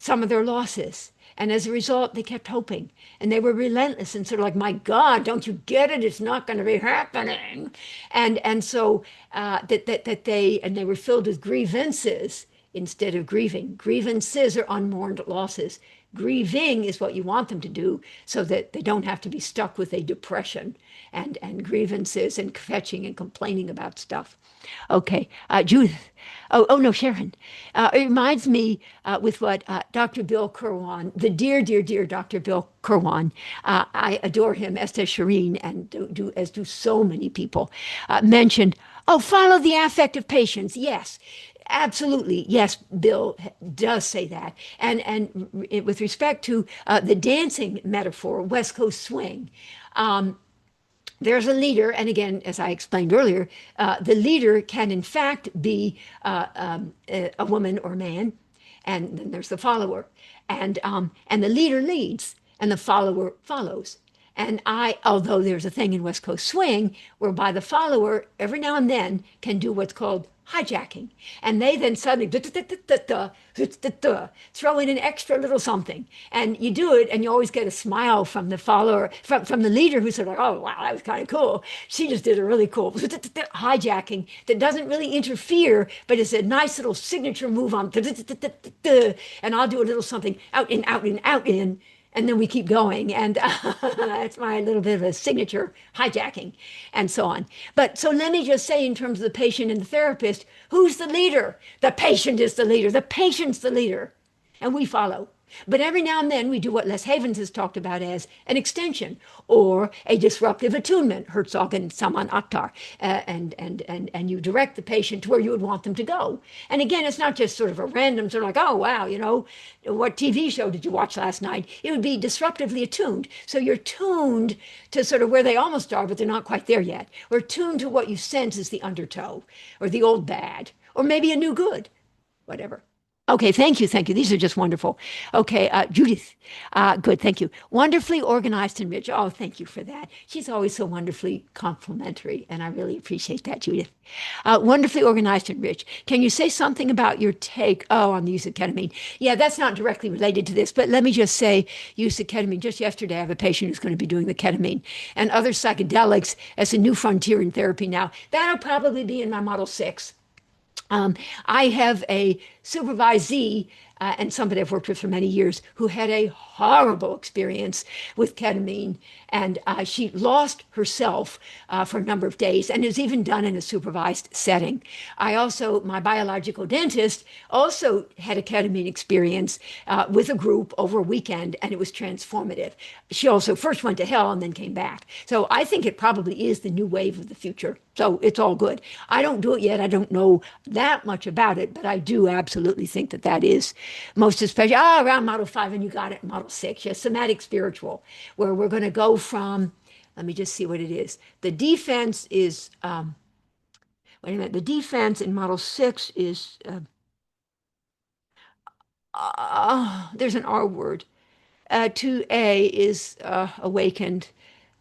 some of their losses. And as a result, they kept hoping and they were relentless and sort of like, my God, don't you get it? It's not going to be happening. And so they were filled with grievances instead of grieving. Grievances are unmourned losses. Grieving is what you want them to do so that they don't have to be stuck with a depression and grievances and fetching and complaining about stuff. Okay, Judith. Oh no, Sharon. It reminds me with what Dr. Bill Kirwan, the dear, dear, dear Dr. Bill Kirwan, I adore him, as does Shireen, and as do so many people, mentioned, oh, follow the affect of patients. Yes, absolutely. Yes, Bill does say that. And with respect to the dancing metaphor, West Coast swing, there's a leader, and again, as I explained earlier, the leader can in fact be a woman or man, and then there's the follower, and the leader leads, and the follower follows. And although there's a thing in West Coast swing whereby the follower every now and then can do what's called hijacking, and they then suddenly throw in an extra little something, and you do it, and you always get a smile from the follower, from the leader, who said, like, oh wow, that was kind of cool. She just did a really cool hijacking that doesn't really interfere, but it's a nice little signature move on, and I'll do a little something out in, out in, out in. And then we keep going. And that's my little bit of a signature hijacking and so on. But so let me just say, in terms of the patient and the therapist, who's the leader? The patient is the leader. The patient's the leader. And we follow. But every now and then we do what Les Havens has talked about as an extension or a disruptive attunement, Herzog and Salman Akhtar, and you direct the patient to where you would want them to go. And again, it's not just sort of a random sort of like, oh, wow, you know, what TV show did you watch last night? It would be disruptively attuned. So you're tuned to sort of where they almost are, but they're not quite there yet. Or tuned to what you sense is the undertow or the old bad or maybe a new good, whatever. Okay, thank you, thank you. These are just wonderful. Okay, Judith, good, thank you. Wonderfully organized and rich. Oh, thank you for that. She's always so wonderfully complimentary, and I really appreciate that, Judith. Wonderfully organized and rich. Can you say something about your take, on the use of ketamine? Yeah, that's not directly related to this, but let me just say, use of ketamine. Just yesterday, I have a patient who's going to be doing the ketamine and other psychedelics as a new frontier in therapy now. That'll probably be in my Model 6. I have a supervisee and somebody I've worked with for many years who had a horrible experience with ketamine, and she lost herself for a number of days, and is even done in a supervised setting. My biological dentist also had a ketamine experience with a group over a weekend, and it was transformative. She also first went to hell and then came back. So I think it probably is the new wave of the future. So it's all good. I don't do it yet. I don't know that much about it, but I do absolutely think that that is most especially around Model 5, and you got it, Model 6, yes, somatic spiritual, where we're going to go from, let me just see what it is. The defense is, wait a minute, the defense in Model 6 is, there's an R word. 2A is awakened,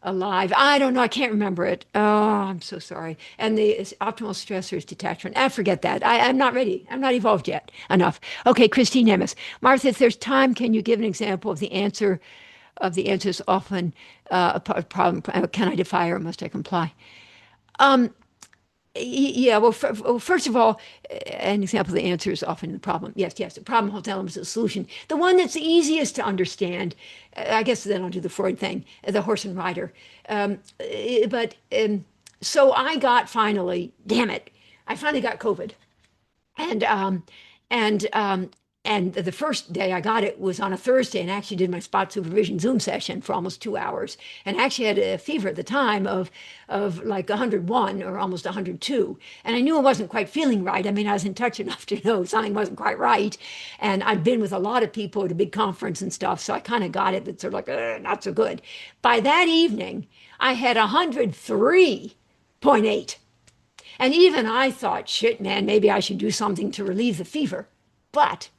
alive. I don't know. I can't remember it. Oh, I'm so sorry. And the optimal stressor is detachment. I forget that. I'm not ready. I'm not evolved yet enough. Okay, Christine Emes. Martha, if there's time, can you give an example of the answers often a problem? Can I defy or must I comply? Yeah, well, first of all, an example of the answer is often the problem. Yes, the problem holds elements of the solution. The one that's the easiest to understand, I guess then I'll do the Freud thing, the horse and rider. So I got finally, damn it, I finally got COVID. And and and the first day I got it was on a Thursday, and actually did my spot supervision Zoom session for almost 2 hours, and actually had a fever at the time of like 101 or almost 102, and I knew I wasn't quite feeling right. I mean, I was in touch enough to know something wasn't quite right, and I'd been with a lot of people at a big conference and stuff, so I kind of got it, but sort of like not so good. By that evening, I had 103.8. And even I thought, shit, man, maybe I should do something to relieve the fever. But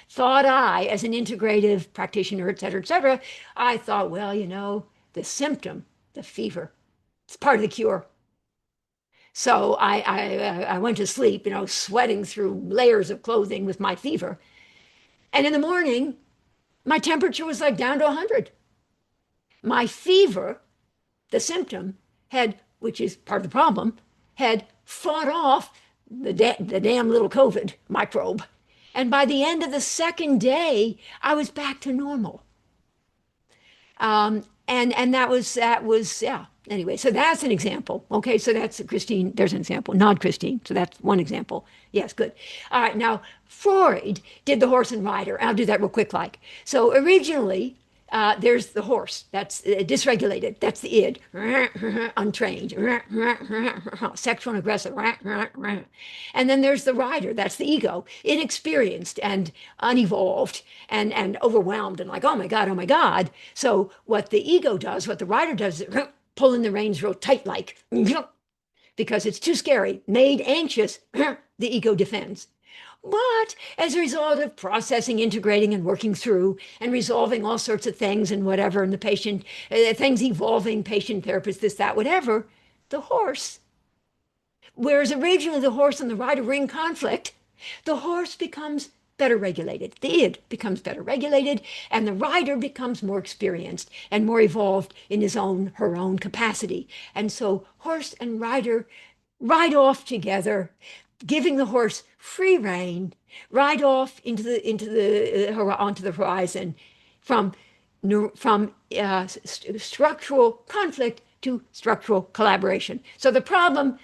thought I, as an integrative practitioner, et cetera, I thought, well, the symptom, the fever, it's part of the cure. So I went to sleep, sweating through layers of clothing with my fever. And in the morning, my temperature was like down to 100. My fever, the symptom, which is part of the problem, had fought off the damn little COVID microbe. And by the end of the second day, I was back to normal. And that was yeah. Anyway, so that's an example. Okay, so that's Christine. There's an example. Not Christine. So that's one example. Yes, good. All right, now Freud did the horse and rider. I'll do that real quick. Like so, originally there's the horse. That's dysregulated. That's the id, untrained, sexual and aggressive. And then there's the rider. That's the ego, inexperienced and unevolved and overwhelmed and like, oh my God, oh my God. So what the ego does, what the rider does, is pulling the reins real tight, like, because it's too scary, made anxious, the ego defends. But as a result of processing, integrating, and working through and resolving all sorts of things and whatever, and the patient, things evolving, patient, therapist, this, that, whatever, the horse, whereas originally the horse and the rider were in conflict, the horse becomes better regulated. The id becomes better regulated, and the rider becomes more experienced and more evolved in her own capacity. And so horse and rider ride off together, giving the horse free rein, ride off onto the horizon from structural conflict to structural collaboration. So the problem,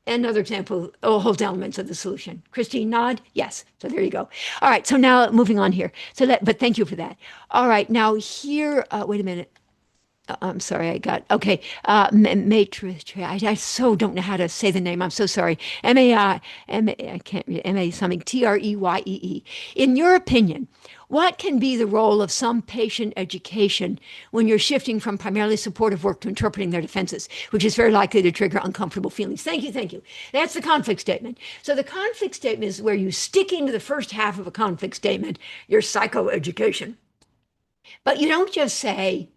another example, holds elements of the solution. Christine, nod? Yes. So there you go. All right. So now moving on here. But thank you for that. All right. Now here, wait a minute. I'm sorry, okay. Matrix, I so don't know how to say the name. I'm so sorry. I can't read, M-A something, Treyeee. In your opinion, what can be the role of some patient education when you're shifting from primarily supportive work to interpreting their defenses, which is very likely to trigger uncomfortable feelings? Thank you, thank you. That's the conflict statement. So the conflict statement is where you stick into the first half of a conflict statement, your psychoeducation. But you don't just say,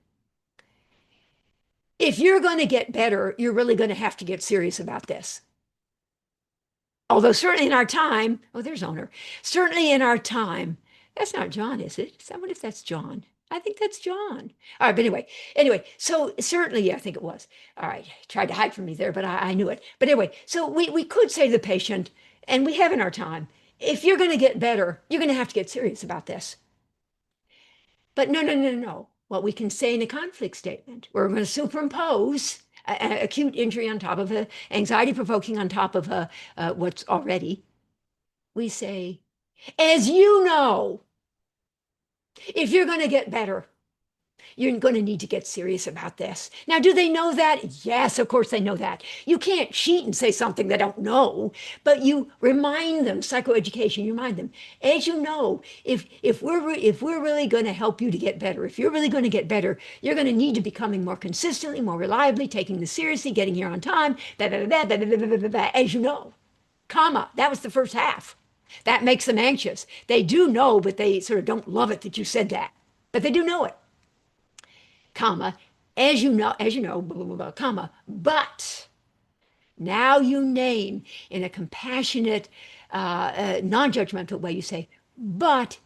if you're going to get better, you're really going to have to get serious about this. Although certainly in our time, oh, there's owner. Certainly in our time, that's not John, is it? I wonder if that's John. I think that's John. All right, but anyway, so certainly, yeah, I think it was. All right, tried to hide from me there, but I knew it. But anyway, so we could say to the patient, and we have in our time, if you're going to get better, you're going to have to get serious about this. But no. What we can say in a conflict statement, we're going to superimpose acute injury on top of anxiety provoking on top of what's already. We say, as you know, if you're going to get better, you're going to need to get serious about this. Now, do they know that? Yes, of course they know that. You can't cheat and say something they don't know, but you remind them, psychoeducation, you remind them, as you know, if we're really going to help you to get better, if you're really going to get better, you're going to need to be coming more consistently, more reliably, taking this seriously, getting here on time, as you know, comma, that was the first half. That makes them anxious. They do know, but they sort of don't love it that you said that, but they do know it. Comma, as you know, blah, blah, blah, comma, but now you name in a compassionate, non-judgmental way, you say, but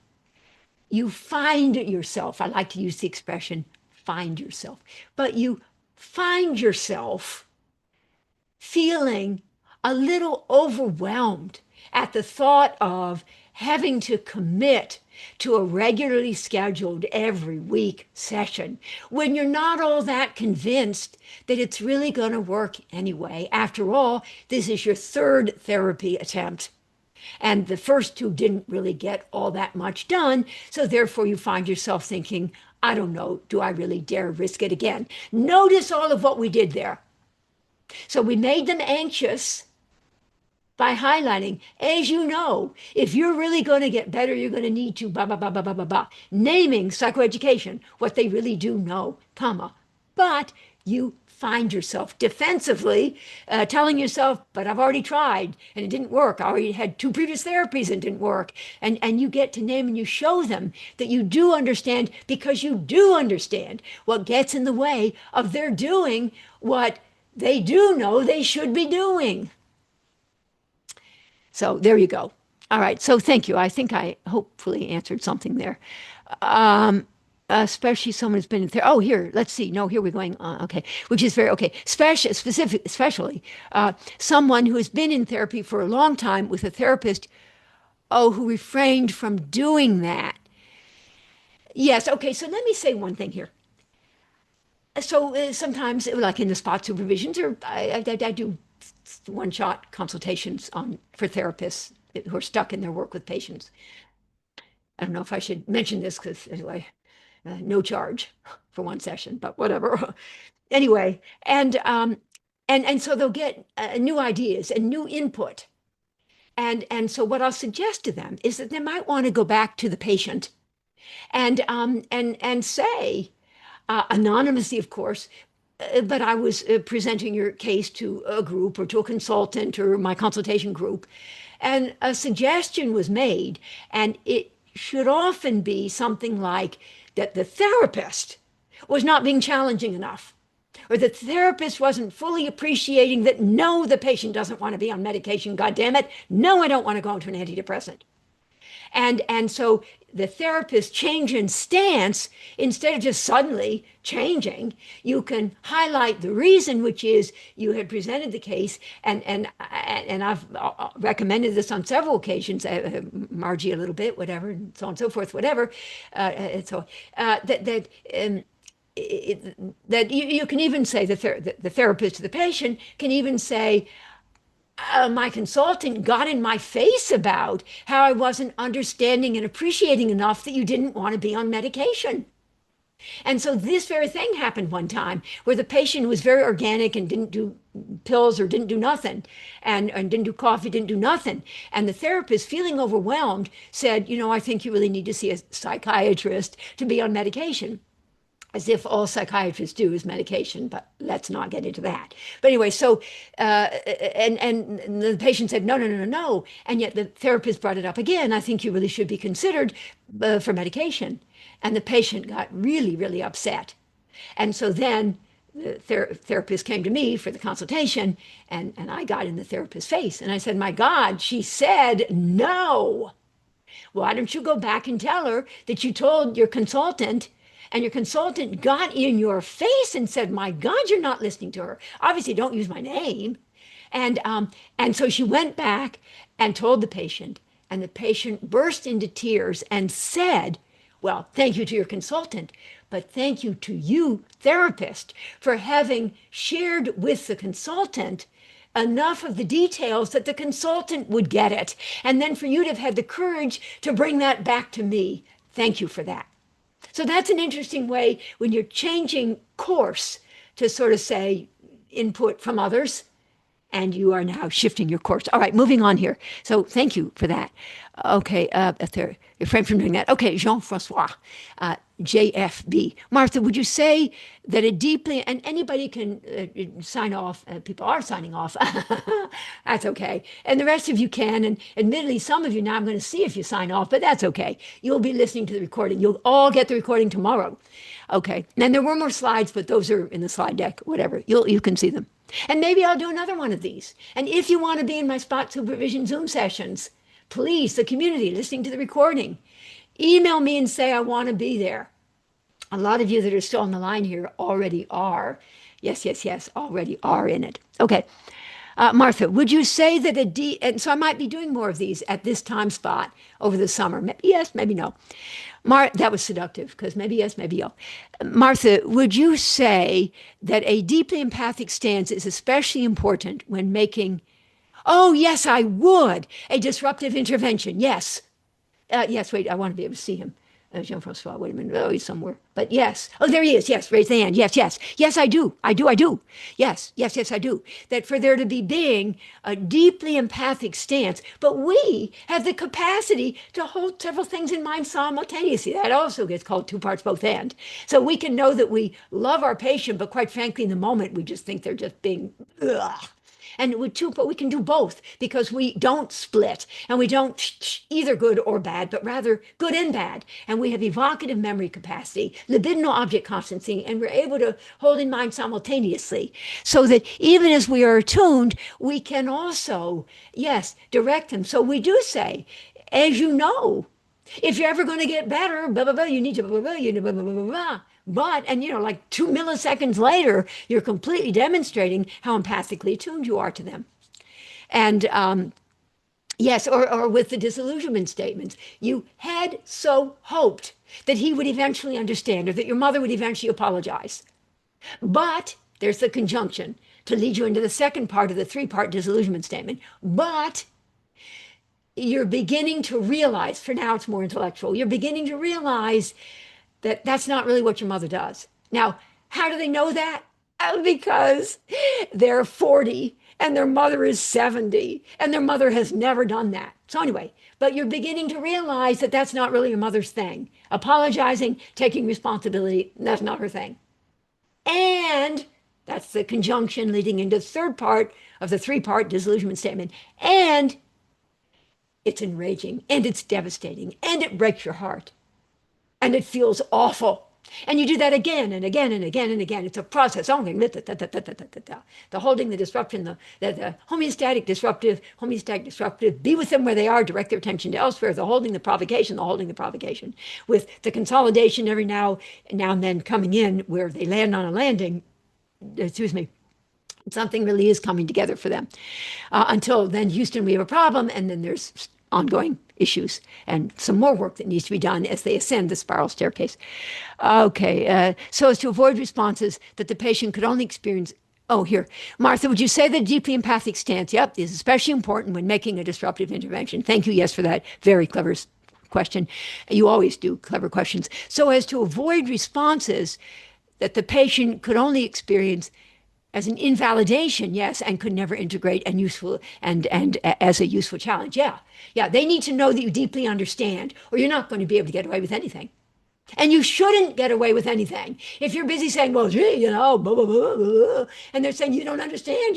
you find yourself, I like to use the expression, find yourself, but you find yourself feeling a little overwhelmed at the thought of having to commit to a regularly scheduled every week session when you're not all that convinced that it's really going to work anyway. After all, this is your third therapy attempt. And the first two didn't really get all that much done. So therefore you find yourself thinking, I don't know, do I really dare risk it again? Notice all of what we did there. So we made them anxious by highlighting, as you know, if you're really going to get better, you're going to need to blah, blah, blah, blah, blah, blah, blah. Naming psychoeducation, what they really do know, comma. But you find yourself defensively telling yourself, but I've already tried and it didn't work. I already had 2 previous therapies and it didn't work. And you get to name and you show them that you do understand, because you do understand what gets in the way of their doing what they do know they should be doing. So there you go. All right. So thank you. I think I hopefully answered something there. Especially someone who's been in therapy. Oh, here, let's see. No, here we're going on. Okay. Which is very, okay. Especially someone who has been in therapy for a long time with a therapist who refrained from doing that. Yes, okay, so let me say one thing here. So sometimes, like in the spot supervisions, or I do one-shot consultations for therapists who are stuck in their work with patients. I don't know if I should mention this because anyway, no charge for one session, but whatever. Anyway, and so they'll get new ideas and new input. And so what I'll suggest to them is that they might want to go back to the patient and say, anonymously, of course, but I was presenting your case to a group or to a consultant or my consultation group, and a suggestion was made, and it should often be something like that the therapist was not being challenging enough, or the therapist wasn't fully appreciating that no, the patient doesn't want to be on medication, God damn it. No, I don't want to go into an antidepressant. And so the therapist change in stance, instead of just suddenly changing, you can highlight the reason, which is you had presented the case, and I've recommended this on several occasions, Margie a little bit, whatever, and so on and so forth, whatever. And so that you can even say the therapist to the patient can even say, my consultant got in my face about how I wasn't understanding and appreciating enough that you didn't want to be on medication. And so this very thing happened one time where the patient was very organic and didn't do pills or didn't do nothing and didn't do coffee, didn't do nothing. And the therapist, feeling overwhelmed, said, I think you really need to see a psychiatrist to be on medication. As if all psychiatrists do is medication, but let's not get into that. But anyway, so and the patient said, no, no, no, no, no. And yet the therapist brought it up again. I think you really should be considered for medication. And the patient got really, really upset. And so then the therapist came to me for the consultation, and I got in the therapist's face. And I said, my God, she said no. Why don't you go back and tell her that you told your consultant, and your consultant got in your face and said, my God, you're not listening to her. Obviously, don't use my name. And so she went back and told the patient, and the patient burst into tears and said, well, thank you to your consultant, but thank you to you, therapist, for having shared with the consultant enough of the details that the consultant would get it. And then for you to have had the courage to bring that back to me. Thank you for that. So that's an interesting way when you're changing course to sort of say input from others, and you are now shifting your course. All right, moving on here. So thank you for that. Okay, refrain from doing that. Okay, Jean-Francois, JFB. Martha, would you say that a deeply, and anybody can sign off, people are signing off. That's okay. And the rest of you can, and admittedly, some of you now I'm going to see if you sign off, but that's okay. You'll be listening to the recording. You'll all get the recording tomorrow. Okay, and there were more slides, but those are in the slide deck, whatever. You can see them. And maybe I'll do another one of these. And if you want to be in my spot supervision Zoom sessions, please, the community listening to the recording, email me and say I want to be there. A lot of you that are still on the line here already are. Yes, yes, yes, already are in it. Okay. Martha, would you say that and so I might be doing more of these at this time spot over the summer. Maybe yes, maybe no. That was seductive, because maybe yes, maybe no. Martha, would you say that a deeply empathic stance is especially important when making, oh, yes, I would, a disruptive intervention? Yes. Yes, wait, I want to be able to see him. Jean-Francois, wait a minute. Oh, he's somewhere. But yes. Oh, there he is. Yes, raise the hand. Yes, yes. Yes, I do. I do. Yes, yes, yes, I do. That for there to be being a deeply empathic stance, but we have the capacity to hold several things in mind simultaneously. That also gets called two parts, both and. So we can know that we love our patient, but quite frankly, in the moment, we just think they're just being, ugh. And but we can do both, because we don't split, and we don't either good or bad, but rather good and bad. And we have evocative memory capacity, libidinal object constancy, and we're able to hold in mind simultaneously, so that even as we are attuned, we can also, yes, direct them. So we do say, as you know, if you're ever going to get better, blah, blah, blah, you need to blah, blah, blah, you need blah, blah, blah, blah, blah. But, and like 2 milliseconds later, you're completely demonstrating how empathically attuned you are to them. And Yes, or with the disillusionment statements. You had so hoped that he would eventually understand or that your mother would eventually apologize. But there's the conjunction to lead you into the second part of the three-part disillusionment statement. But you're beginning to realize, for now it's more intellectual, you're beginning to realize that that's not really what your mother does. Now, how do they know that? Because they're 40 and their mother is 70 and their mother has never done that. So anyway, but you're beginning to realize that that's not really your mother's thing. Apologizing, taking responsibility, that's not her thing. And that's the conjunction leading into the third part of the three-part disillusionment statement. And it's enraging and it's devastating and it breaks your heart and it feels awful. And you do that again and again and again and again. It's a process. The holding, the disruption, the homeostatic, disruptive, be with them where they are, direct their attention to elsewhere, the holding, the provocation, with the consolidation every now and then coming in where they land on a landing. Excuse me. Something really is coming together for them. Until then, Houston, we have a problem, and then there's ongoing issues and some more work that needs to be done as they ascend the spiral staircase. Okay, so as to avoid responses that the patient could only experience. Oh, here. Martha, would you say that a deeply empathic stance, yep, is especially important when making a disruptive intervention? Thank you, yes, for that very clever question. You always do clever questions. So as to avoid responses that the patient could only experience as an invalidation, yes, and could never integrate and useful and as a useful challenge. Yeah, they need to know that you deeply understand, or you're not going to be able to get away with anything. And you shouldn't get away with anything. If you're busy saying, well, gee, blah, blah, blah, blah, and they're saying, you don't understand.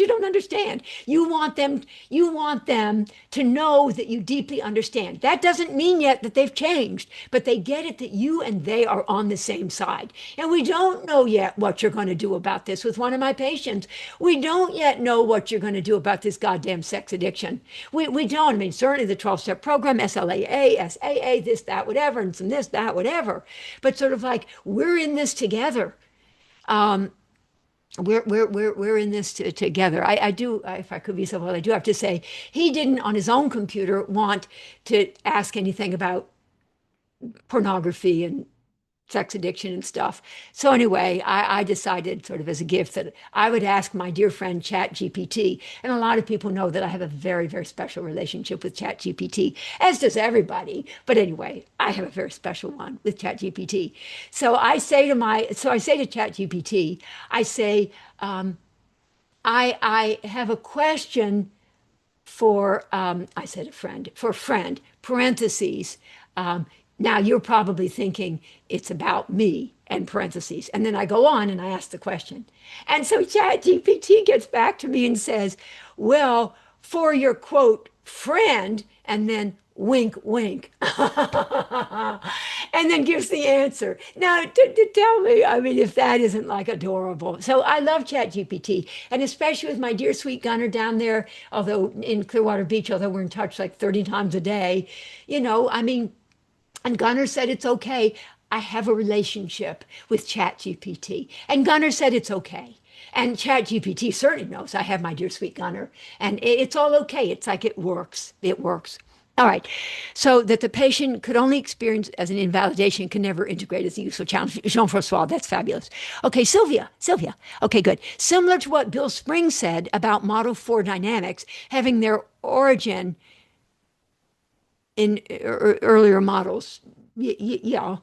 You want them to know that you deeply understand. That doesn't mean yet that they've changed, but they get it that you and they are on the same side. And we don't know yet what you're going to do about this with one of my patients. We don't yet know what you're going to do about this goddamn sex addiction. We don't. I mean, certainly the 12-step program, SLAA, SAA, this, that, whatever, and some this, that, whatever. But sort of like, we're in this together. We're in this together. I do, if I could be so bold, I do have to say, he didn't on his own computer want to ask anything about pornography and sex addiction and stuff. So anyway, I decided sort of as a gift that I would ask my dear friend ChatGPT. And a lot of people know that I have a very, very special relationship with ChatGPT, as does everybody. But anyway, I have a very special one with ChatGPT. So I say to ChatGPT, I say, I have a question for, I said for a friend, parentheses, now you're probably thinking it's about me and parentheses. And then I go on and I ask the question. And so ChatGPT gets back to me and says, well, for your quote, friend, and then wink, wink. And then gives the answer. Now, to tell me, I mean, if that isn't like adorable. So I love ChatGPT, and especially with my dear sweet Gunner down there, although in Clearwater Beach, although we're in touch like 30 times a day, I mean, and Gunnar said, it's okay. I have a relationship with ChatGPT. And Gunnar said, it's okay. And ChatGPT certainly knows I have my dear sweet Gunnar. And it's all okay. It's like it works. It works. All right. So that the patient could only experience as an invalidation, can never integrate as a useful challenge. Jean-Francois, that's fabulous. Okay, Sylvia. Okay, good. Similar to what Bill Springs said about Model 4 dynamics having their origin in earlier models. Yeah,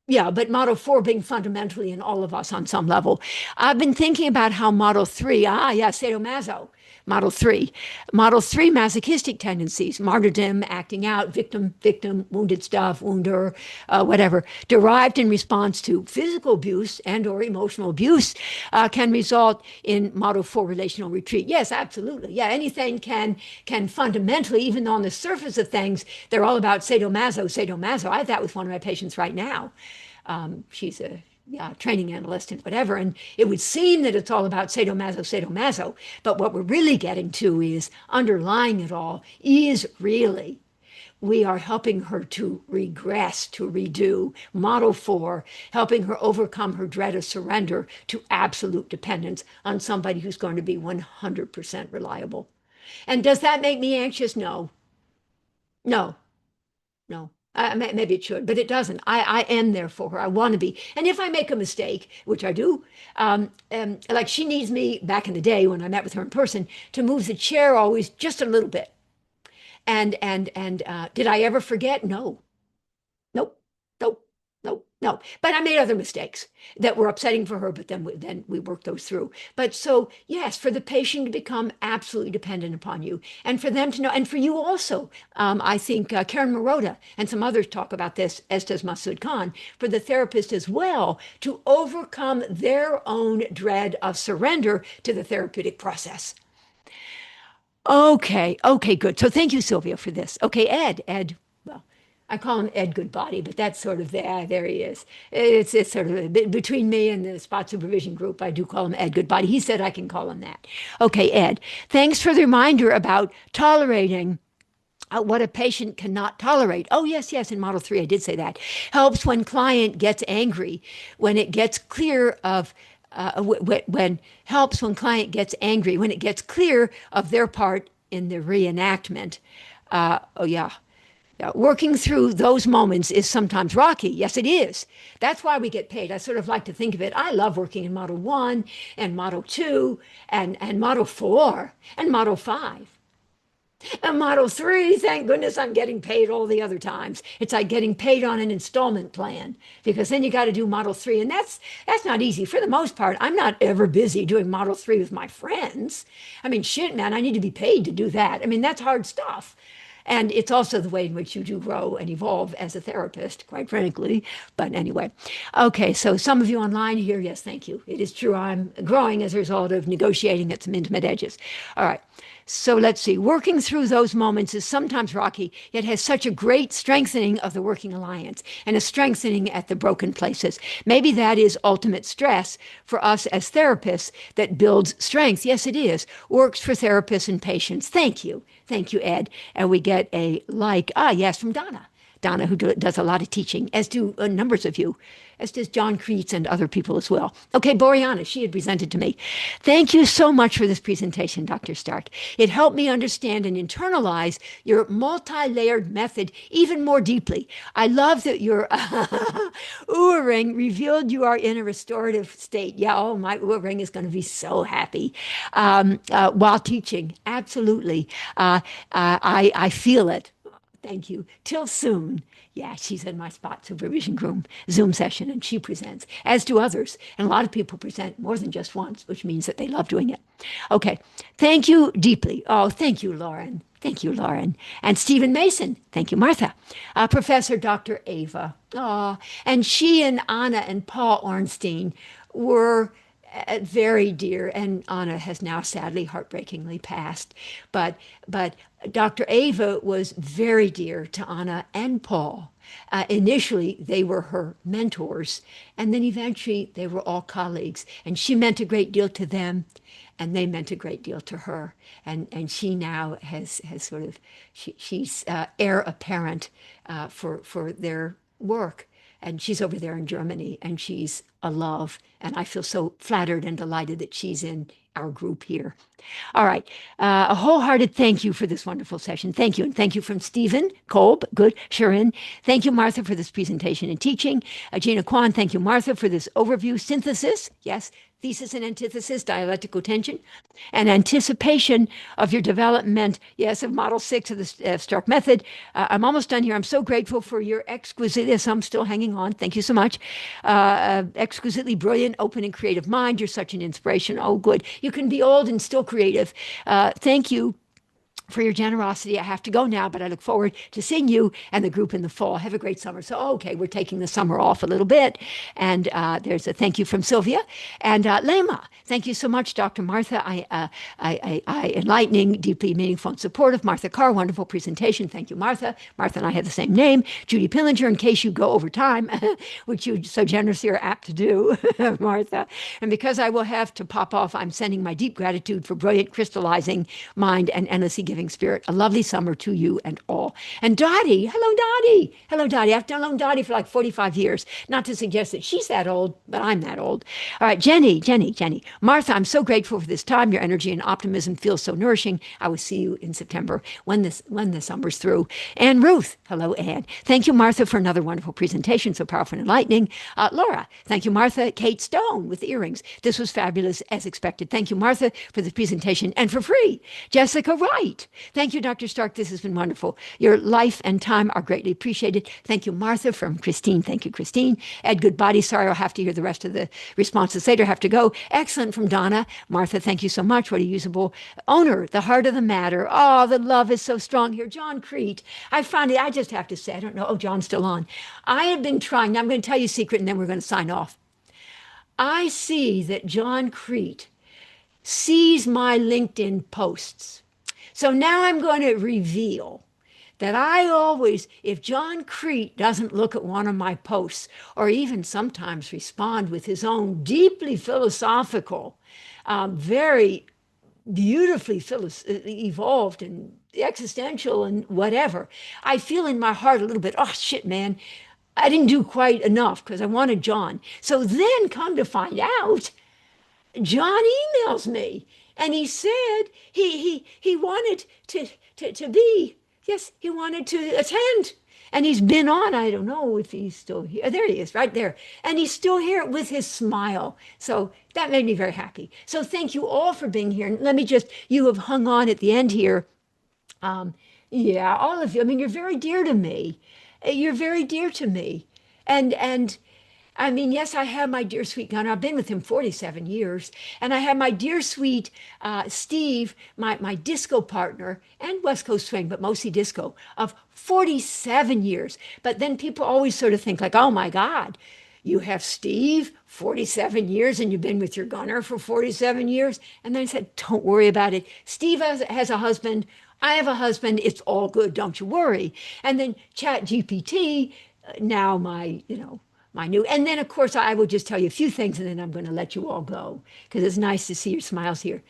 but Model 4 being fundamentally in all of us on some level. I've been thinking about how Model 3, sadomaso, Model 3. Model 3 masochistic tendencies, martyrdom, acting out, victim, wounded stuff, wounder, whatever, derived in response to physical abuse and or emotional abuse can result in Model 4 relational retreat. Yes, absolutely. Yeah, anything can fundamentally, even though on the surface of things, they're all about sadomaso. I have that with one of my patients right now. She's a training analyst and whatever, and it would seem that it's all about sadomaso, but what we're really getting to is underlying it all is really we are helping her to regress, to redo Model 4, helping her overcome her dread of surrender to absolute dependence on somebody who's going to be 100% reliable. And does that make me anxious? No, no, no. Maybe it should, but it doesn't. I am there for her. I want to be. And if I make a mistake, which I do, like she needs me back in the day when I met with her in person to move the chair always just a little bit. And did I ever forget? No, nope, nope, nope, no. But I made other mistakes that were upsetting for her, but then we worked those through. But so yes, for the patient to become absolutely dependent upon you, and for them to know, and for you also. I think Karen Marotta and some others talk about this, as does Masood Khan, for the therapist as well to overcome their own dread of surrender to the therapeutic process. Okay, good. So thank you, Sylvia, for this. Okay, Ed, well, I call him Ed Goodbody, but that's sort of there he is. It's sort of between me and the spot supervision group. I do call him Ed Goodbody. He said I can call him that. Okay, Ed, thanks for the reminder about tolerating what a patient cannot tolerate. Oh, yes, in Model 3, I did say that. Helps when client gets angry, when it gets clear of when helps when client gets angry, when it gets clear of their part in the reenactment. Oh, yeah. Yeah, working through those moments is sometimes rocky. Yes, it is. That's why we get paid. I sort of like to think of it. I love working in Model 1 and Model 2 and Model 4 and Model 5. And Model 3, thank goodness I'm getting paid all the other times. It's like getting paid on an installment plan because then you got to do Model 3. And that's not easy. For the most part, I'm not ever busy doing Model 3 with my friends. I mean, shit, man, I need to be paid to do that. I mean, that's hard stuff. And it's also the way in which you do grow and evolve as a therapist, quite frankly. But anyway, okay, so some of you online here, yes, thank you. It is true I'm growing as a result of negotiating at some intimate edges. All right. So let's see. Working through those moments is sometimes rocky, yet has such a great strengthening of the working alliance and a strengthening at the broken places. Maybe that is ultimate stress for us as therapists that builds strength. Yes, it is. Works for therapists and patients. Thank you. Thank you, Ed. And we get a like, yes, from Donna. Donna, who does a lot of teaching, as do numbers of you, as does John Kreitz and other people as well. Okay, Boreana, she had presented to me. Thank you so much for this presentation, Dr. Stark. It helped me understand and internalize your multi-layered method even more deeply. I love that your Oura ring revealed you are in a restorative state. Yeah, oh, my Oura ring is going to be so happy while teaching. Absolutely. I feel it. Thank you. Till soon. Yeah, she's in my spot supervision room Zoom session and she presents, as do others. And a lot of people present more than just once, which means that they love doing it. Okay. Thank you deeply. Oh, thank you, Lauren. Thank you, Lauren. And Stephen Mason. Thank you, Martha. Professor Dr. Ava. Oh, and she and Anna and Paul Ornstein were very dear, and Anna has now sadly, heartbreakingly passed. But Dr. Ava was very dear to Anna and Paul. Initially, they were her mentors, and then eventually they were all colleagues. And she meant a great deal to them, and they meant a great deal to her. And she now has sort of she's heir apparent for their work. And she's over there in Germany, and she's a love. And I feel so flattered and delighted that she's in our group here. All right. A wholehearted thank you for this wonderful session. Thank you. And thank you from Stephen Kolb. Good. Sharon. Thank you, Martha, for this presentation and teaching. Gina Kwan, thank you, Martha, for this overview synthesis. Yes. Thesis and antithesis, dialectical tension, and anticipation of your development, yes, of Model 6 of the Stark method. I'm almost done here. I'm so grateful for your exquisite, I'm still hanging on. Thank you so much. Exquisitely brilliant, open, and creative mind. You're such an inspiration. Oh, good. You can be old and still creative. Thank you for your generosity. I have to go now, but I look forward to seeing you and the group in the fall. Have a great summer. So, okay, we're taking the summer off a little bit. And there's a thank you from Sylvia. And Lema, thank you so much, Dr. Martha. I enlightening, deeply meaningful, and supportive. Martha Carr, wonderful presentation. Thank you, Martha. Martha and I have the same name. Judy Pillinger, in case you go over time, which you so generously are apt to do, Martha. And because I will have to pop off, I'm sending my deep gratitude for brilliant, crystallizing mind and endlessly giving Thanksgiving spirit. A lovely summer to you and all. And Dottie, hello, Dottie. Hello, Dottie. I've known Dottie for like 45 years. Not to suggest that she's that old, but I'm that old. All right, Jenny. Martha, I'm so grateful for this time. Your energy and optimism feels so nourishing. I will see you in September when the summer's through. And Ruth, hello, Anne. Thank you, Martha, for another wonderful presentation, so powerful and enlightening. Laura, thank you, Martha. Kate Stone with the earrings. This was fabulous as expected. Thank you, Martha, for the presentation and for free. Jessica Wright. Thank you, Dr. Stark. This has been wonderful. Your life and time are greatly appreciated. Thank you, Martha, from Christine. Thank you, Christine. Ed Goodbody. Sorry, I'll have to hear the rest of the responses later. Have to go. Excellent from Donna. Martha, thank you so much. What a usable owner. The heart of the matter. Oh, the love is so strong here. John Crete. I just have to say, I don't know. Oh, John's still on. I have been trying. Now I'm going to tell you a secret and then we're going to sign off. I see that John Crete sees my LinkedIn posts. So now I'm going to reveal that I always, if John Crete doesn't look at one of my posts or even sometimes respond with his own deeply philosophical, very beautifully evolved and existential and whatever, I feel in my heart a little bit, oh shit, man, I didn't do quite enough because I wanted John. So then come to find out, John emails me and he said he wanted to be, yes, he wanted to attend. And he's been on, I don't know if he's still here. There he is, right there. And he's still here with his smile. So that made me very happy. So thank you all for being here. And let me just, you have hung on at the end here. Yeah, all of you. I mean, you're very dear to me. You're very dear to me. And I mean, yes, I have my dear sweet Gunnar. I've been with him 47 years. And I have my dear sweet Steve, my disco partner, and West Coast swing, but mostly disco, of 47 years. But then people always sort of think like, oh my God, you have Steve, 47 years, and you've been with your Gunnar for 47 years. And then I said, don't worry about it. Steve has a husband. I have a husband. It's all good. Don't you worry. And then Chat GPT, now my new, and then of course I will just tell you a few things and then I'm going to let you all go because it's nice to see your smiles here.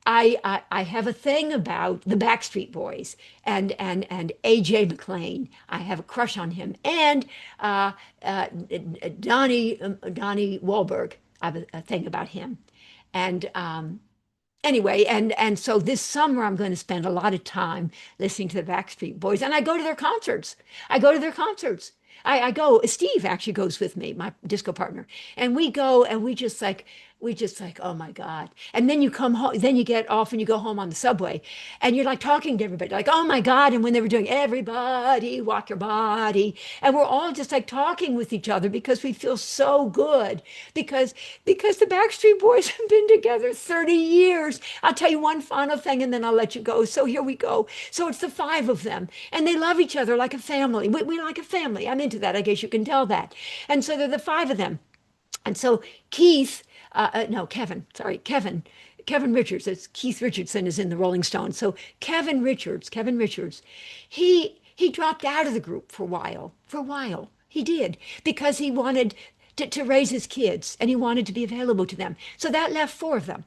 I have a thing about the Backstreet Boys and AJ McLean. I have a crush on him and Donnie Wahlberg. I have a thing about him, and anyway, and so this summer I'm going to spend a lot of time listening to the Backstreet Boys, and I go to their concerts. I go, Steve actually goes with me, my disco partner. And we go and we just like, oh my God. And then you come home, then you get off and you go home on the subway and you're like talking to everybody, like, oh my God. And when they were doing everybody walk your body. And we're all just like talking with each other because we feel so good because the Backstreet Boys have been together 30 years. I'll tell you one final thing and then I'll let you go. So here we go. So it's the five of them and they love each other like a family. We like a family. I'm into that. I guess you can tell that. And so they're the five of them. And so Keith, no, Kevin, sorry, Kevin Richards, it's Keith Richardson is in the Rolling Stones. So Kevin Richards, he dropped out of the group for a while. He did because he wanted to raise his kids and he wanted to be available to them. So that left four of them.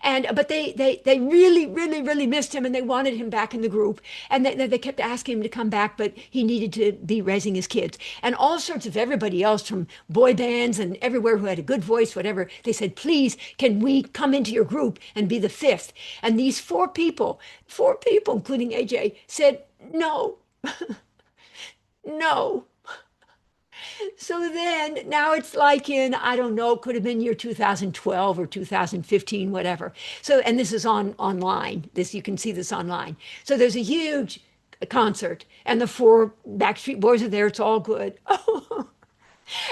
But they really missed him and they wanted him back in the group and they kept asking him to come back, but he needed to be raising his kids and all sorts of everybody else from boy bands and everywhere who had a good voice, whatever. They said, please, can we come into your group and be the fifth? And these four people, including AJ, said, no, no. So then now it's like in, I don't know, could have been year 2012 or 2015, whatever. So, and this is online. You can see this online. So there's a huge concert and the four Backstreet Boys are there. It's all good.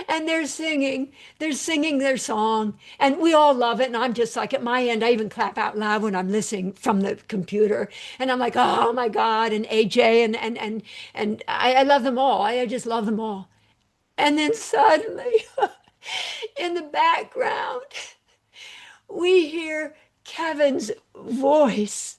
And they're singing their song and we all love it. And I'm just like at my end, I even clap out loud when I'm listening from the computer and I'm like, oh my God. And AJ and I love them all. I just love them all. And then suddenly, in the background, we hear Kevin's voice.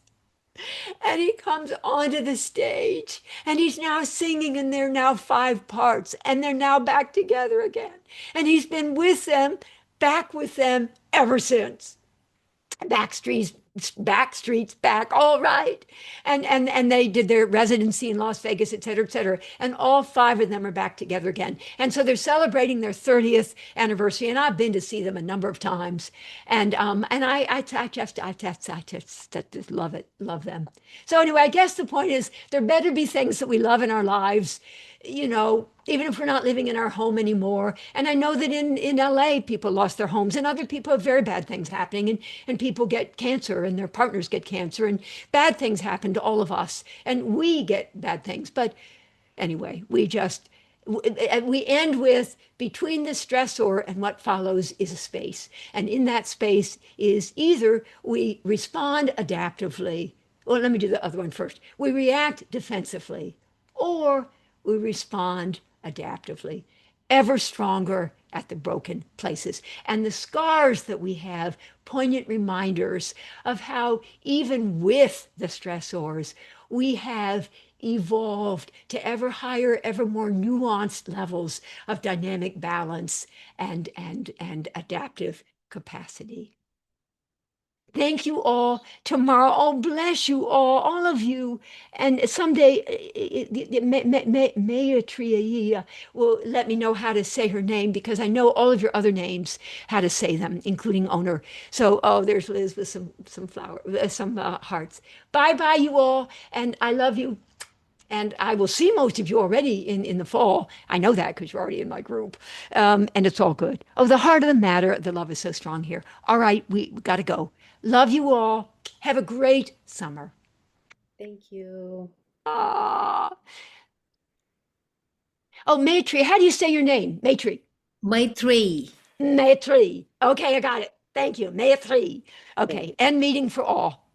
And he comes onto the stage and he's now singing and they're now five parts and they're now back together again. And he's been with them, back with them ever since. back streets back, all right. And they did their residency in Las Vegas, et cetera, et cetera. And all five of them are back together again. And so they're celebrating their 30th anniversary. And I've been to see them a number of times. And I just love it, love them. So anyway, I guess the point is there better be things that we love in our lives, even if we're not living in our home anymore. And I know that in LA, people lost their homes, and other people have very bad things happening, and people get cancer, and their partners get cancer, and bad things happen to all of us, and we get bad things. But anyway, we end with between the stressor and what follows is a space. And in that space is either we respond adaptively, well, let me do the other one first. We react defensively, or we respond adaptively, ever stronger at the broken places. And the scars that we have, poignant reminders of how, even with the stressors, we have evolved to ever higher, ever more nuanced levels of dynamic balance and adaptive capacity. Thank you all. Tomorrow, oh, bless you all of you. And someday, Mayatria will let me know how to say her name, because I know all of your other names, how to say them, including owner. So, oh, there's Liz with some hearts. Bye bye, you all. And I love you. And I will see most of you already in the fall. I know that because you're already in my group. And it's all good. Oh, the heart of the matter, the love is so strong here. All right, we got to go. Love you all. Have a great summer. Thank you. Ah. Oh, Maitri, how do you say your name? Maitri. Maitri. Maitri. Okay, I got it. Thank you. Maitri. Okay, end meeting for all.